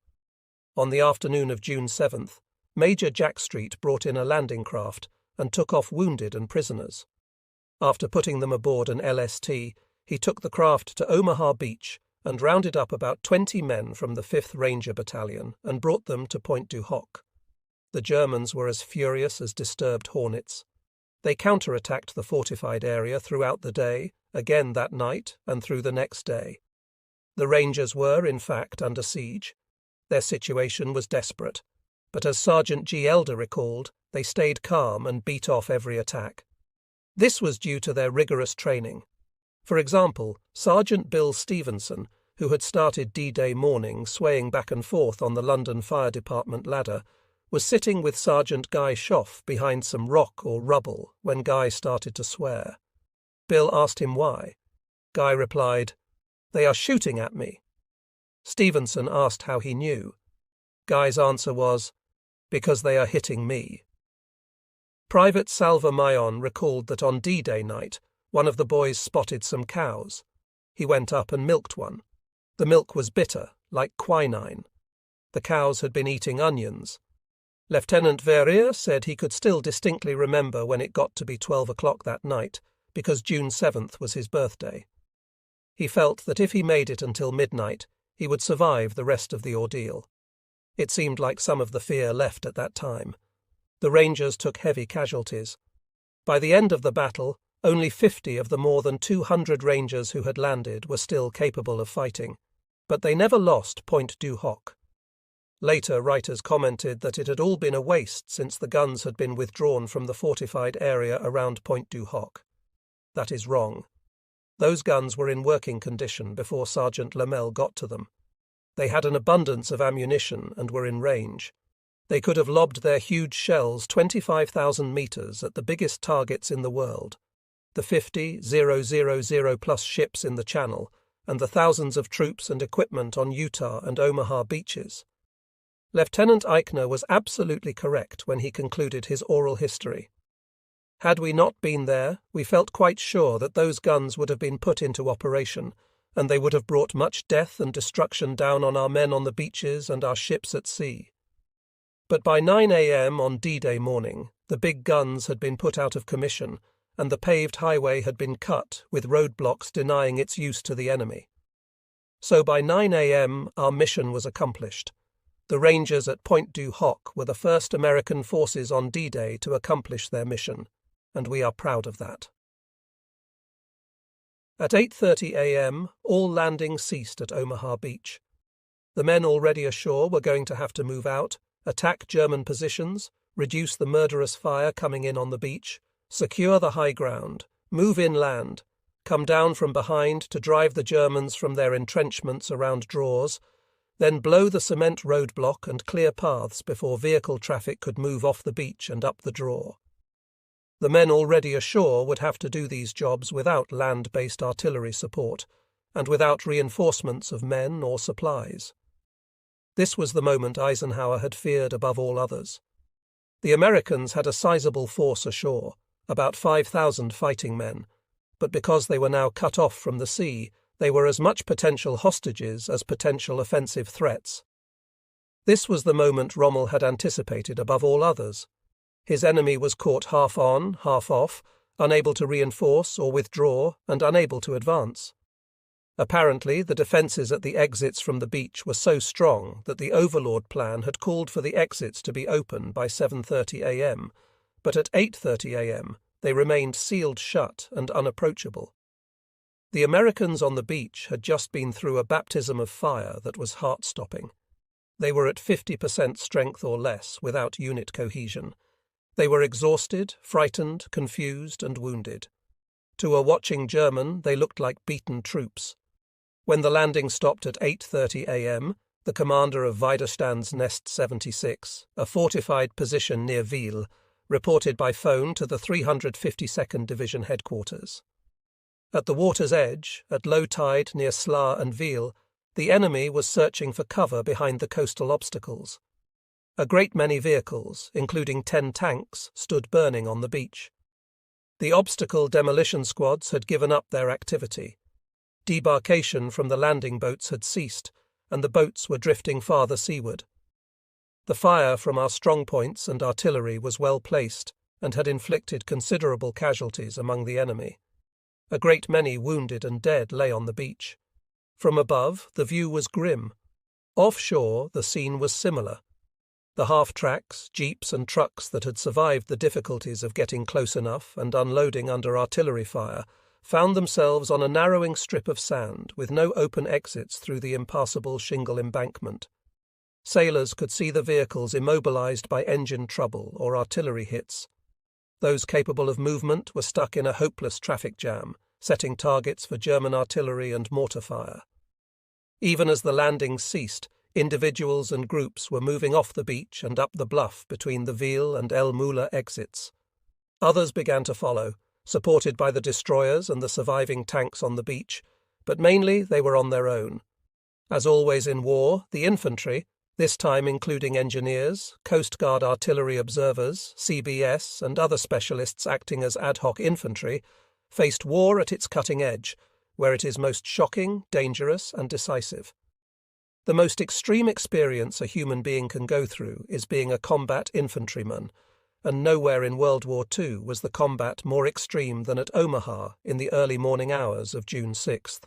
On the afternoon of June 7th, Major Jack Street brought in a landing craft and took off wounded and prisoners. After putting them aboard an LST, he took the craft to Omaha Beach and rounded up about 20 men from the 5th Ranger Battalion and brought them to Point du Hoc. the Germans were as furious as disturbed hornets. They counterattacked the fortified area throughout the day, again that night, and through the next day. The Rangers were, in fact, under siege. Their situation was desperate, but as Sergeant G. Elder recalled, they stayed calm and beat off every attack. This was due to their rigorous training. For example, Sergeant Bill Stevenson, who had started D-Day morning swaying back and forth on the London Fire Department ladder, was sitting with Sergeant Guy Schoff behind some rock or rubble when Guy started to swear. Bill asked him why. Guy replied, "They are shooting at me." Stevenson asked how he knew. Guy's answer was, "Because they are hitting me." Private Salva Mayon recalled that on D-Day night, one of the boys spotted some cows. He went up and milked one. The milk was bitter, like quinine. The cows had been eating onions. Lieutenant Verrier said he could still distinctly remember when it got to be 12 o'clock that night, because June 7th was his birthday. He felt that if he made it until midnight, he would survive the rest of the ordeal. It seemed like some of the fear left at that time. The Rangers took heavy casualties. By the end of the battle, only 50 of the more than 200 Rangers who had landed were still capable of fighting, but they never lost Point du Hoc. Later, writers commented that it had all been a waste since the guns had been withdrawn from the fortified area around Point du Hoc. That is wrong. Those guns were in working condition before Sergeant Lamel got to them. They had an abundance of ammunition and were in range. They could have lobbed their huge shells 25,000 metres at the biggest targets in the world, the 50,000+ ships in the Channel, and the thousands of troops and equipment on Utah and Omaha beaches. Lieutenant Eichner was absolutely correct when he concluded his oral history. Had we not been there, we felt quite sure that those guns would have been put into operation, and they would have brought much death and destruction down on our men on the beaches and our ships at sea. But by 9 a.m. on D-Day morning, the big guns had been put out of commission, and the paved highway had been cut, with roadblocks denying its use to the enemy. So by 9 a.m. our mission was accomplished. The Rangers at Point du Hoc were the first American forces on D-Day to accomplish their mission, and we are proud of that. At 8:30 a.m., all landing ceased at Omaha Beach. The men already ashore were going to have to move out, attack German positions, reduce the murderous fire coming in on the beach, secure the high ground, move inland, come down from behind to drive the Germans from their entrenchments around draws, then blow the cement roadblock and clear paths before vehicle traffic could move off the beach and up the draw. The men already ashore would have to do these jobs without land-based artillery support, and without reinforcements of men or supplies. This was the moment Eisenhower had feared above all others. The Americans had a sizable force ashore, about 5,000 fighting men, but because they were now cut off from the sea, they were as much potential hostages as potential offensive threats. This was the moment Rommel had anticipated above all others. His enemy was caught half on, half off, unable to reinforce or withdraw, and unable to advance. Apparently, the defences at the exits from the beach were so strong that the Overlord plan had called for the exits to be open by 7:30 a.m., but at 8:30 a.m. they remained sealed shut and unapproachable. The Americans on the beach had just been through a baptism of fire that was heart-stopping. They were at 50% strength or less, without unit cohesion. They were exhausted, frightened, confused, and wounded. To a watching German, they looked like beaten troops. When the landing stopped at 8:30 a.m., the commander of Widerstands Nest 76, a fortified position near Wiel, reported by phone to the 352nd Division headquarters. At the water's edge, at low tide near Sla and Wiel, the enemy was searching for cover behind the coastal obstacles. A great many vehicles, including 10 tanks, stood burning on the beach. The obstacle demolition squads had given up their activity. Debarkation from the landing boats had ceased, and the boats were drifting farther seaward. The fire from our strongpoints and artillery was well placed and had inflicted considerable casualties among the enemy. A great many wounded and dead lay on the beach. From above, the view was grim. Offshore, the scene was similar. The half-tracks, jeeps and trucks that had survived the difficulties of getting close enough and unloading under artillery fire found themselves on a narrowing strip of sand with no open exits through the impassable shingle embankment. Sailors could see the vehicles immobilized by engine trouble or artillery hits. Those capable of movement were stuck in a hopeless traffic jam, setting targets for German artillery and mortar fire. Even as the landings ceased, individuals and groups were moving off the beach and up the bluff between the Veal and El Mula exits. Others began to follow, supported by the destroyers and the surviving tanks on the beach, but mainly they were on their own. As always in war, the infantry, this time including engineers, Coast Guard artillery observers, CBS, and other specialists acting as ad hoc infantry, faced war at its cutting edge, where it is most shocking, dangerous, and decisive. The most extreme experience a human being can go through is being a combat infantryman, and nowhere in World War II was the combat more extreme than at Omaha in the early morning hours of June 6th.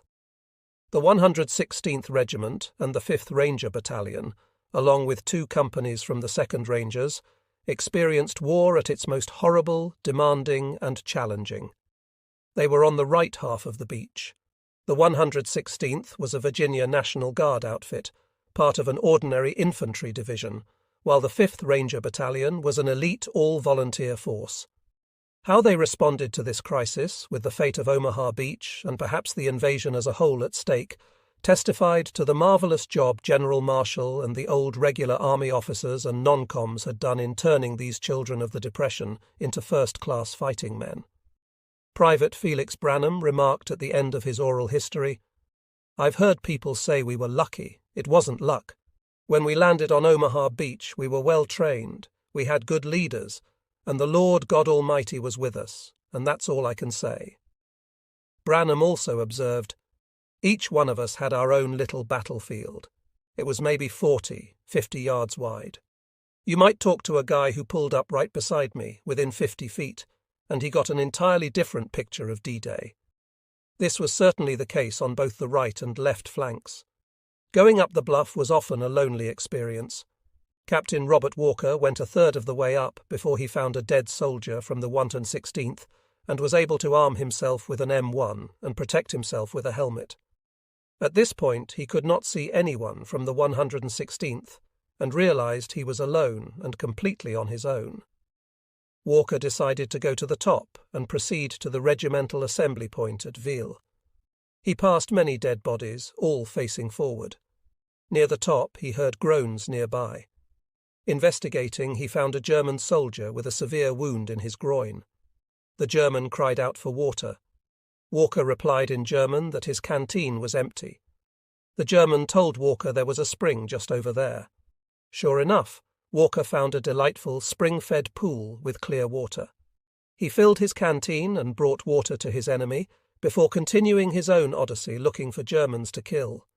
The 116th Regiment and the 5th Ranger Battalion, along with 2 companies from the 2nd Rangers, experienced war at its most horrible, demanding, and challenging. They were on the right half of the beach. The 116th was a Virginia National Guard outfit, part of an ordinary infantry division, while the 5th Ranger Battalion was an elite all-volunteer force. How they responded to this crisis, with the fate of Omaha Beach and perhaps the invasion as a whole at stake, testified to the marvelous job General Marshall and the old regular Army officers and non-coms had done in turning these children of the Depression into first-class fighting men. Private Felix Branham remarked at the end of his oral history, "I've heard people say we were lucky. It wasn't luck. When we landed on Omaha Beach, we were well trained, we had good leaders, and the Lord God Almighty was with us, and that's all I can say." Branham also observed, "Each one of us had our own little battlefield. It was maybe 40, 50 yards wide. You might talk to a guy who pulled up right beside me, within 50 feet, and he got an entirely different picture of D-Day. This was certainly the case on both the right and left flanks. Going up the bluff was often a lonely experience. Captain Robert Walker went a third of the way up before he found a dead soldier from the 116th and was able to arm himself with an M1 and protect himself with a helmet. At this point he could not see anyone from the 116th and realized he was alone and completely on his own. Walker decided to go to the top and proceed to the regimental assembly point at Veal. He passed many dead bodies, all facing forward. Near the top he heard groans nearby. Investigating, he found a German soldier with a severe wound in his groin. The German cried out for water. Walker replied in German that his canteen was empty. The German told Walker there was a spring just over there. Sure enough, Walker found a delightful spring-fed pool with clear water. He filled his canteen and brought water to his enemy before continuing his own odyssey looking for Germans to kill.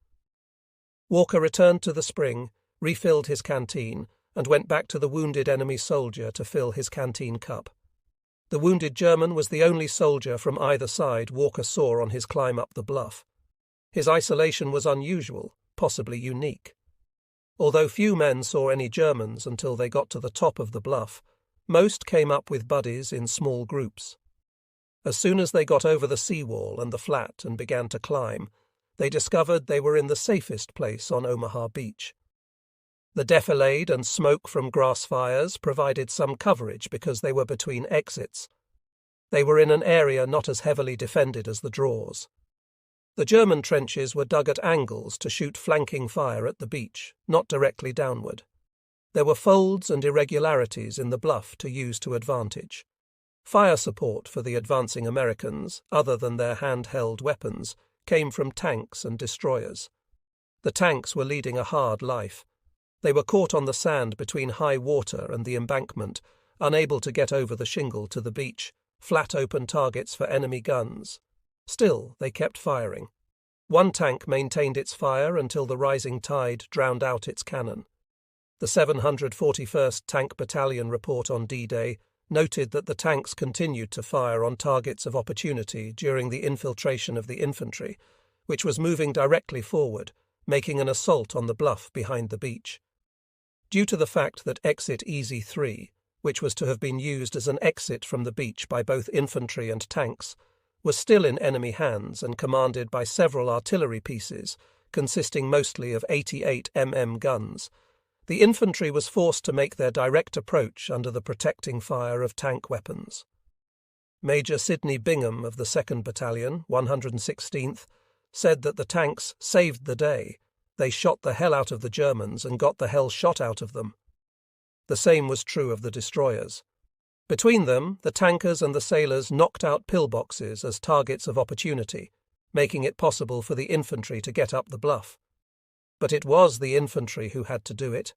Walker returned to the spring, refilled his canteen, and went back to the wounded enemy soldier to fill his canteen cup. The wounded German was the only soldier from either side Walker saw on his climb up the bluff. His isolation was unusual, possibly unique. Although few men saw any Germans until they got to the top of the bluff, most came up with buddies in small groups. As soon as they got over the seawall and the flat and began to climb, they discovered they were in the safest place on Omaha Beach. The defilade and smoke from grass fires provided some coverage because they were between exits. They were in an area not as heavily defended as the draws. The German trenches were dug at angles to shoot flanking fire at the beach, not directly downward. There were folds and irregularities in the bluff to use to advantage. Fire support for the advancing Americans, other than their handheld weapons, came from tanks and destroyers. The tanks were leading a hard life. They were caught on the sand between high water and the embankment, unable to get over the shingle to the beach, flat open targets for enemy guns. Still, they kept firing. One tank maintained its fire until the rising tide drowned out its cannon. The 741st Tank Battalion report on D-Day noted that the tanks continued to fire on targets of opportunity during the infiltration of the infantry, which was moving directly forward, making an assault on the bluff behind the beach. due to the fact that Exit Easy 3, which was to have been used as an exit from the beach by both infantry and tanks, was still in enemy hands and commanded by several artillery pieces, consisting mostly of 88 guns. The infantry was forced to make their direct approach under the protecting fire of tank weapons. Major Sidney Bingham of the 2nd Battalion, 116th, said that the tanks saved the day. They shot the hell out of the Germans and got the hell shot out of them. The same was true of the destroyers. Between them, the tankers and the sailors knocked out pillboxes as targets of opportunity, making it possible for the infantry to get up the bluff. But it was the infantry who had to do it.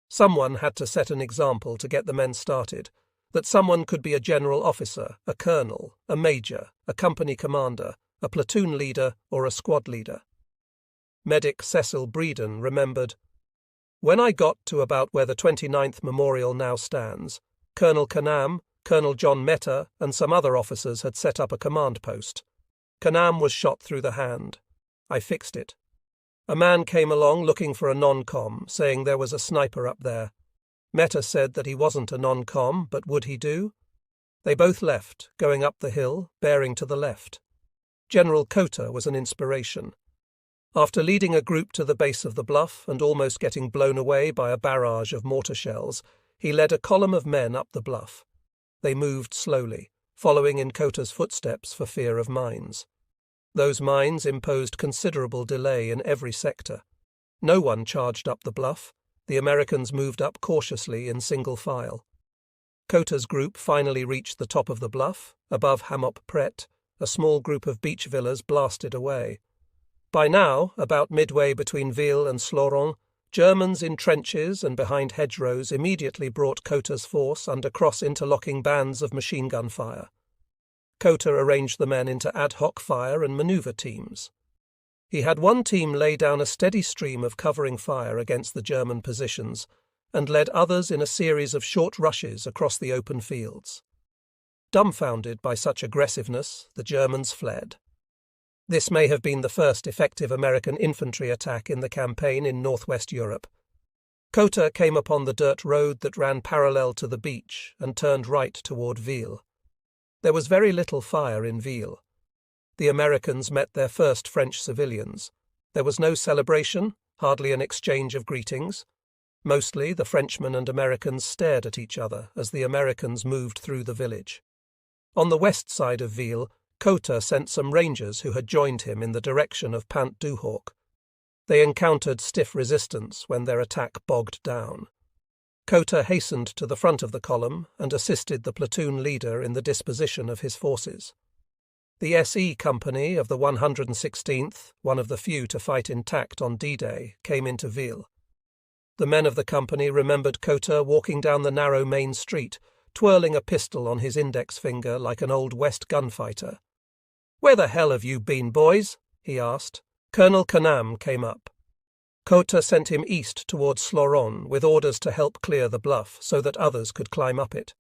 Someone had to set an example to get the men started, that someone could be a general officer, a colonel, a major, a company commander, a platoon leader, or a squad leader. Medic Cecil Breeden remembered, "When I got to about where the 29th Memorial now stands, Colonel Canam, Colonel John Meta, and some other officers had set up a command post. Canam was shot through the hand. I fixed it. A man came along looking for a non-com, saying there was a sniper up there. Meta said that he wasn't a non-com, but would he do? They both left, going up the hill, bearing to the left. General Cota was an inspiration. After leading a group to the base of the bluff and almost getting blown away by a barrage of mortar shells, he led a column of men up the bluff. They moved slowly, following in Cota's footsteps for fear of mines. Those mines imposed considerable delay in every sector. No one charged up the bluff. The Americans moved up cautiously in single file. Cota's group finally reached the top of the bluff. Above Hamop Pret, a small group of beach villas blasted away. By now, about midway between Ville and Sloron, Germans in trenches and behind hedgerows immediately brought Cota's force under cross-interlocking bands of machine gun fire. Cota arranged the men into ad hoc fire and maneuver teams. He had one team lay down a steady stream of covering fire against the German positions and led others in a series of short rushes across the open fields. Dumbfounded by such aggressiveness, the Germans fled. This may have been the first effective American infantry attack in the campaign in northwest Europe. Cota came upon the dirt road that ran parallel to the beach and turned right toward Ville. There was very little fire in Ville. The Americans met their first French civilians. There was no celebration, hardly an exchange of greetings. Mostly the Frenchmen and Americans stared at each other as the Americans moved through the village. On the west side of Ville, Cota sent some rangers who had joined him in the direction of Pant du Hoc. They encountered stiff resistance when their attack bogged down. Cota hastened to the front of the column and assisted the platoon leader in the disposition of his forces. The SE Company of the 116th, one of the few to fight intact on D-Day, came into Ville. The men of the company remembered Cota walking down the narrow main street, twirling a pistol on his index finger like an old West gunfighter. "Where the hell have you been, boys?" he asked. Colonel Canam came up. Cota sent him east towards Sloron with orders to help clear the bluff so that others could climb up it.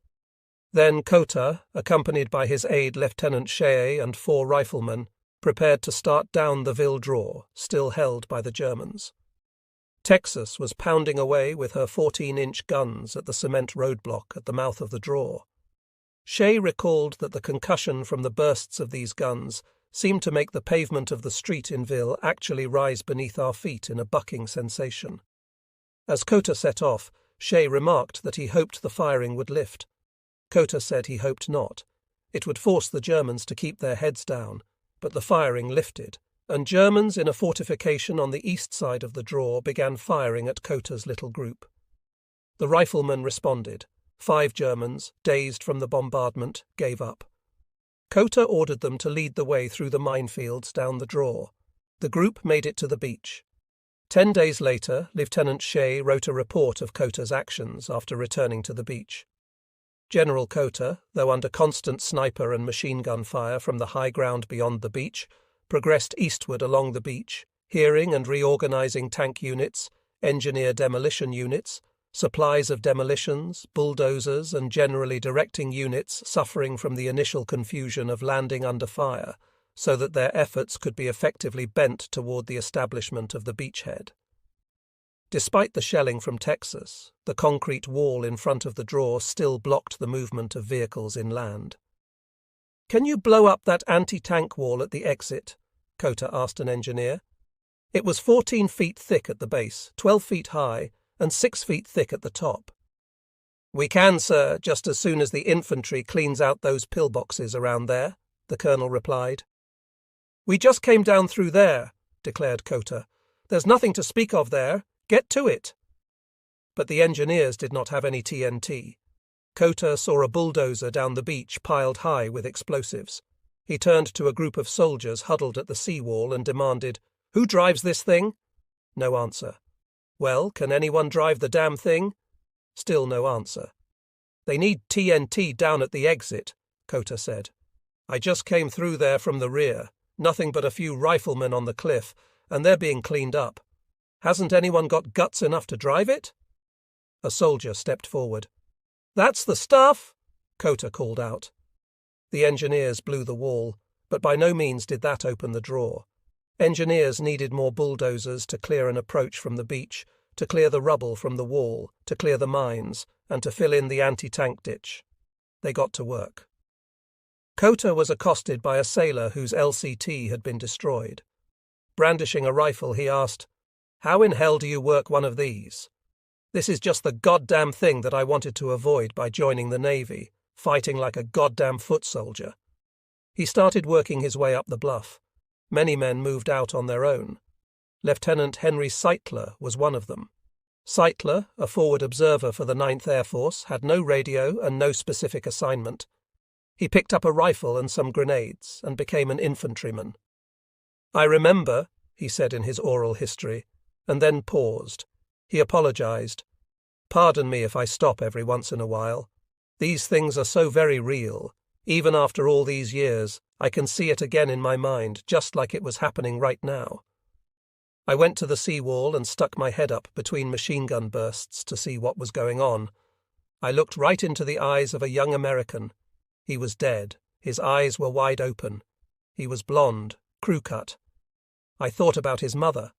Then Cota, accompanied by his aide Lieutenant Shea and 4 riflemen, prepared to start down the Ville draw, still held by the Germans. Texas was pounding away with her 14-inch guns at the cement roadblock at the mouth of the draw. Shea recalled that the concussion from the bursts of these guns seemed to make the pavement of the street in Ville actually rise beneath our feet in a bucking sensation. As Cota set off, Shea remarked that he hoped the firing would lift. Cota said he hoped not. It would force the Germans to keep their heads down, but the firing lifted, and Germans in a fortification on the east side of the draw began firing at Cota's little group. The riflemen responded. 5 Germans, dazed from the bombardment, gave up. Cota ordered them to lead the way through the minefields down the draw. The group made it to the beach. 10 days later, Lieutenant Shea wrote a report of Cota's actions after returning to the beach. General Cota, though under constant sniper and machine gun fire from the high ground beyond the beach, progressed eastward along the beach, hearing and reorganizing tank units, engineer demolition units, supplies of demolitions, bulldozers, and generally directing units suffering from the initial confusion of landing under fire, so that their efforts could be effectively bent toward the establishment of the beachhead. Despite the shelling from Texas, the concrete wall in front of the draw still blocked the movement of vehicles inland. "Can you blow up that anti-tank wall at the exit?" Kota asked an engineer. It was 14 feet thick at the base, 12 feet high, and 6 feet thick at the top. "We can, sir, just as soon as the infantry cleans out those pillboxes around there," the colonel replied. "We just came down through there," declared Kota. "There's nothing to speak of there. Get to it." But the engineers did not have any TNT. Kota saw a bulldozer down the beach piled high with explosives. He turned to a group of soldiers huddled at the seawall and demanded, "Who drives this thing?" No answer. "Well, can anyone drive the damn thing?" Still no answer. "They need TNT down at the exit," Kota said. "I just came through there from the rear. Nothing but a few riflemen on the cliff, and they're being cleaned up. Hasn't anyone got guts enough to drive it?" A soldier stepped forward. "That's the stuff!" Kota called out. The engineers blew the wall, but by no means did that open the draw. Engineers needed more bulldozers to clear an approach from the beach, to clear the rubble from the wall, to clear the mines, and to fill in the anti-tank ditch. They got to work. Kota was accosted by a sailor whose LCT had been destroyed. Brandishing a rifle, he asked, "How in hell do you work one of these? This is just the goddamn thing that I wanted to avoid by joining the Navy, fighting like a goddamn foot soldier." He started working his way up the bluff. Many men moved out on their own. Lieutenant Henry Seitler was one of them. Seitler, a forward observer for the 9th Air Force, had no radio and no specific assignment. He picked up a rifle and some grenades and became an infantryman. "I remember," he said in his oral history, and then paused. He apologized. "Pardon me if I stop every once in a while. These things are so very real. Even after all these years, I can see it again in my mind, just like it was happening right now." I went to the seawall and stuck my head up between machine gun bursts to see what was going on. I looked right into the eyes of a young American. He was dead. His eyes were wide open. He was blonde, crew-cut. I thought about his mother.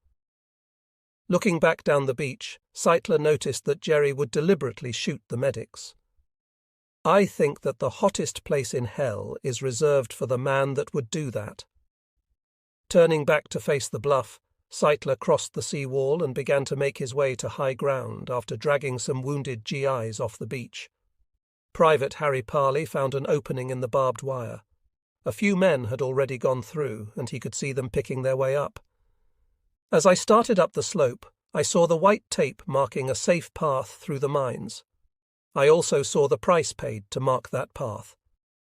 Looking back down the beach, Seitler noticed that Jerry would deliberately shoot the medics. "I think that the hottest place in hell is reserved for the man that would do that." Turning back to face the bluff, Seitler crossed the seawall and began to make his way to high ground after dragging some wounded GIs off the beach. Private Harry Parley found an opening in the barbed wire. A few men had already gone through, and he could see them picking their way up. As I started up the slope, I saw the white tape marking a safe path through the mines. I also saw the price paid to mark that path.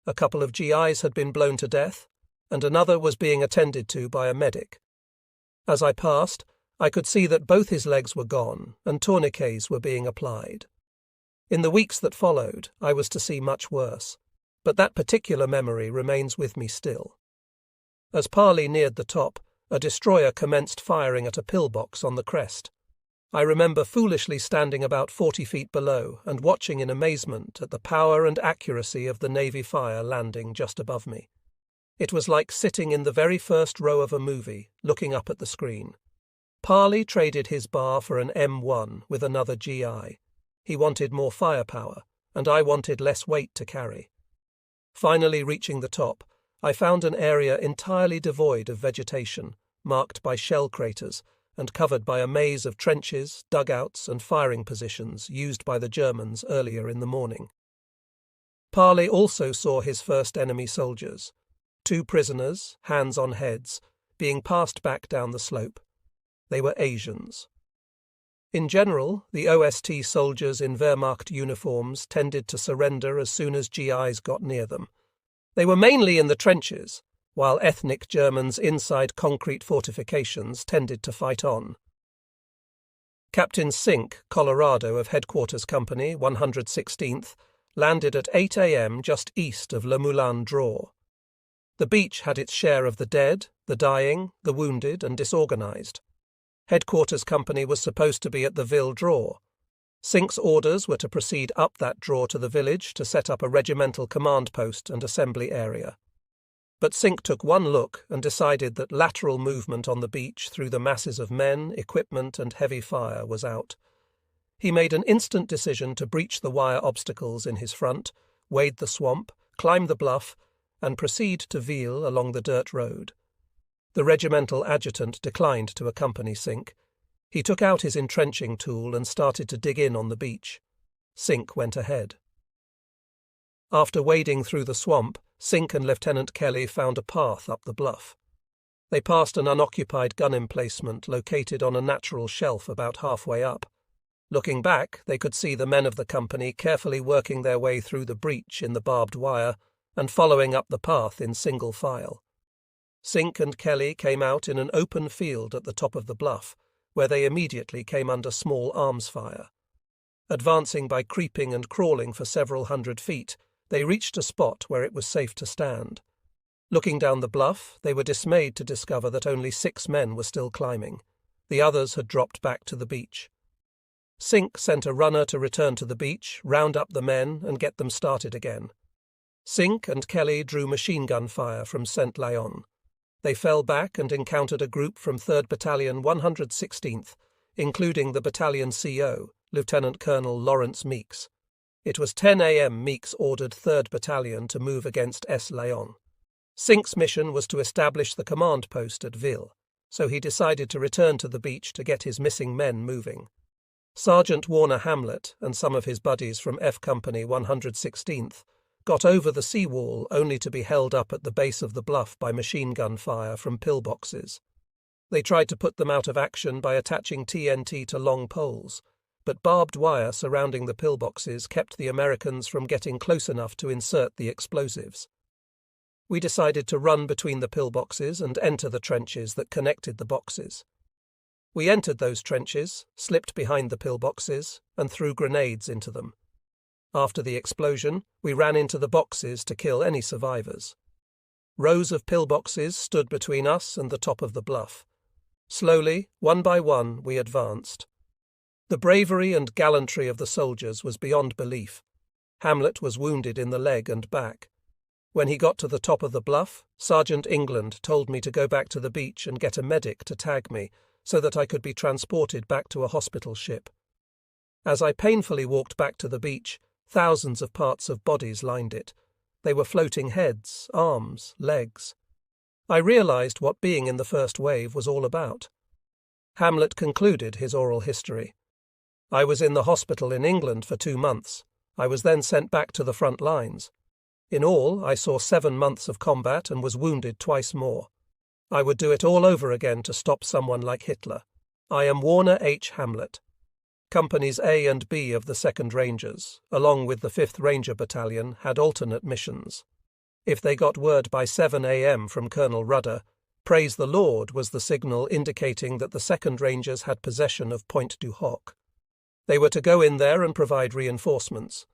A couple of GIs had been blown to death, and another was being attended to by a medic. As I passed, I could see that both his legs were gone, and tourniquets were being applied. In the weeks that followed, I was to see much worse, but that particular memory remains with me still. As Parley neared the top, a destroyer commenced firing at a pillbox on the crest. I remember foolishly standing about 40 feet below and watching in amazement at the power and accuracy of the Navy fire landing just above me. It was like sitting in the very first row of a movie, looking up at the screen. Parley traded his bar for an M1 with another GI. He wanted more firepower, and I wanted less weight to carry. Finally reaching the top, I found an area entirely devoid of vegetation, marked by shell craters, and covered by a maze of trenches, dugouts, and firing positions used by the Germans earlier in the morning. Parley also saw his first enemy soldiers, 2 prisoners, hands on heads, being passed back down the slope. They were Asians. In general, the OST soldiers in Wehrmacht uniforms tended to surrender as soon as GIs got near them. They were mainly in the trenches, while ethnic Germans inside concrete fortifications tended to fight on. Captain Sink, Colorado of Headquarters Company, 116th, landed at 8 a.m. just east of Le Moulin Draw. The beach had its share of the dead, the dying, the wounded, and disorganized. Headquarters Company was supposed to be at the Ville Draw. Sink's orders were to proceed up that draw to the village to set up a regimental command post and assembly area. But Sink took one look and decided that lateral movement on the beach through the masses of men, equipment, and heavy fire was out. He made an instant decision to breach the wire obstacles in his front, wade the swamp, climb the bluff, and proceed to Ville along the dirt road. The regimental adjutant declined to accompany Sink. He took out his entrenching tool and started to dig in on the beach. Sink went ahead. After wading through the swamp, Sink and Lieutenant Kelly found a path up the bluff. They passed an unoccupied gun emplacement located on a natural shelf about halfway up. Looking back, they could see the men of the company carefully working their way through the breach in the barbed wire and following up the path in single file. Sink and Kelly came out in an open field at the top of the bluff, where they immediately came under small arms fire. Advancing by creeping and crawling for several hundred feet, they reached a spot where it was safe to stand. Looking down the bluff, they were dismayed to discover that only 6 men were still climbing. The others had dropped back to the beach. Sink sent a runner to return to the beach, round up the men, and get them started again. Sink and Kelly drew machine gun fire from St. Leon. They fell back and encountered a group from 3rd Battalion 116th, including the battalion CO, Lieutenant Colonel Lawrence Meeks. It was 10 a.m. Meeks ordered 3rd Battalion to move against S. Leon. Sink's mission was to establish the command post at Ville, so he decided to return to the beach to get his missing men moving. Sergeant Warner Hamlet and some of his buddies from F Company 116th got over the seawall only to be held up at the base of the bluff by machine gun fire from pillboxes. They tried to put them out of action by attaching TNT to long poles, but barbed wire surrounding the pillboxes kept the Americans from getting close enough to insert the explosives. We decided to run between the pillboxes and enter the trenches that connected the boxes. We entered those trenches, slipped behind the pillboxes, and threw grenades into them. After the explosion, we ran into the boxes to kill any survivors. Rows of pillboxes stood between us and the top of the bluff. Slowly, one by one, we advanced. The bravery and gallantry of the soldiers was beyond belief. Hamlet was wounded in the leg and back. When he got to the top of the bluff, Sergeant England told me to go back to the beach and get a medic to tag me so that I could be transported back to a hospital ship. As I painfully walked back to the beach, thousands of parts of bodies lined it. They were floating heads, arms, legs. I realized what being in the first wave was all about. Hamlet concluded his oral history. I was in the hospital in England for 2 months. I was then sent back to the front lines. In all, I saw 7 months of combat and was wounded twice more. I would do it all over again to stop someone like Hitler. I am Warner H. Hamlet. Companies A and B of the 2nd Rangers, along with the 5th Ranger Battalion, had alternate missions. If they got word by 7 a.m. from Colonel Rudder, "Praise the Lord" was the signal indicating that the 2nd Rangers had possession of Pointe du Hoc. They were to go in there and provide reinforcements.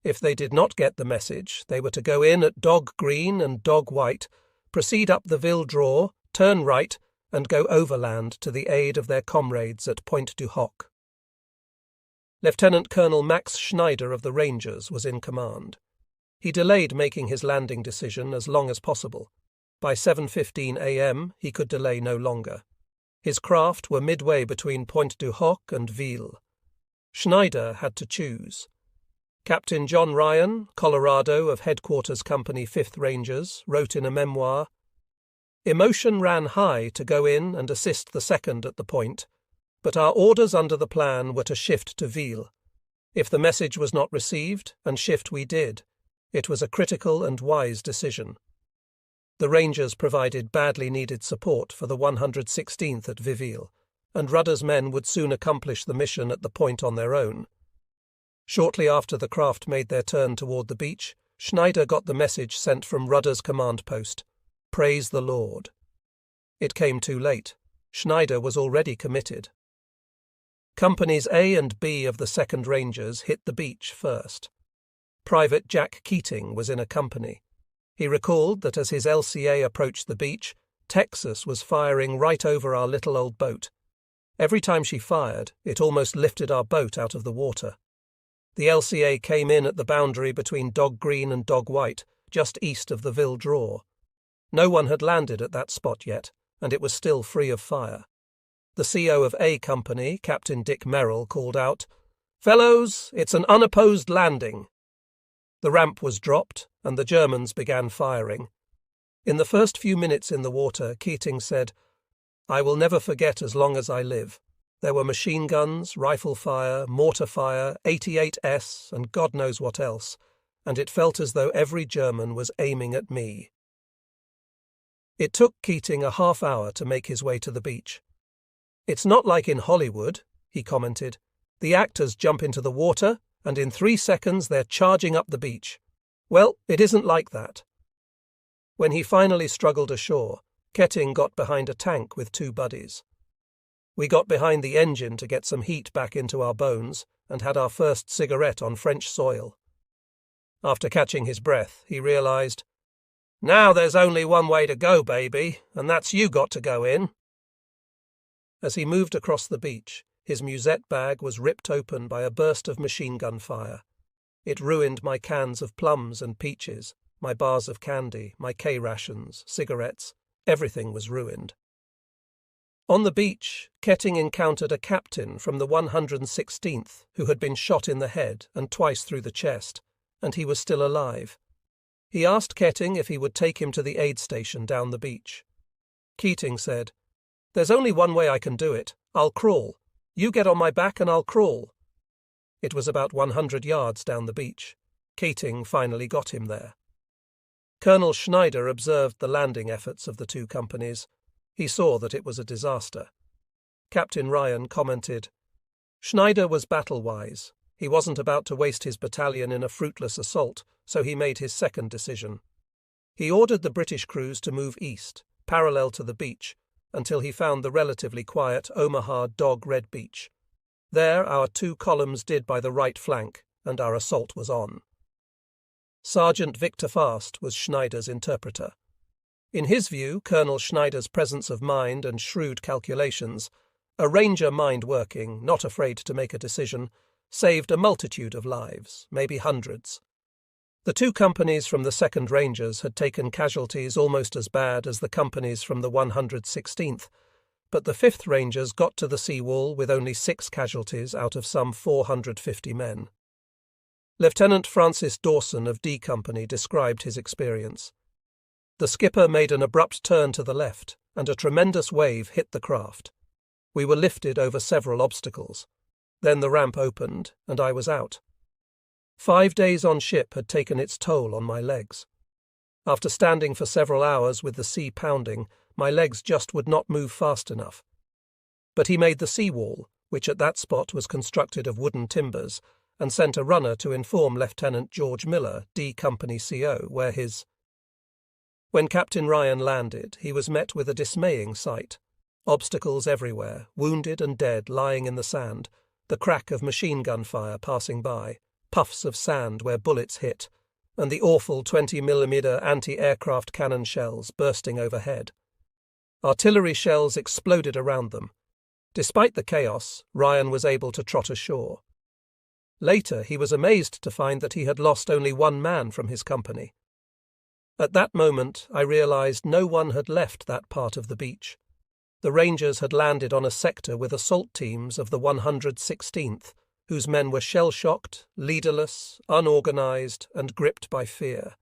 If they did not get the message, they were to go in at Dog Green and Dog White, proceed up the Ville Draw, turn right, and go overland to the aid of their comrades at Pointe du Hoc. Lieutenant Colonel Max Schneider of the Rangers was in command. He delayed making his landing decision as long as possible. By 7:15 a.m. he could delay no longer. His craft were midway between Pointe du Hoc and Ville. Schneider had to choose. Captain John Ryan, Colorado of Headquarters Company 5th Rangers, wrote in a memoir, "Emotion ran high to go in and assist the 2nd at the point, but our orders under the plan were to shift to Ville. If the message was not received, and shift we did, it was a critical and wise decision." The Rangers provided badly needed support for the 116th at Viville, and Rudder's men would soon accomplish the mission at the point on their own. Shortly after the craft made their turn toward the beach, Schneider got the message sent from Rudder's command post, "Praise the Lord." It came too late. Schneider was already committed. Companies A and B of the 2nd Rangers hit the beach first. Private Jack Keating was in a company. He recalled that as his LCA approached the beach, Texas was firing right over our little old boat. Every time she fired, it almost lifted our boat out of the water. The LCA came in at the boundary between Dog Green and Dog White, just east of the Ville Draw. No one had landed at that spot yet, and it was still free of fire. The CO of A Company, Captain Dick Merrill, called out, "Fellows, it's an unopposed landing." The ramp was dropped, and the Germans began firing. In the first few minutes in the water, Keating said, "I will never forget as long as I live. There were machine guns, rifle fire, mortar fire, 88s, and God knows what else, and it felt as though every German was aiming at me." It took Keating a half hour to make his way to the beach. "It's not like in Hollywood," he commented. "The actors jump into the water, and in 3 seconds they're charging up the beach. Well, it isn't like that." When he finally struggled ashore, Keating got behind a tank with 2 buddies. We got behind the engine to get some heat back into our bones and had our first cigarette on French soil. After catching his breath, he realized, "Now there's only one way to go, baby, and that's you got to go in." As he moved across the beach, his musette bag was ripped open by a burst of machine gun fire. It ruined my cans of plums and peaches, my bars of candy, my K-rations, cigarettes. Everything was ruined. On the beach, Keating encountered a captain from the 116th who had been shot in the head and twice through the chest, and he was still alive. He asked Keating if he would take him to the aid station down the beach. Keating said, "There's only one way I can do it. I'll crawl. You get on my back and I'll crawl." It was about 100 yards down the beach. Keating finally got him there. Colonel Schneider observed the landing efforts of the 2 companies. He saw that it was a disaster. Captain Ryan commented, "Schneider was battle-wise. He wasn't about to waste his battalion in a fruitless assault, so he made his second decision. He ordered the British crews to move east, parallel to the beach, until he found the relatively quiet Omaha Dog Red Beach. There our 2 columns did by the right flank, and our assault was on." Sergeant Victor Fast was Schneider's interpreter. In his view, Colonel Schneider's presence of mind and shrewd calculations, a ranger mind working, not afraid to make a decision, saved a multitude of lives, maybe hundreds. The 2 companies from the 2nd Rangers had taken casualties almost as bad as the companies from the 116th, but the 5th Rangers got to the seawall with only 6 casualties out of some 450 men. Lieutenant Francis Dawson of D Company described his experience. "The skipper made an abrupt turn to the left, and a tremendous wave hit the craft. We were lifted over several obstacles. Then the ramp opened, and I was out. 5 days on ship had taken its toll on my legs. After standing for several hours with the sea pounding, my legs just would not move fast enough. But he made the seawall, which at that spot was constructed of wooden timbers, and sent a runner to inform Lieutenant George Miller, D Company CO, where his... When Captain Ryan landed, he was met with a dismaying sight. Obstacles everywhere, wounded and dead lying in the sand, the crack of machine gun fire passing by, puffs of sand where bullets hit, and the awful 20mm anti-aircraft cannon shells bursting overhead. Artillery shells exploded around them. Despite the chaos, Ryan was able to trot ashore. Later, he was amazed to find that he had lost only 1 man from his company. At that moment, I realized no one had left that part of the beach. The Rangers had landed on a sector with assault teams of the 116th, whose men were shell-shocked, leaderless, unorganized, and gripped by fear.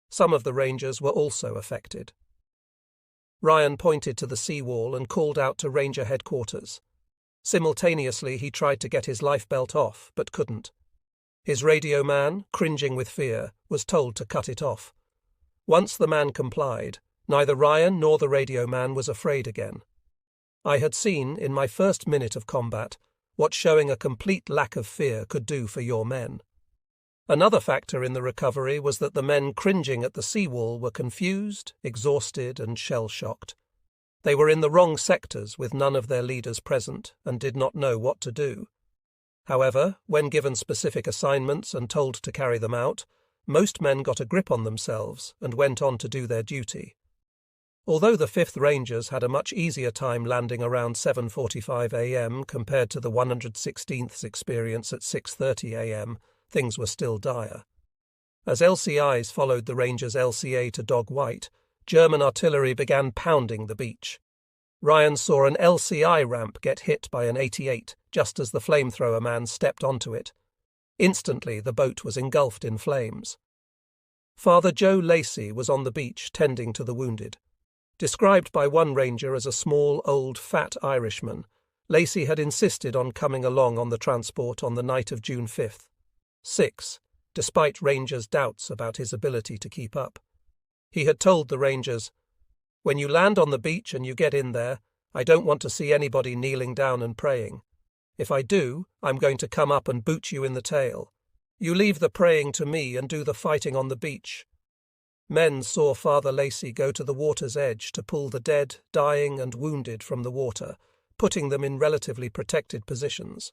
Some of the Rangers were also affected. Ryan pointed to the seawall and called out to Ranger headquarters. Simultaneously, he tried to get his lifebelt off, but couldn't. His radio man, cringing with fear, was told to cut it off. Once the man complied, neither Ryan nor the radio man was afraid again. I had seen, in my first minute of combat, what showing a complete lack of fear could do for your men. Another factor in the recovery was that the men cringing at the seawall were confused, exhausted, and shell-shocked. They were in the wrong sectors with none of their leaders present and did not know what to do. However, when given specific assignments and told to carry them out, most men got a grip on themselves and went on to do their duty. Although the 5th Rangers had a much easier time landing around 7:45 a.m. compared to the 116th's experience at 6:30 a.m., things were still dire. As LCIs followed the Rangers' LCA to Dog White, German artillery began pounding the beach. Ryan saw an LCI ramp get hit by an 88 just as the flamethrower man stepped onto it. Instantly, the boat was engulfed in flames. Father Joe Lacey was on the beach tending to the wounded. Described by one ranger as a small, old, fat Irishman, Lacey had insisted on coming along on the transport on the night of June 5th. 6, despite rangers' doubts about his ability to keep up. He had told the rangers, "When you land on the beach and you get in there, I don't want to see anybody kneeling down and praying. If I do, I'm going to come up and boot you in the tail. You leave the praying to me and do the fighting on the beach." Men saw Father Lacey go to the water's edge to pull the dead, dying and wounded from the water, putting them in relatively protected positions.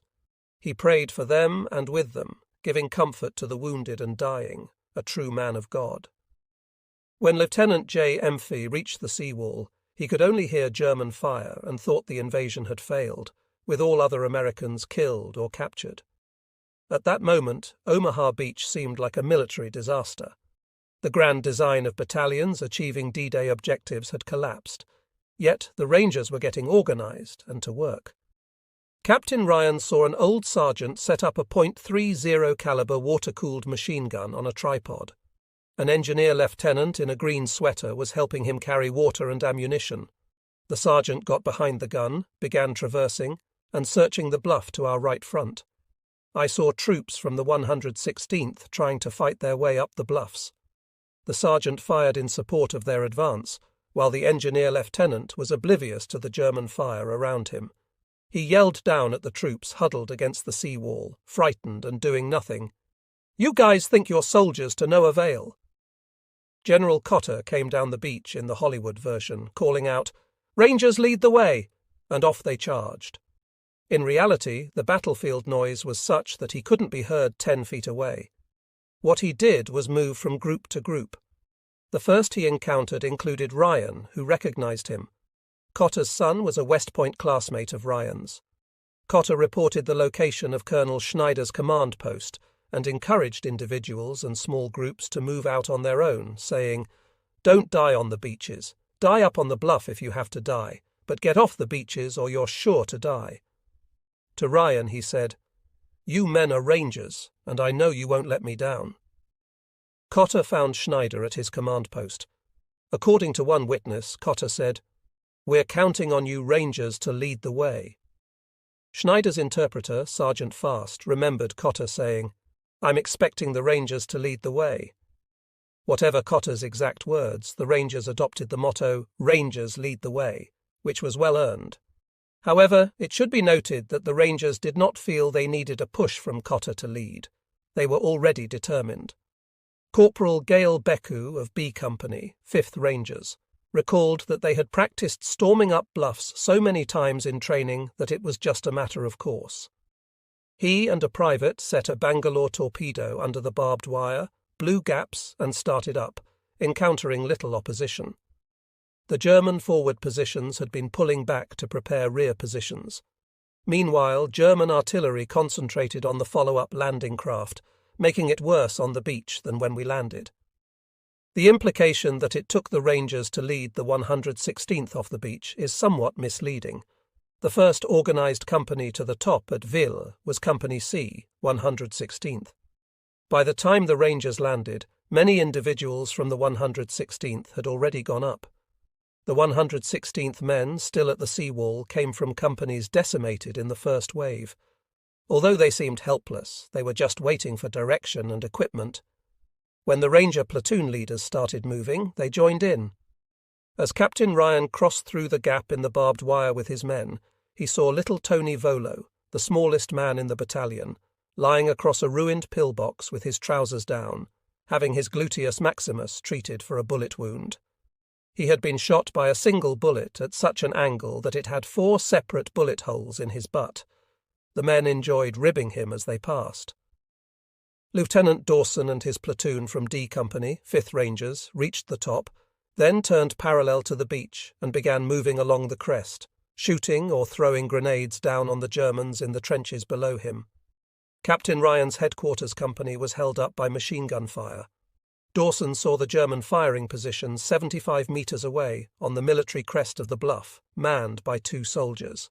He prayed for them and with them, giving comfort to the wounded and dying, a true man of God. When Lieutenant J. Ep.5 reached the seawall, he could only hear German fire and thought the invasion had failed, with all other Americans killed or captured. At that moment, Omaha Beach seemed like a military disaster. The grand design of battalions achieving D-Day objectives had collapsed, yet the Rangers were getting organized and to work. Captain Ryan saw an old sergeant set up a .30 caliber water-cooled machine gun on a tripod. An engineer lieutenant in a green sweater was helping him carry water and ammunition. The sergeant got behind the gun, began traversing, and searching the bluff to our right front. I saw troops from the 116th trying to fight their way up the bluffs. The sergeant fired in support of their advance, while the engineer lieutenant was oblivious to the German fire around him. He yelled down at the troops huddled against the seawall, frightened and doing nothing. "You guys think you're soldiers to no avail." General Cotter came down the beach in the Hollywood version, calling out, "Rangers lead the way!" and off they charged. In reality, the battlefield noise was such that he couldn't be heard 10 feet away. What he did was move from group to group. The first he encountered included Ryan, who recognized him. Cotter's son was a West Point classmate of Ryan's. Cotter reported the location of Colonel Schneider's command post and encouraged individuals and small groups to move out on their own, saying, "Don't die on the beaches. Die up on the bluff if you have to die, but get off the beaches or you're sure to die." To Ryan he said, "You men are Rangers, and I know you won't let me down." Cotter found Schneider at his command post. According to one witness, Cotter said, "We're counting on you Rangers to lead the way." Schneider's interpreter, Sergeant Fast, remembered Cotter saying, "I'm expecting the Rangers to lead the way." Whatever Cotter's exact words, the Rangers adopted the motto, "Rangers lead the way," which was well earned. However, it should be noted that the Rangers did not feel they needed a push from Cotter to lead. They were already determined. Corporal Gail Becku of B Company, 5th Rangers, recalled that they had practiced storming up bluffs so many times in training that it was just a matter of course. He and a private set a Bangalore torpedo under the barbed wire, blew gaps, and started up, encountering little opposition. The German forward positions had been pulling back to prepare rear positions. Meanwhile, German artillery concentrated on the follow-up landing craft, making it worse on the beach than when we landed. The implication that it took the Rangers to lead the 116th off the beach is somewhat misleading. The first organised company to the top at Ville was Company C, 116th. By the time the Rangers landed, many individuals from the 116th had already gone up. The 116th men still at the seawall came from companies decimated in the first wave. Although they seemed helpless, they were just waiting for direction and equipment. When the Ranger platoon leaders started moving, they joined in. As Captain Ryan crossed through the gap in the barbed wire with his men, he saw little Tony Volo, the smallest man in the battalion, lying across a ruined pillbox with his trousers down, having his gluteus maximus treated for a bullet wound. He had been shot by a single bullet at such an angle that it had 4 separate bullet holes in his butt. The men enjoyed ribbing him as they passed. Lieutenant Dawson and his platoon from D Company, 5th Rangers, reached the top, then turned parallel to the beach and began moving along the crest, shooting or throwing grenades down on the Germans in the trenches below him. Captain Ryan's headquarters company was held up by machine gun fire. Dawson saw the German firing position 75 meters away on the military crest of the bluff, manned by 2 soldiers.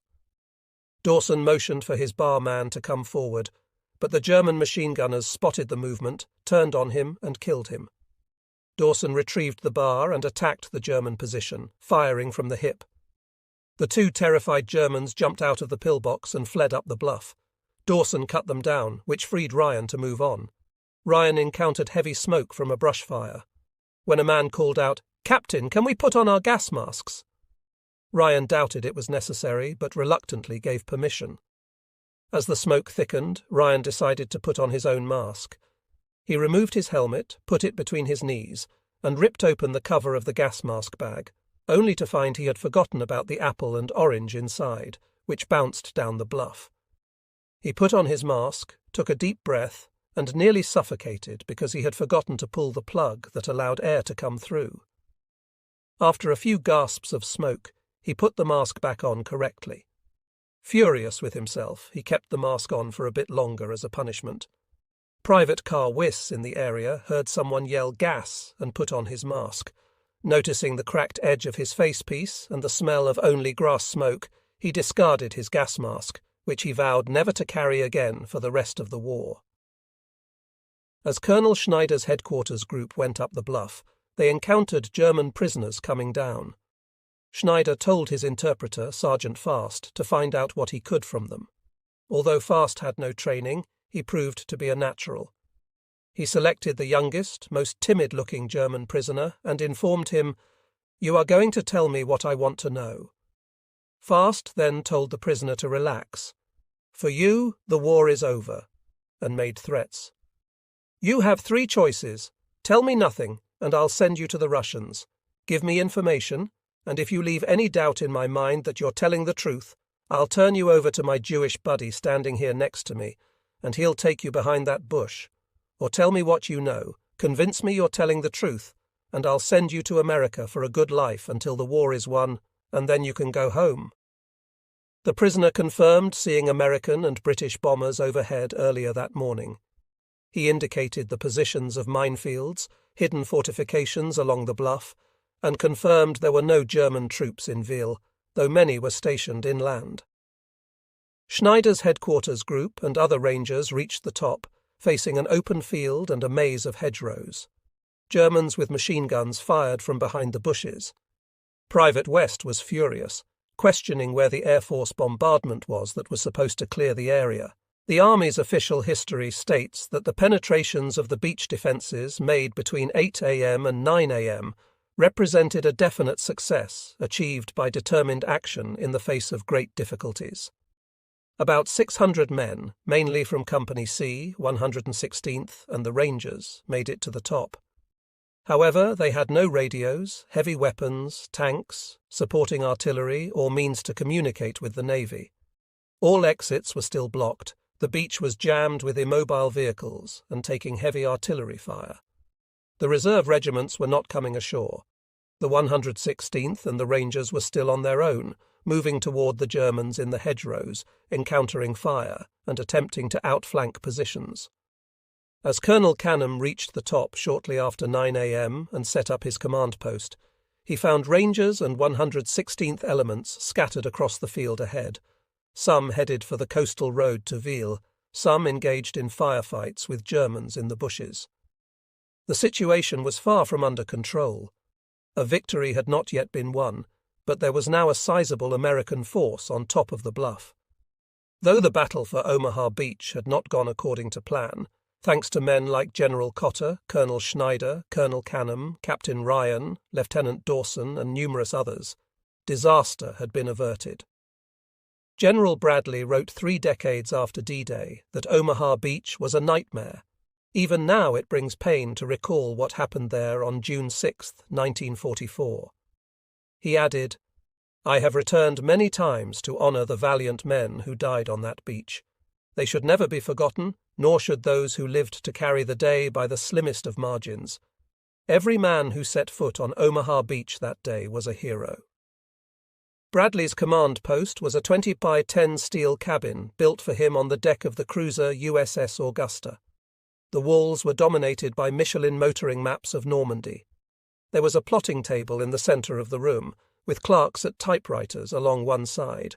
Dawson motioned for his bar man to come forward, but the German machine gunners spotted the movement, turned on him and killed him. Dawson retrieved the bar and attacked the German position, firing from the hip. The 2 terrified Germans jumped out of the pillbox and fled up the bluff. Dawson cut them down, which freed Ryan to move on. Ryan encountered heavy smoke from a brush fire. When a man called out, "Captain, can we put on our gas masks?" Ryan doubted it was necessary, but reluctantly gave permission. As the smoke thickened, Ryan decided to put on his own mask. He removed his helmet, put it between his knees, and ripped open the cover of the gas mask bag, only to find he had forgotten about the apple and orange inside, which bounced down the bluff. He put on his mask, took a deep breath, and nearly suffocated because he had forgotten to pull the plug that allowed air to come through. After a few gasps of smoke, he put the mask back on correctly. Furious with himself, he kept the mask on for a bit longer as a punishment. Private Carl Wyss in the area heard someone yell "gas" and put on his mask. Noticing the cracked edge of his facepiece and the smell of only grass smoke, he discarded his gas mask, which he vowed never to carry again for the rest of the war. As Colonel Schneider's headquarters group went up the bluff, they encountered German prisoners coming down. Schneider told his interpreter, Sergeant Fast, to find out what he could from them. Although Fast had no training, he proved to be a natural. He selected the youngest, most timid-looking German prisoner and informed him, "You are going to tell me what I want to know." Fast then told the prisoner to relax. "For you, the war is over," and made threats. "You have 3 choices. Tell me nothing, and I'll send you to the Russians. Give me information, and if you leave any doubt in my mind that you're telling the truth, I'll turn you over to my Jewish buddy standing here next to me, and he'll take you behind that bush. Or tell me what you know, convince me you're telling the truth, and I'll send you to America for a good life until the war is won, and then you can go home." The prisoner confirmed seeing American and British bombers overhead earlier that morning. He indicated the positions of minefields, hidden fortifications along the bluff, and confirmed there were no German troops in Ville, though many were stationed inland. Schneider's headquarters group and other rangers reached the top, facing an open field and a maze of hedgerows. Germans with machine guns fired from behind the bushes. Private West was furious, questioning where the Air Force bombardment was that was supposed to clear the area. The Army's official history states that the penetrations of the beach defences made between 8 a.m. and 9 a.m. represented a definite success achieved by determined action in the face of great difficulties. About 600 men, mainly from Company C, 116th, and the Rangers, made it to the top. However, they had no radios, heavy weapons, tanks, supporting artillery, or means to communicate with the Navy. All exits were still blocked. The beach was jammed with immobile vehicles and taking heavy artillery fire. The reserve regiments were not coming ashore. The 116th and the Rangers were still on their own, moving toward the Germans in the hedgerows, encountering fire and attempting to outflank positions. As Colonel Canham reached the top shortly after 9 a.m. and set up his command post, he found Rangers and 116th elements scattered across the field ahead. Some headed for the coastal road to Ville, some engaged in firefights with Germans in the bushes. The situation was far from under control. A victory had not yet been won, but there was now a sizable American force on top of the bluff. Though the battle for Omaha Beach had not gone according to plan, thanks to men like General Cotter, Colonel Schneider, Colonel Canham, Captain Ryan, Lieutenant Dawson, and numerous others, disaster had been averted. General Bradley wrote 3 decades after D-Day that Omaha Beach was a nightmare. Even now it brings pain to recall what happened there on June 6, 1944. He added, "I have returned many times to honour the valiant men who died on that beach. They should never be forgotten, nor should those who lived to carry the day by the slimmest of margins. Every man who set foot on Omaha Beach that day was a hero." Bradley's command post was a 20-by-10 steel cabin built for him on the deck of the cruiser USS Augusta. The walls were dominated by Michelin motoring maps of Normandy. There was a plotting table in the centre of the room, with clerks at typewriters along one side.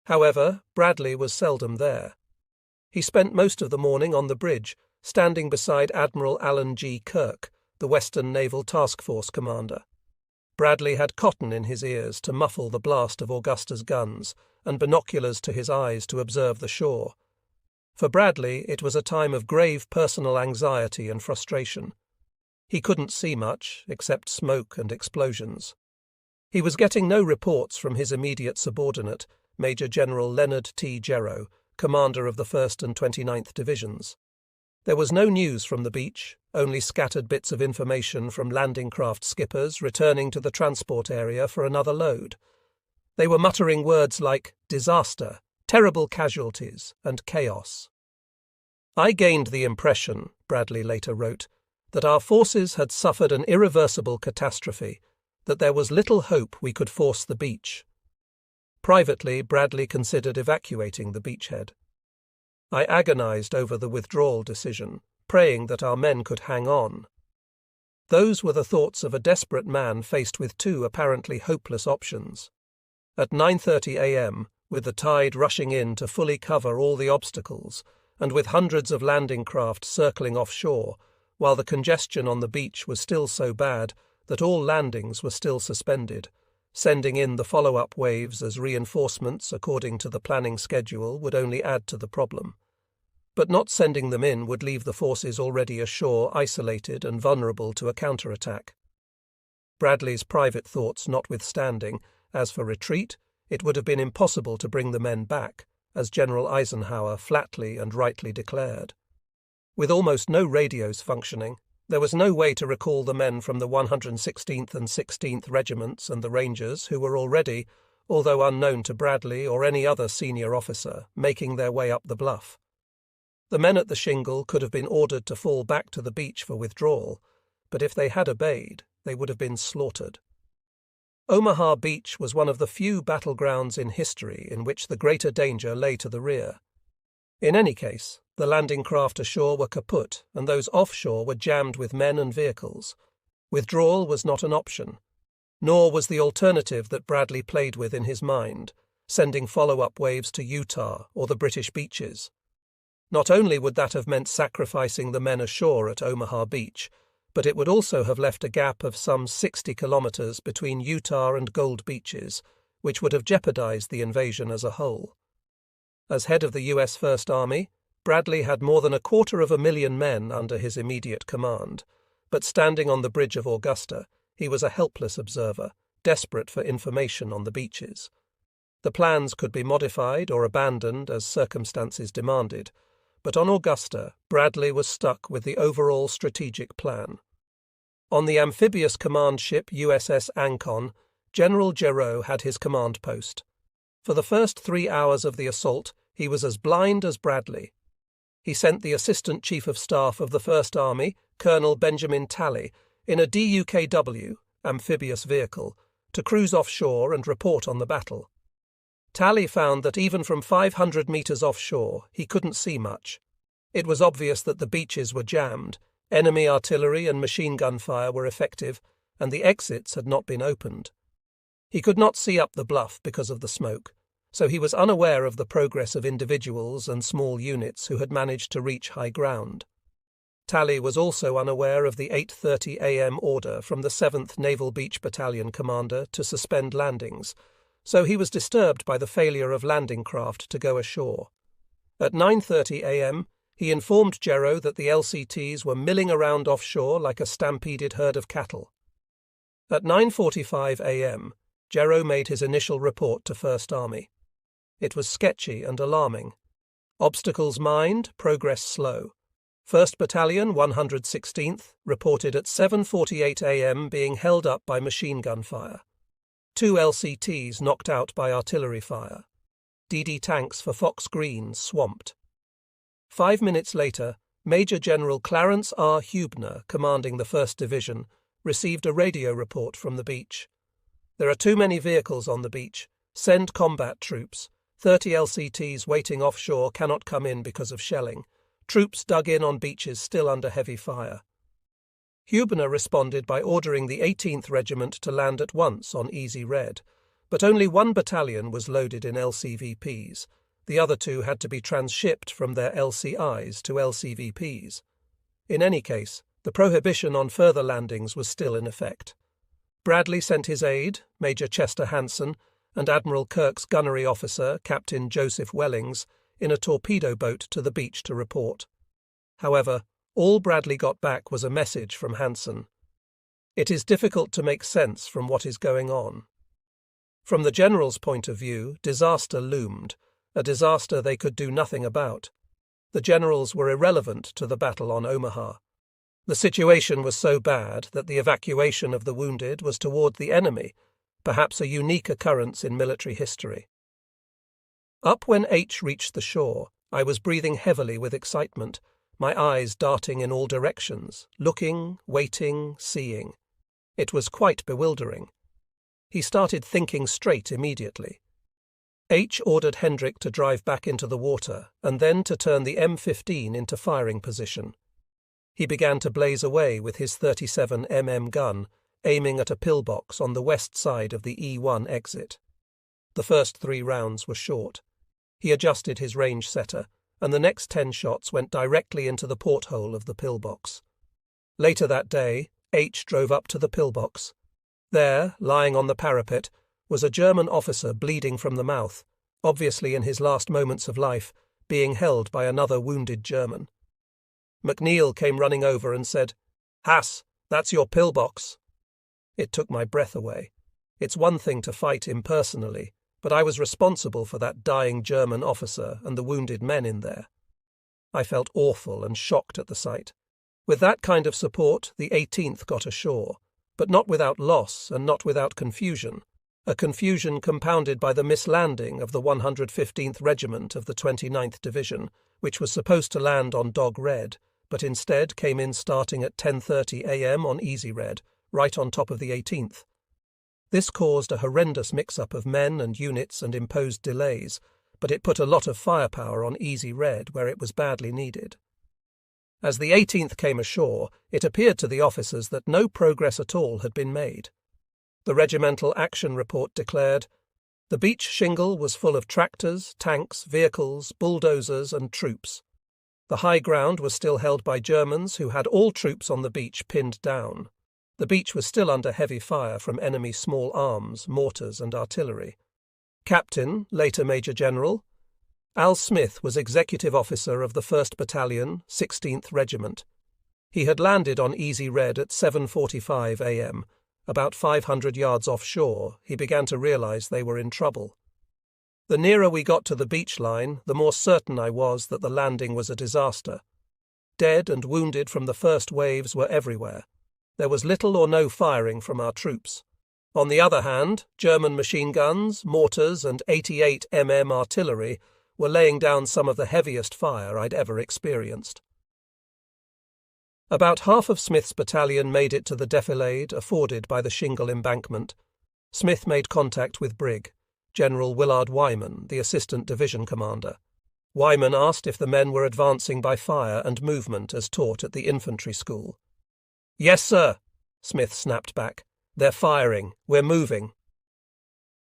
However, Bradley was seldom there. He spent most of the morning on the bridge, standing beside Admiral Alan G. Kirk, the Western Naval Task Force commander. Bradley had cotton in his ears to muffle the blast of Augusta's guns, and binoculars to his eyes to observe the shore. For Bradley, it was a time of grave personal anxiety and frustration. He couldn't see much, except smoke and explosions. He was getting no reports from his immediate subordinate, Major General Leonard T. Jerrow, commander of the 1st and 29th Divisions. There was no news from the beach, only scattered bits of information from landing craft skippers returning to the transport area for another load. They were muttering words like disaster, terrible casualties, and chaos. I gained the impression, Bradley later wrote, that our forces had suffered an irreversible catastrophe, that there was little hope we could force the beach. Privately, Bradley considered evacuating the beachhead. I agonized over the withdrawal decision, praying that our men could hang on. Those were the thoughts of a desperate man faced with two apparently hopeless options. At 9:30 a.m., with the tide rushing in to fully cover all the obstacles, and with hundreds of landing craft circling offshore, while the congestion on the beach was still so bad that all landings were still suspended, sending in the follow-up waves as reinforcements according to the planning schedule would only add to the problem. But not sending them in would leave the forces already ashore isolated and vulnerable to a counterattack. Bradley's private thoughts notwithstanding, as for retreat, it would have been impossible to bring the men back, as General Eisenhower flatly and rightly declared. With almost no radios functioning, there was no way to recall the men from the 116th and 16th Regiments and the Rangers who were already, although unknown to Bradley or any other senior officer, making their way up the bluff. The men at the shingle could have been ordered to fall back to the beach for withdrawal, but if they had obeyed, they would have been slaughtered. Omaha Beach was one of the few battlegrounds in history in which the greater danger lay to the rear. In any case, the landing craft ashore were kaput, and those offshore were jammed with men and vehicles. Withdrawal was not an option, nor was the alternative that Bradley played with in his mind, sending follow-up waves to Utah or the British beaches. Not only would that have meant sacrificing the men ashore at Omaha Beach, but it would also have left a gap of some 60 kilometers between Utah and Gold Beaches, which would have jeopardized the invasion as a whole. As head of the U.S. First Army, Bradley had more than 250,000 men under his immediate command, but standing on the bridge of Augusta, he was a helpless observer, desperate for information on the beaches. The plans could be modified or abandoned as circumstances demanded, but on Augusta, Bradley was stuck with the overall strategic plan. On the amphibious command ship USS Ancon, General Jerrow had his command post. For the first 3 hours of the assault, he was as blind as Bradley. He sent the Assistant Chief of Staff of the First Army, Colonel Benjamin Talley, in a DUKW, amphibious vehicle, to cruise offshore and report on the battle. Talley found that even from 500 meters offshore, he couldn't see much. It was obvious that the beaches were jammed, enemy artillery and machine gun fire were effective, and the exits had not been opened. He could not see up the bluff because of the smoke, so he was unaware of the progress of individuals and small units who had managed to reach high ground. Talley was also unaware of the 8:30 a.m. order from the 7th Naval Beach Battalion commander to suspend landings, so he was disturbed by the failure of landing craft to go ashore. At 9:30 a.m., he informed Jerrow that the LCTs were milling around offshore like a stampeded herd of cattle. At 9:45 a.m., Jerrow made his initial report to First Army. It was sketchy and alarming. Obstacles mined, progress slow. 1st Battalion, 116th, reported at 7:48 a.m. being held up by machine gun fire. 2 LCTs knocked out by artillery fire. DD tanks for Fox Green swamped. 5 minutes later, Major General Clarence R. Hubner, commanding the 1st Division, received a radio report from the beach. There are too many vehicles on the beach. Send combat troops. 30 LCTs waiting offshore cannot come in because of shelling. troops dug in on beaches still under heavy fire. Huebner responded by ordering the 18th Regiment to land at once on Easy Red, but only one battalion was loaded in LCVPs. The other two had to be transshipped from their LCIs to LCVPs. In any case, the prohibition on further landings was still in effect. Bradley sent his aide, Major Chester Hanson, and Admiral Kirk's gunnery officer, Captain Joseph Wellings, in a torpedo boat to the beach to report. However, all Bradley got back was a message from Hanson. It is difficult to make sense from what is going on. From the general's point of view, disaster loomed, a disaster they could do nothing about. The generals were irrelevant to the battle on Omaha. The situation was so bad that the evacuation of the wounded was toward the enemy, perhaps a unique occurrence in military history. Up when H reached the shore, I was breathing heavily with excitement, my eyes darting in all directions, looking, waiting, seeing. It was quite bewildering. He started thinking straight immediately. H ordered Hendrik to drive back into the water and then to turn the M15 into firing position. He began to blaze away with his 37mm gun, aiming at a pillbox on the west side of the E1 exit. The first 3 rounds were short. He adjusted his range setter, and the next 10 shots went directly into the porthole of the pillbox. Later that day, H drove up to the pillbox. There, lying on the parapet, was a German officer bleeding from the mouth, obviously in his last moments of life, being held by another wounded German. McNeil came running over and said, "Haas, that's your pillbox." It took my breath away. It's one thing to fight impersonally, but I was responsible for that dying German officer and the wounded men in there. I felt awful and shocked at the sight. With that kind of support, the 18th got ashore, but not without loss and not without confusion, a confusion compounded by the mislanding of the 115th Regiment of the 29th Division, which was supposed to land on Dog Red, but instead came in starting at 10:30 a.m. on Easy Red, right on top of the 18th. This caused a horrendous mix-up of men and units and imposed delays, but it put a lot of firepower on Easy Red where it was badly needed. As the 18th came ashore, it appeared to the officers that no progress at all had been made. The regimental action report declared, "The beach shingle was full of tractors, tanks, vehicles, bulldozers and troops. The high ground was still held by Germans who had all troops on the beach pinned down. The beach was still under heavy fire from enemy small arms, mortars and artillery. Captain, later Major General, Al Smith was executive officer of the 1st Battalion, 16th Regiment. He had landed on Easy Red at 7:45 a.m. About 500 yards offshore, he began to realize they were in trouble. The nearer we got to the beach line, the more certain I was that the landing was a disaster. Dead and wounded from the first waves were everywhere. There was little or no firing from our troops. On the other hand, German machine guns, mortars and 88mm artillery were laying down some of the heaviest fire I'd ever experienced. About half of Smith's battalion made it to the defilade afforded by the shingle embankment. Smith made contact with Brig. General Willard Wyman, the assistant division commander. Wyman asked if the men were advancing by fire and movement as taught at the infantry school. "Yes, sir," Smith snapped back. "They're firing. We're moving."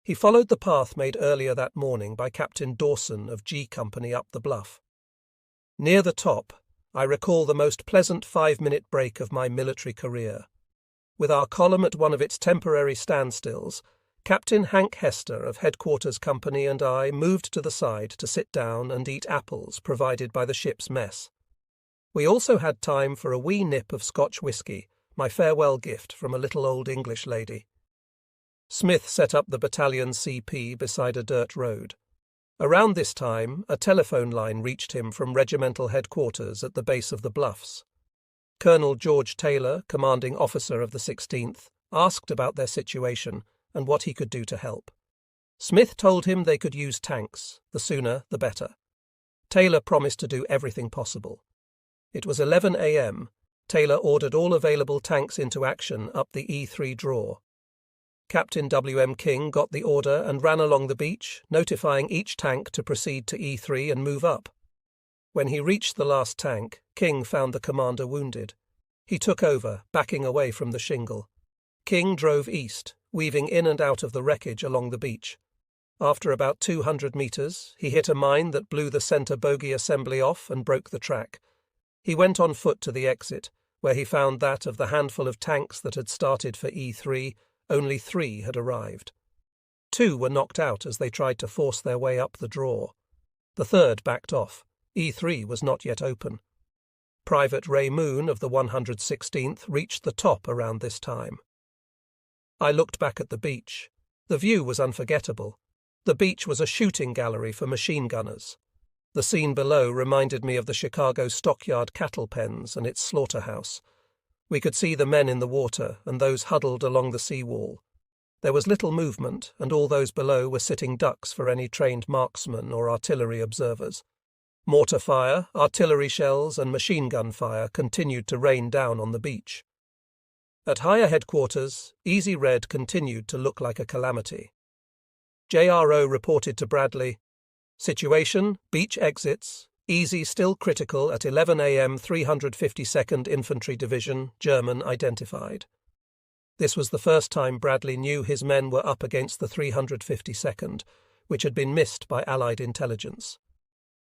He followed the path made earlier that morning by Captain Dawson of G Company up the bluff. Near the top, I recall the most pleasant 5-minute break of my military career. With our column at one of its temporary standstills, Captain Hank Hester of Headquarters Company and I moved to the side to sit down and eat apples provided by the ship's mess. We also had time for a wee nip of Scotch whisky, my farewell gift from a little old English lady. Smith set up the battalion CP beside a dirt road. Around this time, a telephone line reached him from regimental headquarters at the base of the bluffs. Colonel George Taylor, commanding officer of the 16th, asked about their situation and what he could do to help. Smith told him they could use tanks, the sooner the better. Taylor promised to do everything possible. It was 11 a.m. Taylor ordered all available tanks into action up the E3 draw. Captain W.M. King got the order and ran along the beach, notifying each tank to proceed to E3 and move up. When he reached the last tank, King found the commander wounded. He took over, backing away from the shingle. King drove east, weaving in and out of the wreckage along the beach. After about 200 meters, he hit a mine that blew the center bogie assembly off and broke the track. He went on foot to the exit, where he found that of the handful of tanks that had started for E3, only 3 had arrived. 2 were knocked out as they tried to force their way up the draw. The third backed off. E3 was not yet open. Private Ray Moon of the 116th reached the top around this time. I looked back at the beach. The view was unforgettable. The beach was a shooting gallery for machine gunners. The scene below reminded me of the Chicago stockyard cattle pens and its slaughterhouse. We could see the men in the water and those huddled along the seawall. There was little movement, and all those below were sitting ducks for any trained marksmen or artillery observers. Mortar fire, artillery shells, and machine gun fire continued to rain down on the beach. At higher headquarters, Easy Red continued to look like a calamity. JRO reported to Bradley, "Situation, beach exits, Easy still critical at 11 a.m. 352nd Infantry Division, German identified." This was the first time Bradley knew his men were up against the 352nd, which had been missed by Allied intelligence.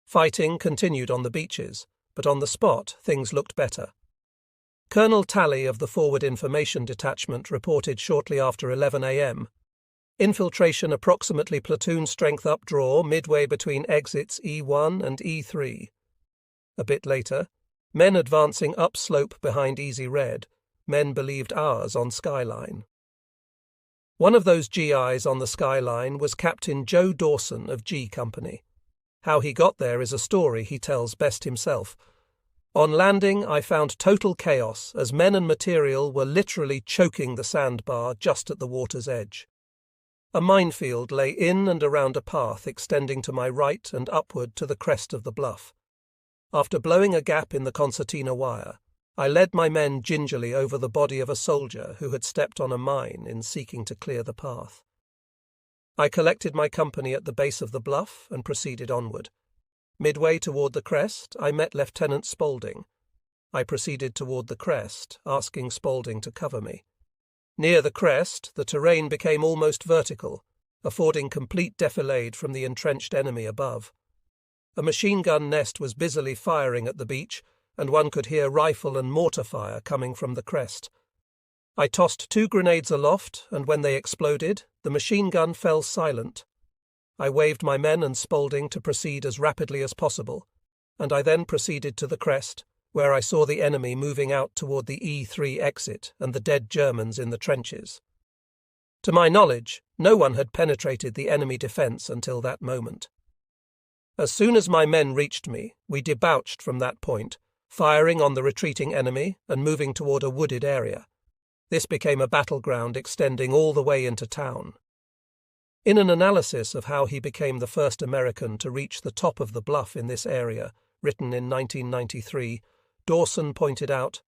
Fighting continued on the beaches, but on the spot things looked better. Colonel Talley of the Forward Information Detachment reported shortly after 11 a.m. Infiltration approximately platoon strength updraw midway between exits E1 and E3. A bit later, men advancing upslope behind Easy Red, men believed ours on Skyline. One of those GIs on the Skyline was Captain Joe Dawson of G Company. How he got there is a story he tells best himself. "On landing, I found total chaos as men and material were literally choking the sandbar just at the water's edge. A minefield lay in and around a path extending to my right and upward to the crest of the bluff. After blowing a gap in the concertina wire, I led my men gingerly over the body of a soldier who had stepped on a mine in seeking to clear the path. I collected my company at the base of the bluff and proceeded onward. Midway toward the crest, I met Lieutenant Spaulding. I proceeded toward the crest, asking Spaulding to cover me. Near the crest, the terrain became almost vertical, affording complete defilade from the entrenched enemy above. A machine gun nest was busily firing at the beach, and one could hear rifle and mortar fire coming from the crest. I tossed 2 grenades aloft, and when they exploded, the machine gun fell silent. I waved my men and Spaulding to proceed as rapidly as possible, and I then proceeded to the crest, where I saw the enemy moving out toward the E3 exit and the dead Germans in the trenches. To my knowledge, no one had penetrated the enemy defence until that moment. As soon as my men reached me, we debouched from that point, firing on the retreating enemy and moving toward a wooded area. This became a battleground extending all the way into town. In an analysis of how he became the first American to reach the top of the bluff in this area, written in 1993, Dawson pointed out,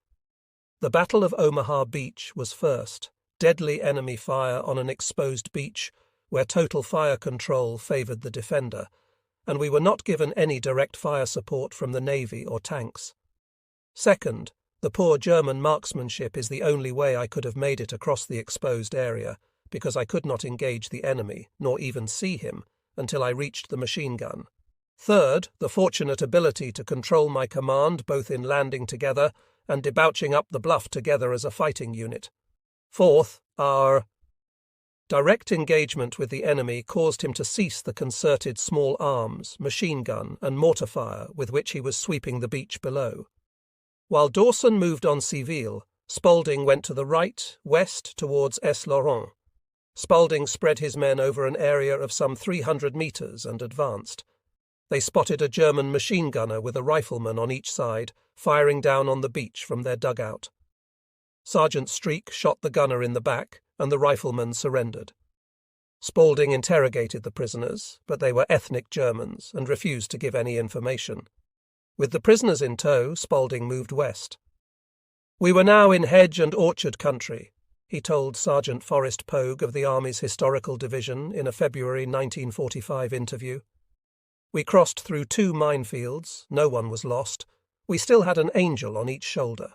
"The Battle of Omaha Beach was first, deadly enemy fire on an exposed beach, where total fire control favored the defender, and we were not given any direct fire support from the Navy or tanks. Second, the poor German marksmanship is the only way I could have made it across the exposed area, because I could not engage the enemy, nor even see him, until I reached the machine gun. Third, the fortunate ability to control my command both in landing together and debouching up the bluff together as a fighting unit. Fourth, our direct engagement with the enemy caused him to cease the concerted small arms, machine gun, and mortar fire with which he was sweeping the beach below. While Dawson moved on Civile, Spaulding went to the right, west towards Es Laurent. Spaulding spread his men over an area of some 300 meters and advanced. They spotted a German machine gunner with a rifleman on each side, firing down on the beach from their dugout. Sergeant Streak shot the gunner in the back, and the rifleman surrendered. Spaulding interrogated the prisoners, but they were ethnic Germans and refused to give any information. With the prisoners in tow, Spaulding moved west. "We were now in hedge and orchard country," he told Sergeant Forrest Pogue of the Army's Historical Division in a February 1945 interview. We crossed through 2 minefields, no one was lost. We still had an angel on each shoulder.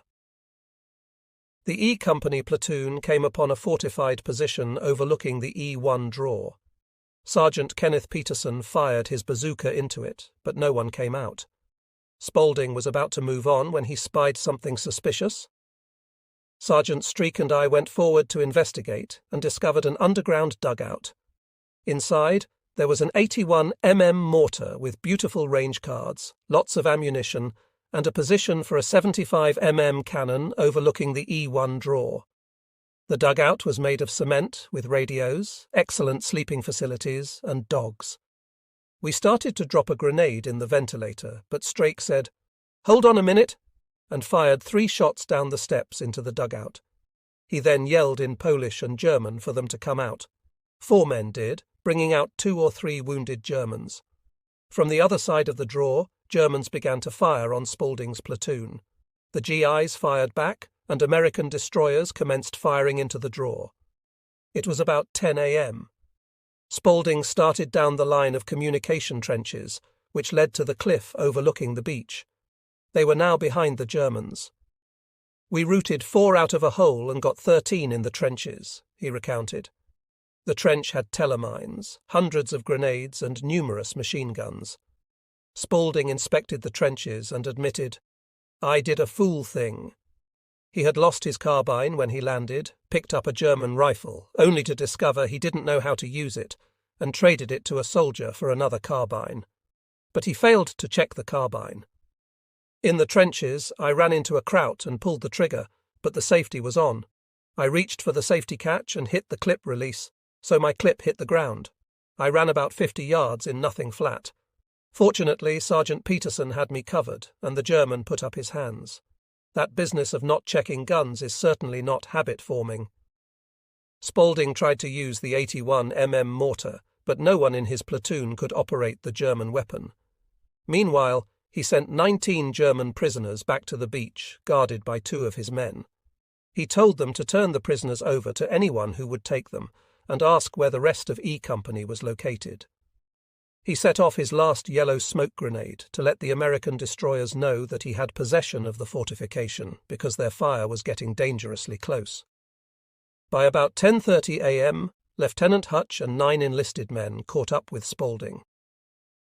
The E Company platoon came upon a fortified position overlooking the E1 draw. Sergeant Kenneth Peterson fired his bazooka into it, but no one came out. Spaulding was about to move on when he spied something suspicious. Sergeant Streak and I went forward to investigate and discovered an underground dugout. Inside, there was an 81 mortar with beautiful range cards, lots of ammunition, and a position for a 75 cannon overlooking the E1 draw. The dugout was made of cement with radios, excellent sleeping facilities, and dogs. We started to drop a grenade in the ventilator, but Strake said, "Hold on a minute," and fired 3 shots down the steps into the dugout. He then yelled in Polish and German for them to come out. 4 men did, bringing out 2 or 3 wounded Germans. From the other side of the draw, Germans began to fire on Spaulding's platoon. The GIs fired back, and American destroyers commenced firing into the draw. It was about 10 a.m. Spaulding started down the line of communication trenches, which led to the cliff overlooking the beach. They were now behind the Germans. "We routed 4 out of a hole and got 13 in the trenches," he recounted. The trench had telemines, hundreds of grenades, and numerous machine guns. Spaulding inspected the trenches and admitted, "I did a fool thing." He had lost his carbine when he landed, picked up a German rifle, only to discover he didn't know how to use it, and traded it to a soldier for another carbine. But he failed to check the carbine. In the trenches, I ran into a kraut and pulled the trigger, but the safety was on. I reached for the safety catch and hit the clip release, so my clip hit the ground. I ran about 50 yards in nothing flat. Fortunately, Sergeant Peterson had me covered, and the German put up his hands. That business of not checking guns is certainly not habit-forming. Spaulding tried to use the 81 mortar, but no one in his platoon could operate the German weapon. Meanwhile, he sent 19 German prisoners back to the beach, guarded by 2 of his men. He told them to turn the prisoners over to anyone who would take them, and ask where the rest of E Company was located. He set off his last yellow smoke grenade to let the American destroyers know that he had possession of the fortification because their fire was getting dangerously close. By about 10:30 a.m., Lieutenant Hutch and 9 enlisted men caught up with Spaulding.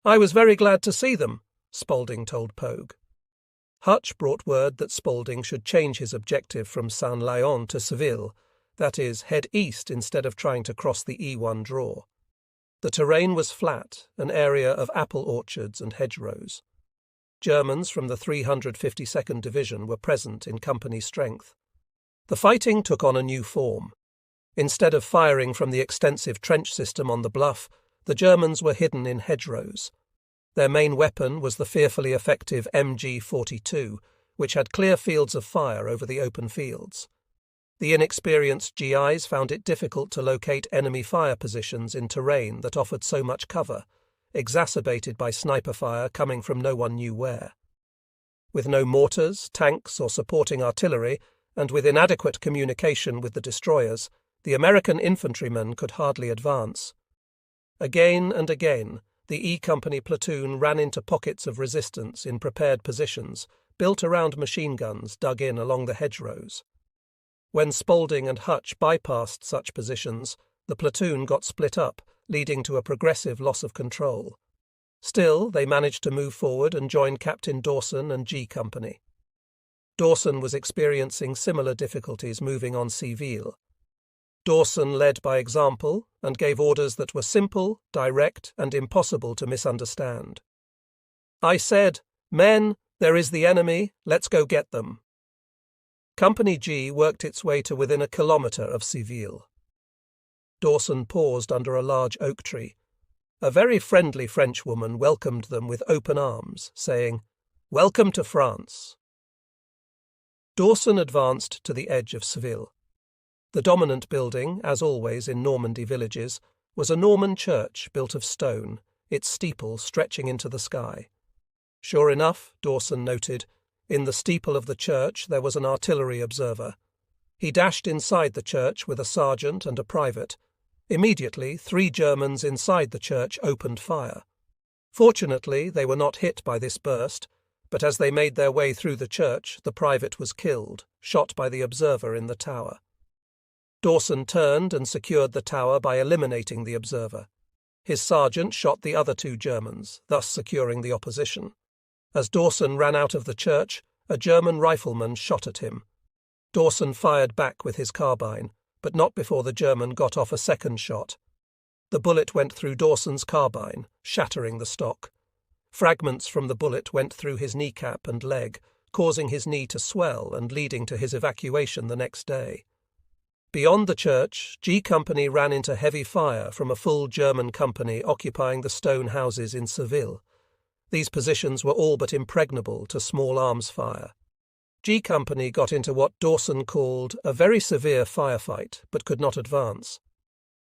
"I was very glad to see them," Spaulding told Pogue. Hutch brought word that Spaulding should change his objective from Saint-Léon to Seville, that is, head east instead of trying to cross the E1 draw. The terrain was flat, an area of apple orchards and hedgerows. Germans from the 352nd Division were present in company strength. The fighting took on a new form. Instead of firing from the extensive trench system on the bluff, the Germans were hidden in hedgerows. Their main weapon was the fearfully effective MG-42, which had clear fields of fire over the open fields. The inexperienced GIs found it difficult to locate enemy fire positions in terrain that offered so much cover, exacerbated by sniper fire coming from no one knew where. With no mortars, tanks, or supporting artillery, and with inadequate communication with the destroyers, the American infantrymen could hardly advance. Again and again, the E Company platoon ran into pockets of resistance in prepared positions, built around machine guns dug in along the hedgerows. When Spaulding and Hutch bypassed such positions, the platoon got split up, leading to a progressive loss of control. Still, they managed to move forward and join Captain Dawson and G Company. Dawson was experiencing similar difficulties moving on Seville. Dawson led by example and gave orders that were simple, direct, and impossible to misunderstand. "I said, 'Men, there is the enemy, let's go get them.'" Company G worked its way to within a kilometre of Seville. Dawson paused under a large oak tree. A very friendly Frenchwoman welcomed them with open arms, saying, "Welcome to France." Dawson advanced to the edge of Seville. The dominant building, as always in Normandy villages, was a Norman church built of stone, its steeple stretching into the sky. Sure enough, Dawson noted, in the steeple of the church there was an artillery observer. He dashed inside the church with a sergeant and a private. Immediately, 3 Germans inside the church opened fire. Fortunately, they were not hit by this burst, but as they made their way through the church, the private was killed, shot by the observer in the tower. Dawson turned and secured the tower by eliminating the observer. His sergeant shot the other 2 Germans, thus securing the opposition. As Dawson ran out of the church, a German rifleman shot at him. Dawson fired back with his carbine, but not before the German got off a second shot. The bullet went through Dawson's carbine, shattering the stock. Fragments from the bullet went through his kneecap and leg, causing his knee to swell and leading to his evacuation the next day. Beyond the church, G Company ran into heavy fire from a full German company occupying the stone houses in Seville. These positions were all but impregnable to small arms fire. G Company got into what Dawson called a very severe firefight, but could not advance.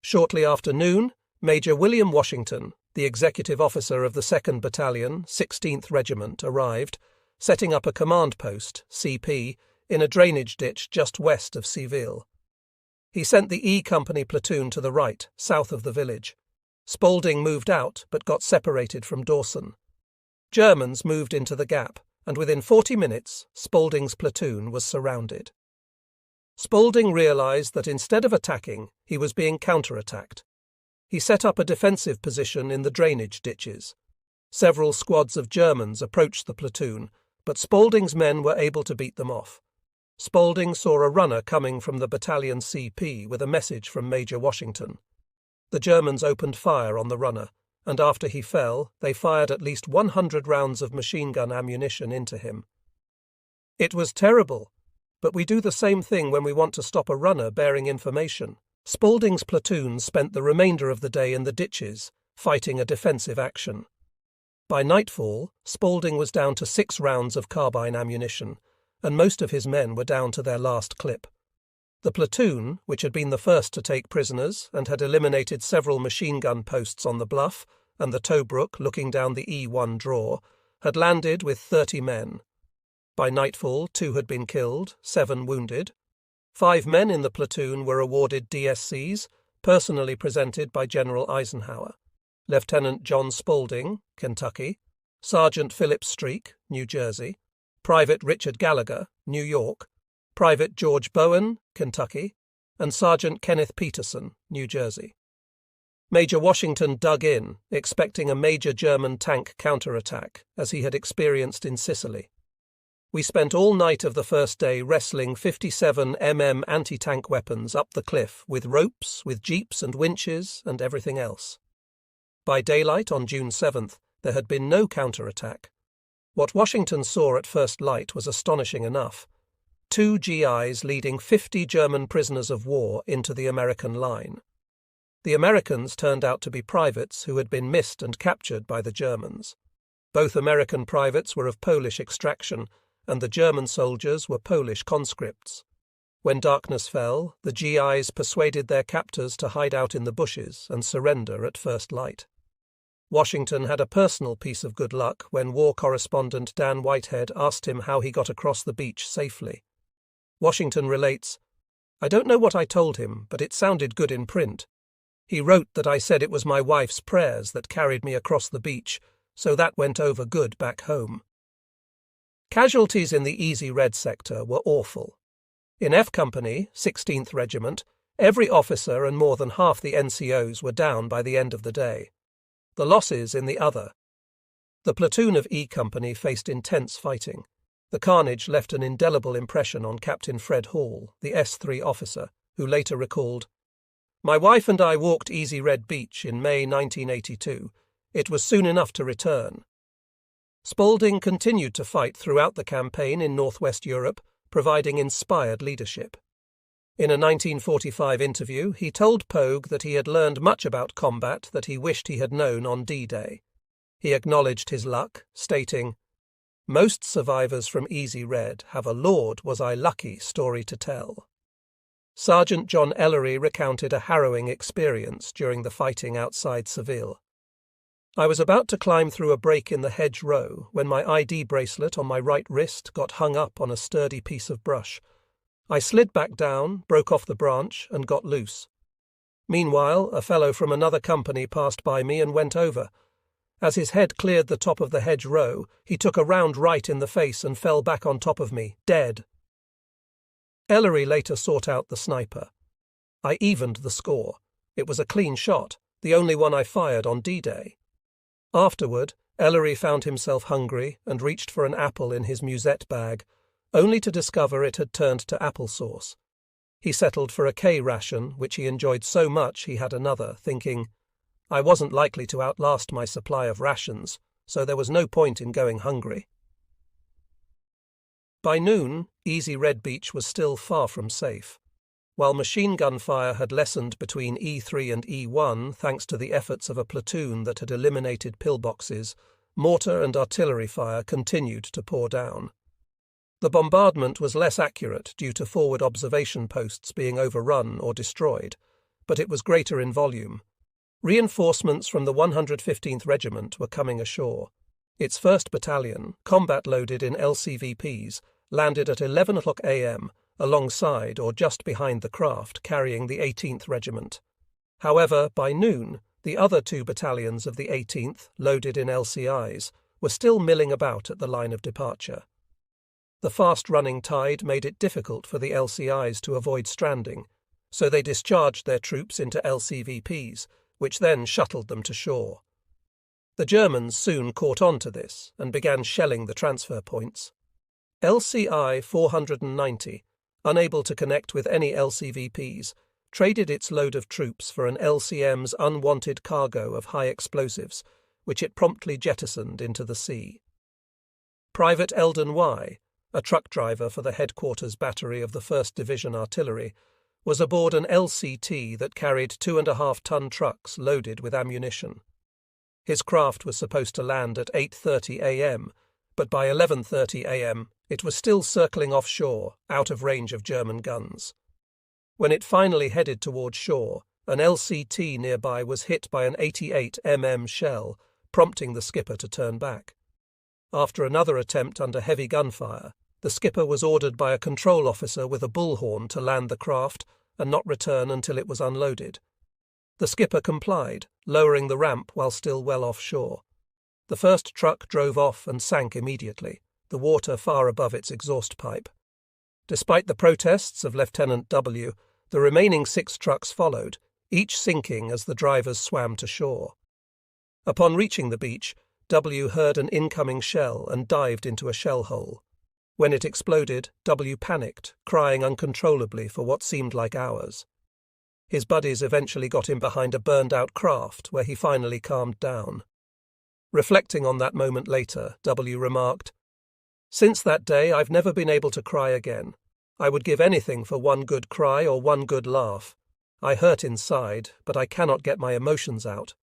Shortly after noon, Major William Washington, the executive officer of the 2nd Battalion, 16th Regiment, arrived, setting up a command post, CP, in a drainage ditch just west of Seville. He sent the E Company platoon to the right, south of the village. Spaulding moved out, but got separated from Dawson. Germans moved into the gap, and within 40 minutes, Spaulding's platoon was surrounded. Spaulding realized that instead of attacking, he was being counterattacked. He set up a defensive position in the drainage ditches. Several squads of Germans approached the platoon, but Spaulding's men were able to beat them off. Spaulding saw a runner coming from the battalion CP with a message from Major Washington. The Germans opened fire on the runner, and after he fell, they fired at least 100 rounds of machine gun ammunition into him. It was terrible, but we do the same thing when we want to stop a runner bearing information. Spaulding's platoon spent the remainder of the day in the ditches, fighting a defensive action. By nightfall, Spaulding was down to 6 rounds of carbine ammunition, and most of his men were down to their last clip. The platoon, which had been the first to take prisoners and had eliminated several machine gun posts on the bluff and the Tobruk looking down the E1 draw, had landed with 30 men. By nightfall, 2 had been killed, 7 wounded. 5 men in the platoon were awarded DSCs, personally presented by General Eisenhower: Lieutenant John Spaulding, Kentucky; Sergeant Philip Streak, New Jersey; Private Richard Gallagher, New York; Private George Bowen, Kentucky; and Sergeant Kenneth Peterson, New Jersey. Major Washington dug in, expecting a major German tank counterattack, as he had experienced in Sicily. We spent all night of the first day wrestling 57 mm anti-tank weapons up the cliff with ropes, with jeeps and winches, and everything else. By daylight on June 7th, there had been no counterattack. What Washington saw at first light was astonishing enough: 2 GIs leading 50 German prisoners of war into the American line. The Americans turned out to be privates who had been missed and captured by the Germans. Both American privates were of Polish extraction, and the German soldiers were Polish conscripts. When darkness fell, the GIs persuaded their captors to hide out in the bushes and surrender at first light. Washington had a personal piece of good luck when war correspondent Dan Whitehead asked him how he got across the beach safely. Washington relates, "I don't know what I told him, but it sounded good in print. He wrote that I said it was my wife's prayers that carried me across the beach, so that went over good back home." Casualties in the Easy Red sector were awful. In F Company, 16th Regiment, every officer and more than half the NCOs were down by the end of the day. The losses in the other. The platoon of E Company faced intense fighting. The carnage left an indelible impression on Captain Fred Hall, the S3 officer, who later recalled, "My wife and I walked Easy Red Beach in May 1982. It was soon enough to return." Spaulding continued to fight throughout the campaign in northwest Europe, providing inspired leadership. In a 1945 interview, he told Pogue that he had learned much about combat that he wished he had known on D-Day. He acknowledged his luck, stating, "Most survivors from Easy Red have a Lord was I lucky story to tell." Sergeant John Ellery recounted a harrowing experience during the fighting outside Seville. "I was about to climb through a break in the hedgerow when my ID bracelet on my right wrist got hung up on a sturdy piece of brush. I slid back down, broke off the branch, and got loose. Meanwhile, a fellow from another company passed by me and went over. As his head cleared the top of the hedgerow, he took a round right in the face and fell back on top of me, dead. Ellery later sought out the sniper. I evened the score. It was a clean shot, the only one I fired on D-Day. Afterward, Ellery found himself hungry and reached for an apple in his musette bag, only to discover it had turned to applesauce. He settled for a K ration, which he enjoyed so much he had another, thinking, I wasn't likely to outlast my supply of rations, so there was no point in going hungry. By noon, Easy Red Beach was still far from safe. While machine gun fire had lessened between E3 and E1 thanks to the efforts of a platoon that had eliminated pillboxes, mortar and artillery fire continued to pour down. The bombardment was less accurate due to forward observation posts being overrun or destroyed, but it was greater in volume. Reinforcements from the 115th Regiment were coming ashore. Its 1st Battalion, combat-loaded in LCVPs, landed at 11 o'clock a.m., alongside or just behind the craft carrying the 18th Regiment. However, by noon, the other 2 battalions of the 18th, loaded in LCIs, were still milling about at the line of departure. The fast-running tide made it difficult for the LCIs to avoid stranding, so they discharged their troops into LCVPs, which then shuttled them to shore. The Germans soon caught on to this and began shelling the transfer points. LCI 490, unable to connect with any LCVPs, traded its load of troops for an LCM's unwanted cargo of high explosives, which it promptly jettisoned into the sea. Private Eldon Y., a truck driver for the headquarters battery of the 1st Division Artillery, was aboard an LCT that carried 2.5-ton trucks loaded with ammunition. His craft was supposed to land at 8:30 a.m., but by 11:30 a.m. it was still circling offshore, out of range of German guns. When it finally headed towards shore, an LCT nearby was hit by an 88 mm shell, prompting the skipper to turn back. After another attempt under heavy gunfire, the skipper was ordered by a control officer with a bullhorn to land the craft and not return until it was unloaded. The skipper complied, lowering the ramp while still well offshore. The first truck drove off and sank immediately, the water far above its exhaust pipe. Despite the protests of Lieutenant W., the remaining 6 trucks followed, each sinking as the drivers swam to shore. Upon reaching the beach, W heard an incoming shell and dived into a shell hole. When it exploded, W panicked, crying uncontrollably for what seemed like hours. His buddies eventually got him behind a burned-out craft, where he finally calmed down. Reflecting on that moment later, W remarked, "Since that day, I've never been able to cry again. I would give anything for one good cry or one good laugh. I hurt inside, but I cannot get my emotions out."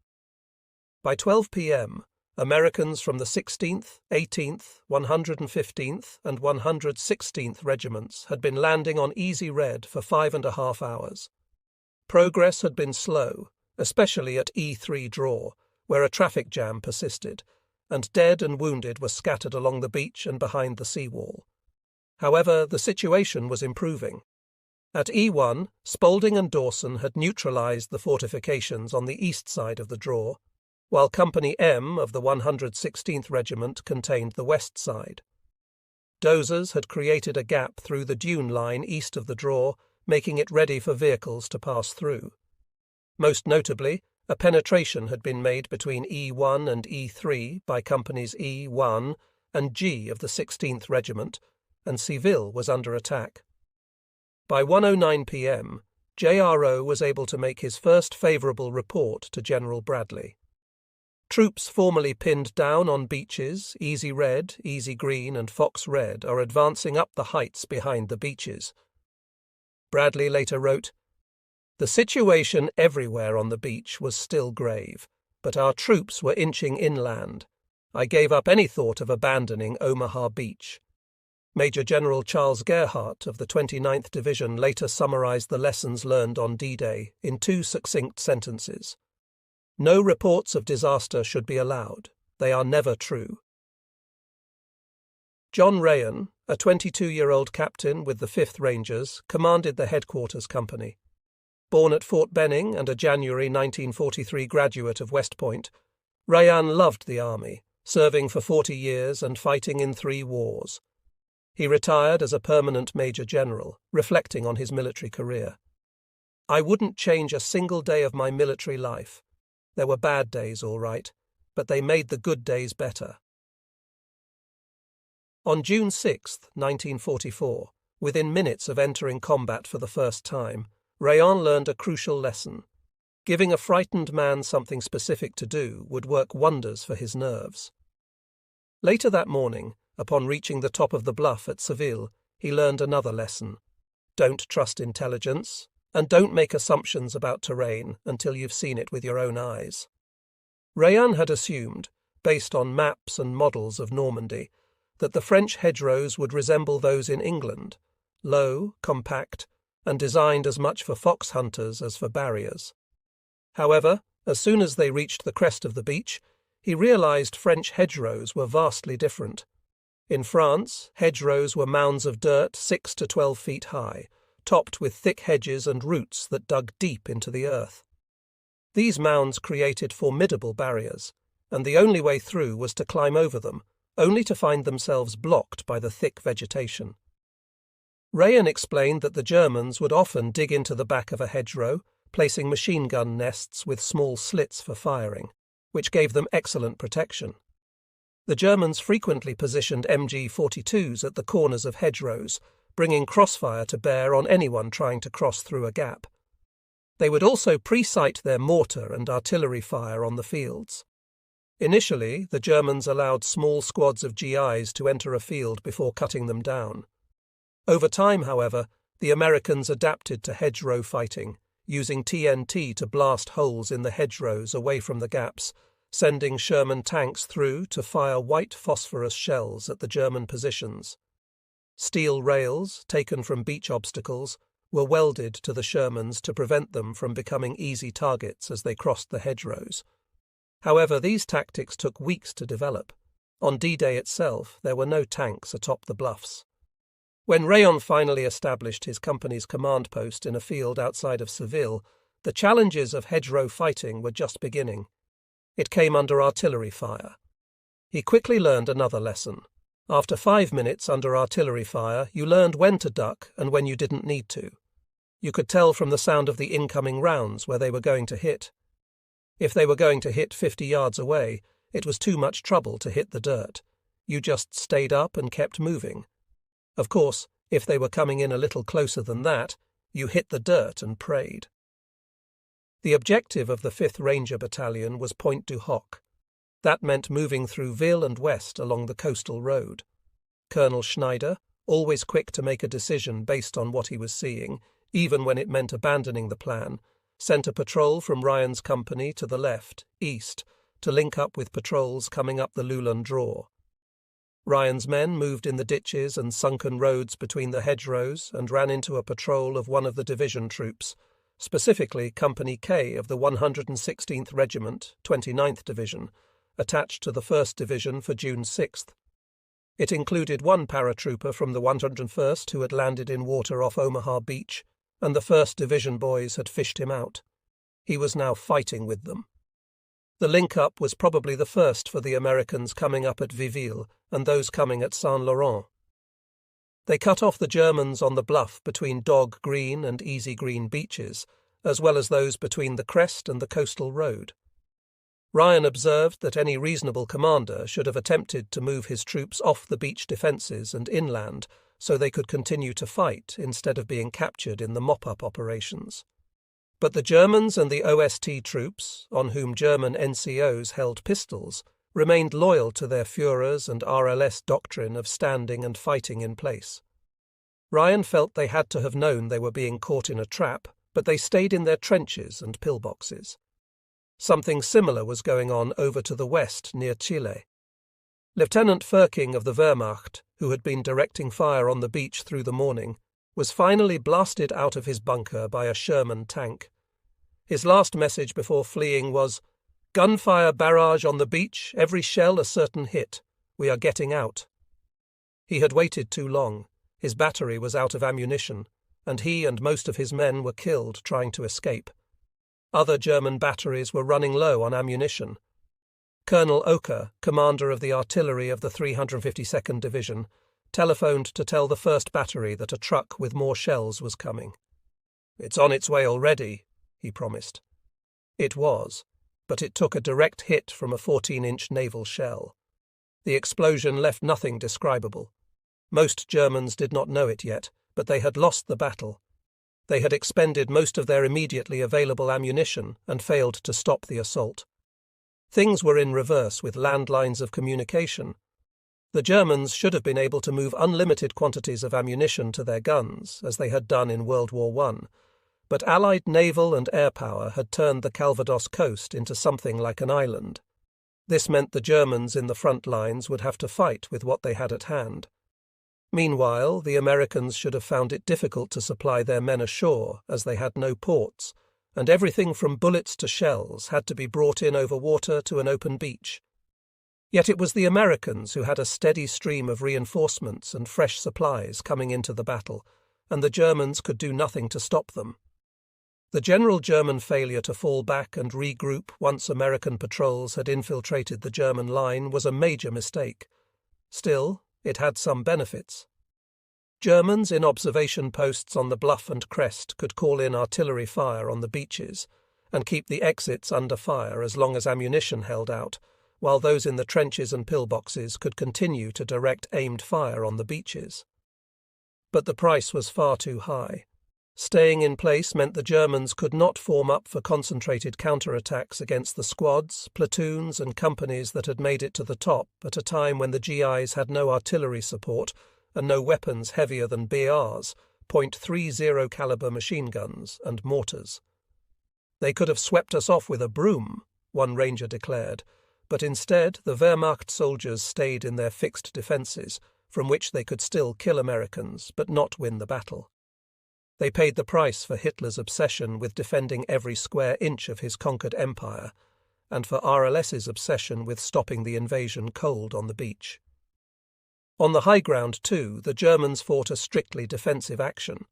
By 12 p.m., Americans from the 16th, 18th, 115th and 116th Regiments had been landing on Easy Red for 5.5 hours. Progress had been slow, especially at E3 draw, where a traffic jam persisted, and dead and wounded were scattered along the beach and behind the seawall. However, the situation was improving. At E1, Spaulding and Dawson had neutralized the fortifications on the east side of the draw, while Company M of the 116th Regiment contained the west side. Dozers had created a gap through the dune line east of the draw, making it ready for vehicles to pass through. Most notably, a penetration had been made between E1 and E3 by Companies E1 and G of the 16th Regiment, and Seville was under attack. By 1:09 p.m., JRO was able to make his first favourable report to General Bradley. Troops formerly pinned down on beaches, Easy Red, Easy Green and Fox Red are advancing up the heights behind the beaches. Bradley later wrote, "The situation everywhere on the beach was still grave, but our troops were inching inland. I gave up any thought of abandoning Omaha Beach." Major General Charles Gerhardt of the 29th Division later summarized the lessons learned on D-Day in 2 succinct sentences. "No reports of disaster should be allowed. They are never true." John Rayan, a 22-year-old captain with the 5th Rangers, commanded the headquarters company. Born at Fort Benning and a January 1943 graduate of West Point, Rayan loved the army, serving for 40 years and fighting in 3 wars. He retired as a permanent Major General, reflecting on his military career. "I wouldn't change a single day of my military life. There were bad days, all right, but they made the good days better." On June 6, 1944, within minutes of entering combat for the first time, Rayan learned a crucial lesson. Giving a frightened man something specific to do would work wonders for his nerves. Later that morning, upon reaching the top of the bluff at Seville, he learned another lesson. Don't trust intelligence, and don't make assumptions about terrain until you've seen it with your own eyes. Rayan had assumed, based on maps and models of Normandy, that the French hedgerows would resemble those in England, low, compact, and designed as much for fox hunters as for barriers. However, as soon as they reached the crest of the beach, he realized French hedgerows were vastly different. In France, hedgerows were mounds of dirt 6 to 12 feet high, topped with thick hedges and roots that dug deep into the earth. These mounds created formidable barriers, and the only way through was to climb over them, only to find themselves blocked by the thick vegetation. Rayan explained that the Germans would often dig into the back of a hedgerow, placing machine gun nests with small slits for firing, which gave them excellent protection. The Germans frequently positioned MG-42s at the corners of hedgerows, bringing crossfire to bear on anyone trying to cross through a gap. They would also pre-sight their mortar and artillery fire on the fields. Initially, the Germans allowed small squads of GIs to enter a field before cutting them down. Over time, however, the Americans adapted to hedgerow fighting, using TNT to blast holes in the hedgerows away from the gaps, sending Sherman tanks through to fire white phosphorus shells at the German positions. Steel rails, taken from beach obstacles, were welded to the Shermans to prevent them from becoming easy targets as they crossed the hedgerows. However, these tactics took weeks to develop. On D-Day itself, there were no tanks atop the bluffs. When Rayan finally established his company's command post in a field outside of Seville, the challenges of hedgerow fighting were just beginning. It came under artillery fire. He quickly learned another lesson. After 5 minutes under artillery fire, you learned when to duck and when you didn't need to. You could tell from the sound of the incoming rounds where they were going to hit. If they were going to hit 50 yards away, it was too much trouble to hit the dirt. You just stayed up and kept moving. Of course, if they were coming in a little closer than that, you hit the dirt and prayed. The objective of the 5th Ranger Battalion was Pointe du Hoc. That meant moving through Ville and west along the coastal road. Colonel Schneider, always quick to make a decision based on what he was seeing, even when it meant abandoning the plan, sent a patrol from Rayan's company to the left, east, to link up with patrols coming up the Loulan Draw. Rayan's men moved in the ditches and sunken roads between the hedgerows and ran into a patrol of one of the division troops, specifically Company K of the 116th Regiment, 29th Division, attached to the 1st Division for June 6th. It included one paratrooper from the 101st who had landed in water off Omaha Beach, and the 1st Division boys had fished him out. He was now fighting with them. The link-up was probably the first for the Americans coming up at Viville and those coming at Saint-Laurent. They cut off the Germans on the bluff between Dog Green and Easy Green beaches, as well as those between the crest and the coastal road. Rayan observed that any reasonable commander should have attempted to move his troops off the beach defences and inland so they could continue to fight instead of being captured in the mop-up operations. But the Germans and the OST troops, on whom German NCOs held pistols, remained loyal to their Führer's and RLS doctrine of standing and fighting in place. Rayan felt they had to have known they were being caught in a trap, but they stayed in their trenches and pillboxes. Something similar was going on over to the west near Chile. Lieutenant Firking of the Wehrmacht, who had been directing fire on the beach through the morning, was finally blasted out of his bunker by a Sherman tank. His last message before fleeing was, "Gunfire barrage on the beach, every shell a certain hit. We are getting out." He had waited too long. His battery was out of ammunition, and he and most of his men were killed trying to escape. Other German batteries were running low on ammunition. Colonel Oker, commander of the artillery of the 352nd Division, telephoned to tell the 1st Battery that a truck with more shells was coming. "It's on its way already," he promised. It was, but it took a direct hit from a 14-inch naval shell. The explosion left nothing describable. Most Germans did not know it yet, but they had lost the battle. They had expended most of their immediately available ammunition and failed to stop the assault. Things were in reverse with landlines of communication. The Germans should have been able to move unlimited quantities of ammunition to their guns, as they had done in World War I, but Allied naval and air power had turned the Calvados coast into something like an island. This meant the Germans in the front lines would have to fight with what they had at hand. Meanwhile, the Americans should have found it difficult to supply their men ashore, as they had no ports, and everything from bullets to shells had to be brought in over water to an open beach. Yet it was the Americans who had a steady stream of reinforcements and fresh supplies coming into the battle, and the Germans could do nothing to stop them. The general German failure to fall back and regroup once American patrols had infiltrated the German line was a major mistake. Still, it had some benefits. Germans in observation posts on the bluff and crest could call in artillery fire on the beaches and keep the exits under fire as long as ammunition held out, while those in the trenches and pillboxes could continue to direct aimed fire on the beaches. But the price was far too high. Staying in place meant the Germans could not form up for concentrated counterattacks against the squads, platoons and companies that had made it to the top at a time when the GIs had no artillery support and no weapons heavier than BRs, .30 caliber machine guns, and mortars. "They could have swept us off with a broom," one ranger declared, but instead the Wehrmacht soldiers stayed in their fixed defences, from which they could still kill Americans but not win the battle. They paid the price for Hitler's obsession with defending every square inch of his conquered empire, and for RLS's obsession with stopping the invasion cold on the beach. On the high ground, too, the Germans fought a strictly defensive action.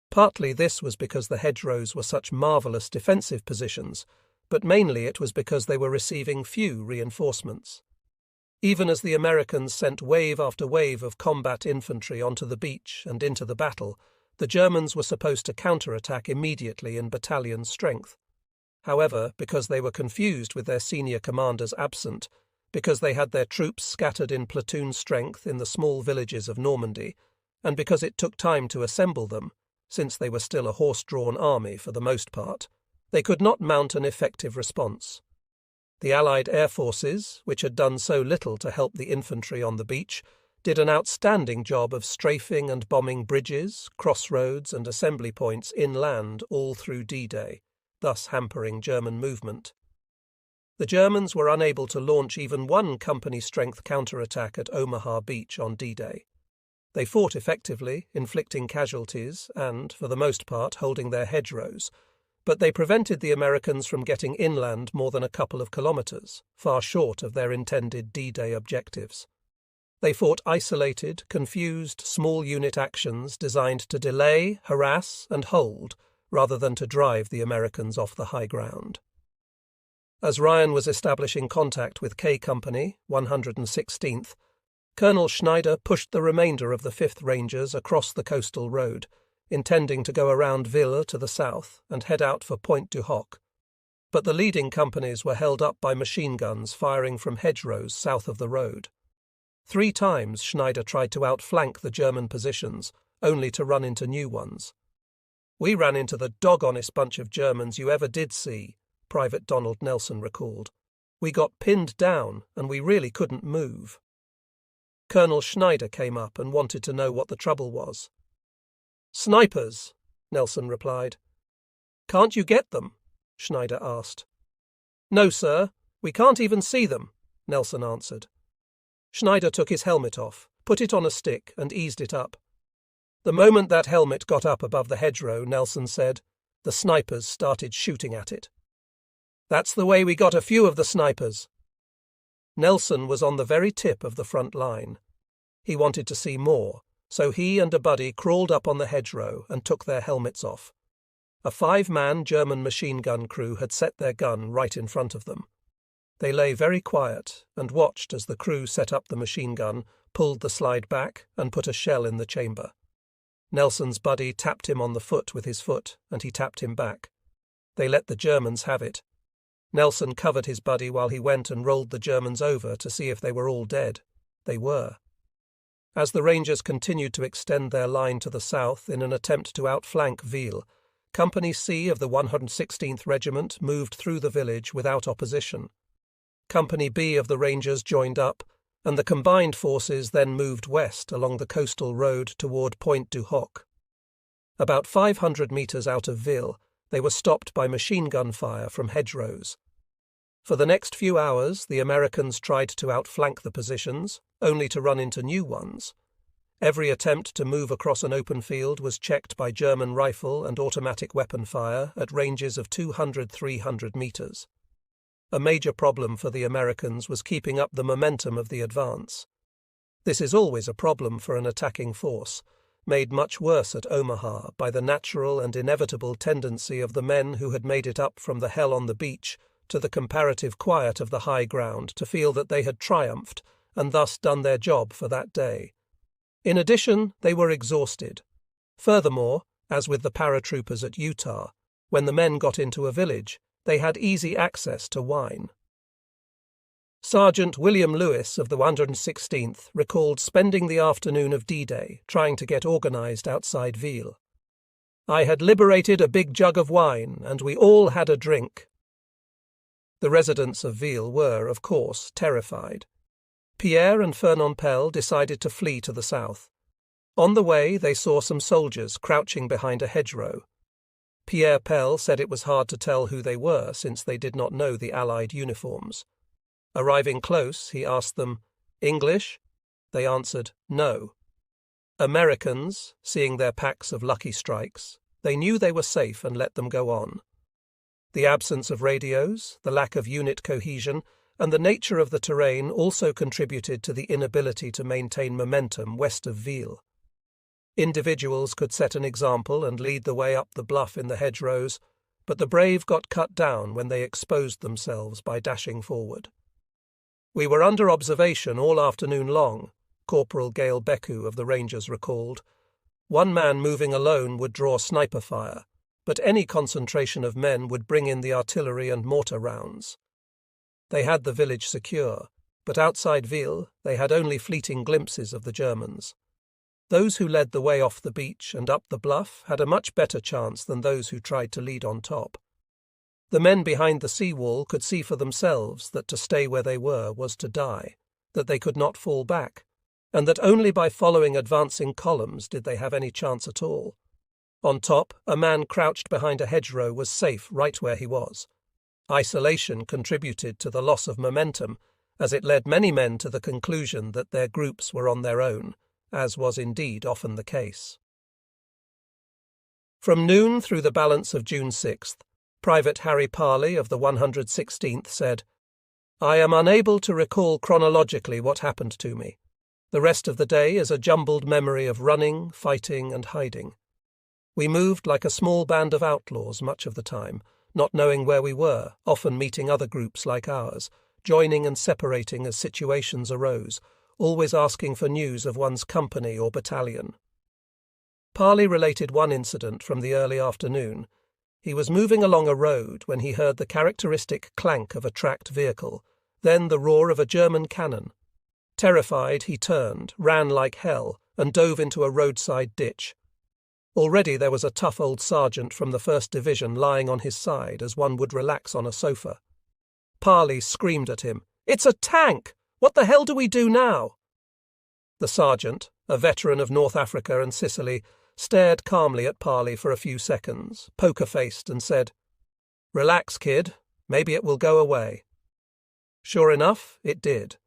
Partly this was because the hedgerows were such marvellous defensive positions, but mainly it was because they were receiving few reinforcements. Even as the Americans sent wave after wave of combat infantry onto the beach and into the battle, the Germans were supposed to counterattack immediately in battalion strength. However, because they were confused with their senior commanders absent, because they had their troops scattered in platoon strength in the small villages of Normandy, and because it took time to assemble them, since they were still a horse-drawn army for the most part, they could not mount an effective response. The Allied air forces, which had done so little to help the infantry on the beach, did an outstanding job of strafing and bombing bridges, crossroads and assembly points inland all through D-Day, thus hampering German movement. The Germans were unable to launch even one company-strength counterattack at Omaha Beach on D-Day. They fought effectively, inflicting casualties and, for the most part, holding their hedgerows, but they prevented the Americans from getting inland more than a couple of kilometres, far short of their intended D-Day objectives. They fought isolated, confused, small-unit actions designed to delay, harass and hold, rather than to drive the Americans off the high ground. As Ryan was establishing contact with K Company, 116th, Colonel Schneider pushed the remainder of the 5th Rangers across the coastal road, intending to go around Ville to the south and head out for Pointe du Hoc. But the leading companies were held up by machine guns firing from hedgerows south of the road. 3 times Schneider tried to outflank the German positions, only to run into new ones. "We ran into the dog-honest bunch of Germans you ever did see," Private Donald Nelson recalled. "We got pinned down, and we really couldn't move." Colonel Schneider came up and wanted to know what the trouble was. "Snipers," Nelson replied. "Can't you get them?" Schneider asked. "No, sir. We can't even see them," Nelson answered. Schneider took his helmet off, put it on a stick, and eased it up. The moment that helmet got up above the hedgerow, Nelson said, the snipers started shooting at it. "That's the way we got a few of the snipers." Nelson was on the very tip of the front line. He wanted to see more, so he and a buddy crawled up on the hedgerow and took their helmets off. A 5-man German machine gun crew had set their gun right in front of them. They lay very quiet and watched as the crew set up the machine gun, pulled the slide back, and put a shell in the chamber. Nelson's buddy tapped him on the foot with his foot, and he tapped him back. They let the Germans have it. Nelson covered his buddy while he went and rolled the Germans over to see if they were all dead. They were. As the Rangers continued to extend their line to the south in an attempt to outflank Ville, Company C of the 116th Regiment moved through the village without opposition. Company B of the Rangers joined up, and the combined forces then moved west along the coastal road toward Point du Hoc. About 500 metres out of Ville, they were stopped by machine gun fire from hedgerows. For the next few hours, the Americans tried to outflank the positions, only to run into new ones. Every attempt to move across an open field was checked by German rifle and automatic weapon fire at ranges of 200–300 metres. A major problem for the Americans was keeping up the momentum of the advance. This is always a problem for an attacking force, made much worse at Omaha by the natural and inevitable tendency of the men who had made it up from the hell on the beach to the comparative quiet of the high ground to feel that they had triumphed and thus done their job for that day. In addition, they were exhausted. Furthermore, as with the paratroopers at Utah, when the men got into a village, they had easy access to wine. Sergeant William Lewis of the 116th recalled spending the afternoon of D-Day trying to get organised outside Ville. "I had liberated a big jug of wine, and we all had a drink." The residents of Ville were, of course, terrified. Pierre and Fernand Pell decided to flee to the south. On the way, they saw some soldiers crouching behind a hedgerow. Pierre Pell said it was hard to tell who they were since they did not know the Allied uniforms. Arriving close, he asked them, "English?" They answered, "No." Americans, seeing their packs of Lucky Strikes, they knew they were safe and let them go on. The absence of radios, the lack of unit cohesion, and the nature of the terrain also contributed to the inability to maintain momentum west of Ville. Individuals could set an example and lead the way up the bluff in the hedgerows, but the brave got cut down when they exposed themselves by dashing forward. "We were under observation all afternoon long," Corporal Gale Becku of the Rangers recalled. "One man moving alone would draw sniper fire, but any concentration of men would bring in the artillery and mortar rounds." They had the village secure, but outside Ville they had only fleeting glimpses of the Germans. Those who led the way off the beach and up the bluff had a much better chance than those who tried to lead on top. The men behind the seawall could see for themselves that to stay where they were was to die, that they could not fall back, and that only by following advancing columns did they have any chance at all. On top, a man crouched behind a hedgerow was safe right where he was. Isolation contributed to the loss of momentum, as it led many men to the conclusion that their groups were on their own, as was indeed often the case. From noon through the balance of June 6th, Private Harry Parley of the 116th said, "I am unable to recall chronologically what happened to me. The rest of the day is a jumbled memory of running, fighting, and hiding. We moved like a small band of outlaws much of the time, not knowing where we were, often meeting other groups like ours, joining and separating as situations arose, always asking for news of one's company or battalion." Parley related one incident from the early afternoon. He was moving along a road when he heard the characteristic clank of a tracked vehicle, then the roar of a German cannon. Terrified, he turned, ran like hell, and dove into a roadside ditch. Already there was a tough old sergeant from the 1st Division lying on his side as one would relax on a sofa. Parley screamed at him, "It's a tank! What the hell do we do now?" The sergeant, a veteran of North Africa and Sicily, stared calmly at Parley for a few seconds, poker-faced, and said, "Relax, kid. Maybe it will go away." Sure enough, it did.